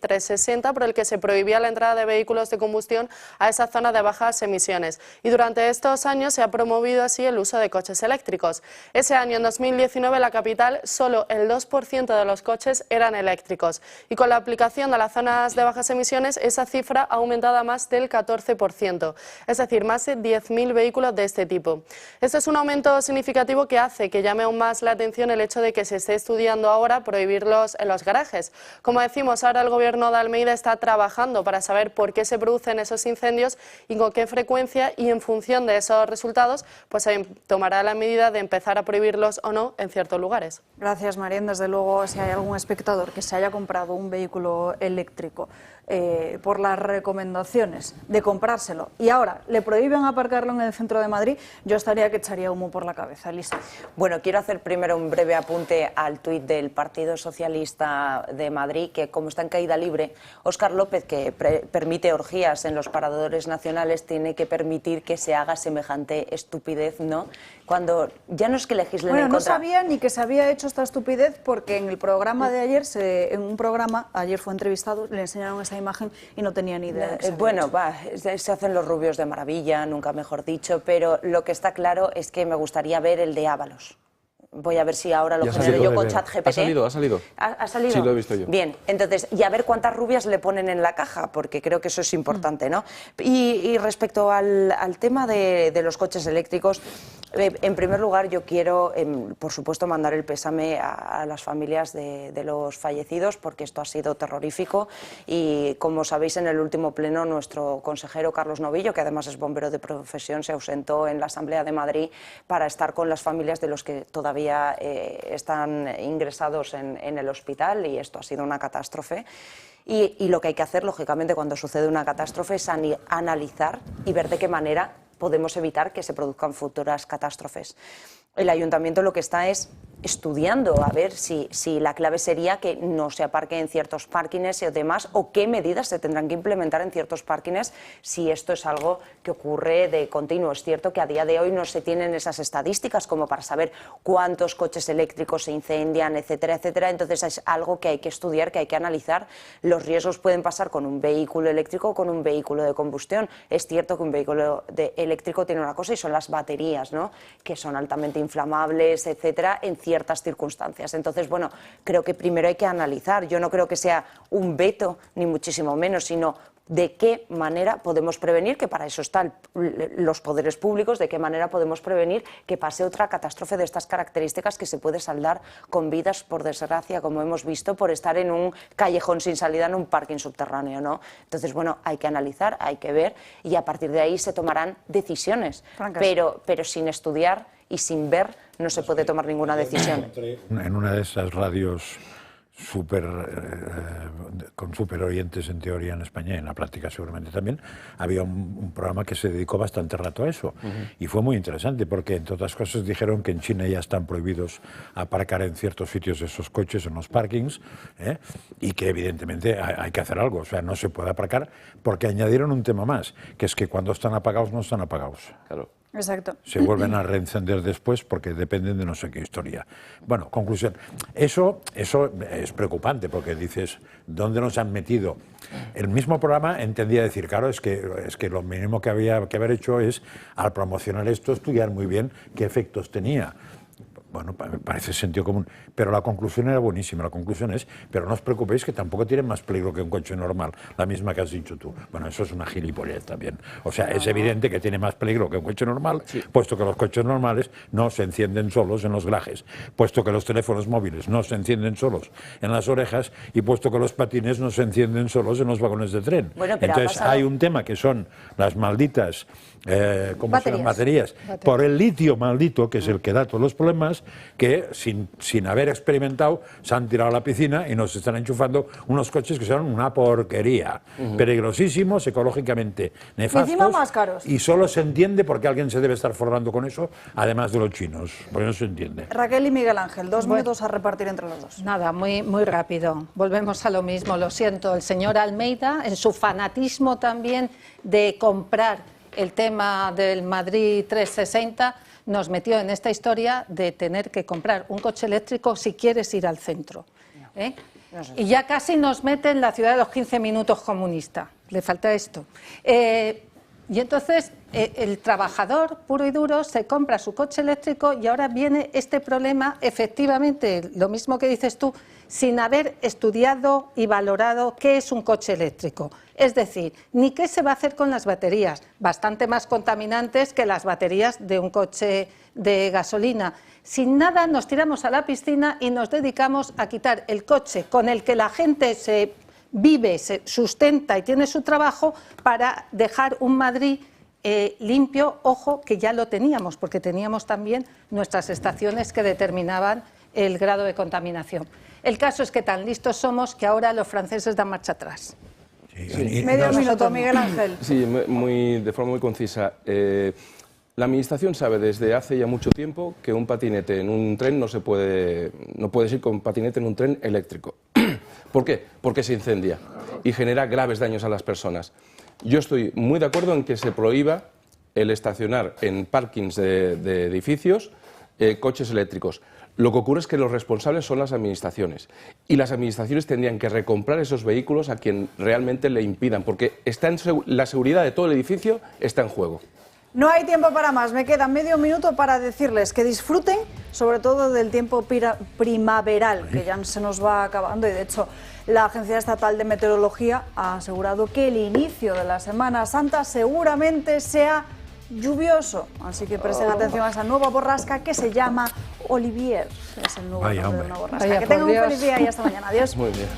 360, por el que se prohibía la entrada de vehículos de combustión a esa zona de bajas emisiones. Y durante estos años se ha promovido así el uso de coches eléctricos. Ese año, en 2019, en la capital, solo el 2% de los coches eran eléctricos. Y con la aplicación de las zonas de bajas emisiones, esa cifra ha aumentado a más del 14%. Es decir, más de 10.000 vehículos de este tipo. Este es un aumento significativo que hace que llame aún más la atención el hecho de que se esté estudiando ahora prohibirlos en los garajes. Como decimos, ahora el Gobierno de Almeida está trabajando para saber por qué se producen esos incendios y con qué frecuencia, y en función de esos resultados pues se tomará la medida de empezar a prohibirlos o no en ciertos lugares. Gracias, Marién. Desde luego, si hay algún espectador que se haya comprado un vehículo eléctrico por las recomendaciones de comprárselo y ahora le prohíben aparcarlo en el centro de Madrid, yo estaría que echaría humo por la cabeza. Elisa. Bueno, quiero hacer primero un breve apunte al tuit del Partido Socialista de Madrid, que como está en caída libre, Óscar López, que permite orgías en los paradores nacionales, tiene que permitir que se haga semejante estupidez, ¿no? Cuando ya no es que legislen en contra... no sabía ni que se había hecho esta estupidez, porque en el programa de ayer, ayer fue entrevistado, le enseñaron esa imagen y no tenía ni idea. Bueno, se hacen los rubios de maravilla, nunca mejor dicho, pero lo que está claro es que me gustaría ver el de Ábalos. Voy a ver si ahora lo genero yo con ChatGPT. ¿Ha salido? ¿Ha salido? Sí, lo he visto yo. Bien, entonces, y a ver cuántas rubias le ponen en la caja, porque creo que eso es importante, ¿no? Y respecto al tema de los coches eléctricos, en primer lugar yo quiero, por supuesto, mandar el pésame a las familias de los fallecidos, porque esto ha sido terrorífico y, como sabéis, en el último pleno nuestro consejero Carlos Novillo, que además es bombero de profesión, se ausentó en la Asamblea de Madrid para estar con las familias de los que todavía están ingresados en el hospital, y esto ha sido una catástrofe. Y lo que hay que hacer, lógicamente, cuando sucede una catástrofe es analizar y ver de qué manera podemos evitar que se produzcan futuras catástrofes. El Ayuntamiento lo que está es estudiando a ver si la clave sería que no se aparque en ciertos parkings y demás, o qué medidas se tendrán que implementar en ciertos parkings si esto es algo que ocurre de continuo. Es cierto que a día de hoy no se tienen esas estadísticas como para saber cuántos coches eléctricos se incendian, etcétera, etcétera. Entonces es algo que hay que estudiar, que hay que analizar. Los riesgos pueden pasar con un vehículo eléctrico o con un vehículo de combustión. Es cierto que un vehículo eléctrico tiene una cosa y son las baterías, ¿no?, que son altamente inflamables, etcétera, en ciertas circunstancias. Entonces, bueno, creo que primero hay que analizar. Yo no creo que sea un veto, ni muchísimo menos, sino de qué manera podemos prevenir, que para eso están los poderes públicos, de qué manera podemos prevenir que pase otra catástrofe de estas características, que se puede saldar con vidas, por desgracia, como hemos visto, por estar en un callejón sin salida, en un parking subterráneo, ¿no? Entonces, bueno, hay que analizar, hay que ver, y a partir de ahí se tomarán decisiones, pero sin estudiar y sin ver no se puede tomar ninguna decisión. En una de esas radios con super oyentes en teoría en España, y en la práctica seguramente también, había un programa que se dedicó bastante rato a eso. Y fue muy interesante, porque entre otras cosas dijeron que en China ya están prohibidos aparcar en ciertos sitios esos coches en los parkings, y que evidentemente hay que hacer algo. O sea, no se puede aparcar, porque añadieron un tema más, que es que cuando están apagados no están apagados. Claro. Exacto. Se vuelven a reencender después porque dependen de no sé qué historia. Bueno, conclusión. Eso es preocupante, porque dices, ¿dónde nos han metido? El mismo programa entendía decir, claro, es que lo mínimo que había que haber hecho es, al promocionar esto, estudiar muy bien qué efectos tenía. Bueno, me parece sentido común, pero la conclusión era buenísima. La conclusión es, pero no os preocupéis que tampoco tiene más peligro que un coche normal, la misma que has dicho tú. Bueno, eso es una gilipollez también. O sea, es evidente que tiene más peligro que un coche normal, puesto que los coches normales no se encienden solos en los garajes, puesto que los teléfonos móviles no se encienden solos en las orejas y puesto que los patines no se encienden solos en los vagones de tren. Bueno, pero entonces hay un tema que son las malditas baterías, por el litio maldito, que es el que da todos los problemas, que sin haber experimentado se han tirado a la piscina y nos están enchufando unos coches que son una porquería, peligrosísimos, ecológicamente nefastos, encima más caros. Y solo se entiende porque alguien se debe estar forrando con eso, además de los chinos, porque no se entiende. Raquel y Miguel Ángel, 2 minutos a repartir entre los dos. Nada, muy rápido. Volvemos a lo mismo, lo siento. El señor Almeida, en su fanatismo también de comprar el tema del Madrid 360, nos metió en esta historia de tener que comprar un coche eléctrico si quieres ir al centro. Y ya casi nos mete en la ciudad de los 15 minutos comunista. Le falta esto. Y entonces el trabajador puro y duro se compra su coche eléctrico y ahora viene este problema, efectivamente, lo mismo que dices tú, sin haber estudiado y valorado qué es un coche eléctrico. Es decir, ni qué se va a hacer con las baterías, bastante más contaminantes que las baterías de un coche de gasolina. Sin nada nos tiramos a la piscina y nos dedicamos a quitar el coche con el que la gente se vive, se sustenta y tiene su trabajo para dejar un Madrid limpio. Ojo, que ya lo teníamos, porque teníamos también nuestras estaciones que determinaban el grado de contaminación. El caso es que tan listos somos que ahora los franceses dan marcha atrás. Medio minuto, Miguel Ángel. Sí, de forma muy concisa. La Administración sabe desde hace ya mucho tiempo que un patinete en un tren no puedes ir con un patinete en un tren eléctrico. ¿Por qué? Porque se incendia y genera graves daños a las personas. Yo estoy muy de acuerdo en que se prohíba el estacionar en parkings de edificios coches eléctricos. Lo que ocurre es que los responsables son las administraciones y las administraciones tendrían que recomprar esos vehículos a quien realmente le impidan, porque la seguridad de todo el edificio está en juego. No hay tiempo para más, me queda medio minuto para decirles que disfruten sobre todo del tiempo primaveral, que ya se nos va acabando, y de hecho la Agencia Estatal de Meteorología ha asegurado que el inicio de la Semana Santa seguramente sea lluvioso, así que presten atención a esa nueva borrasca que se llama Olivier. Es el nuevo nombre de una borrasca. Que tengan un feliz día y hasta mañana. Adiós. Muy bien.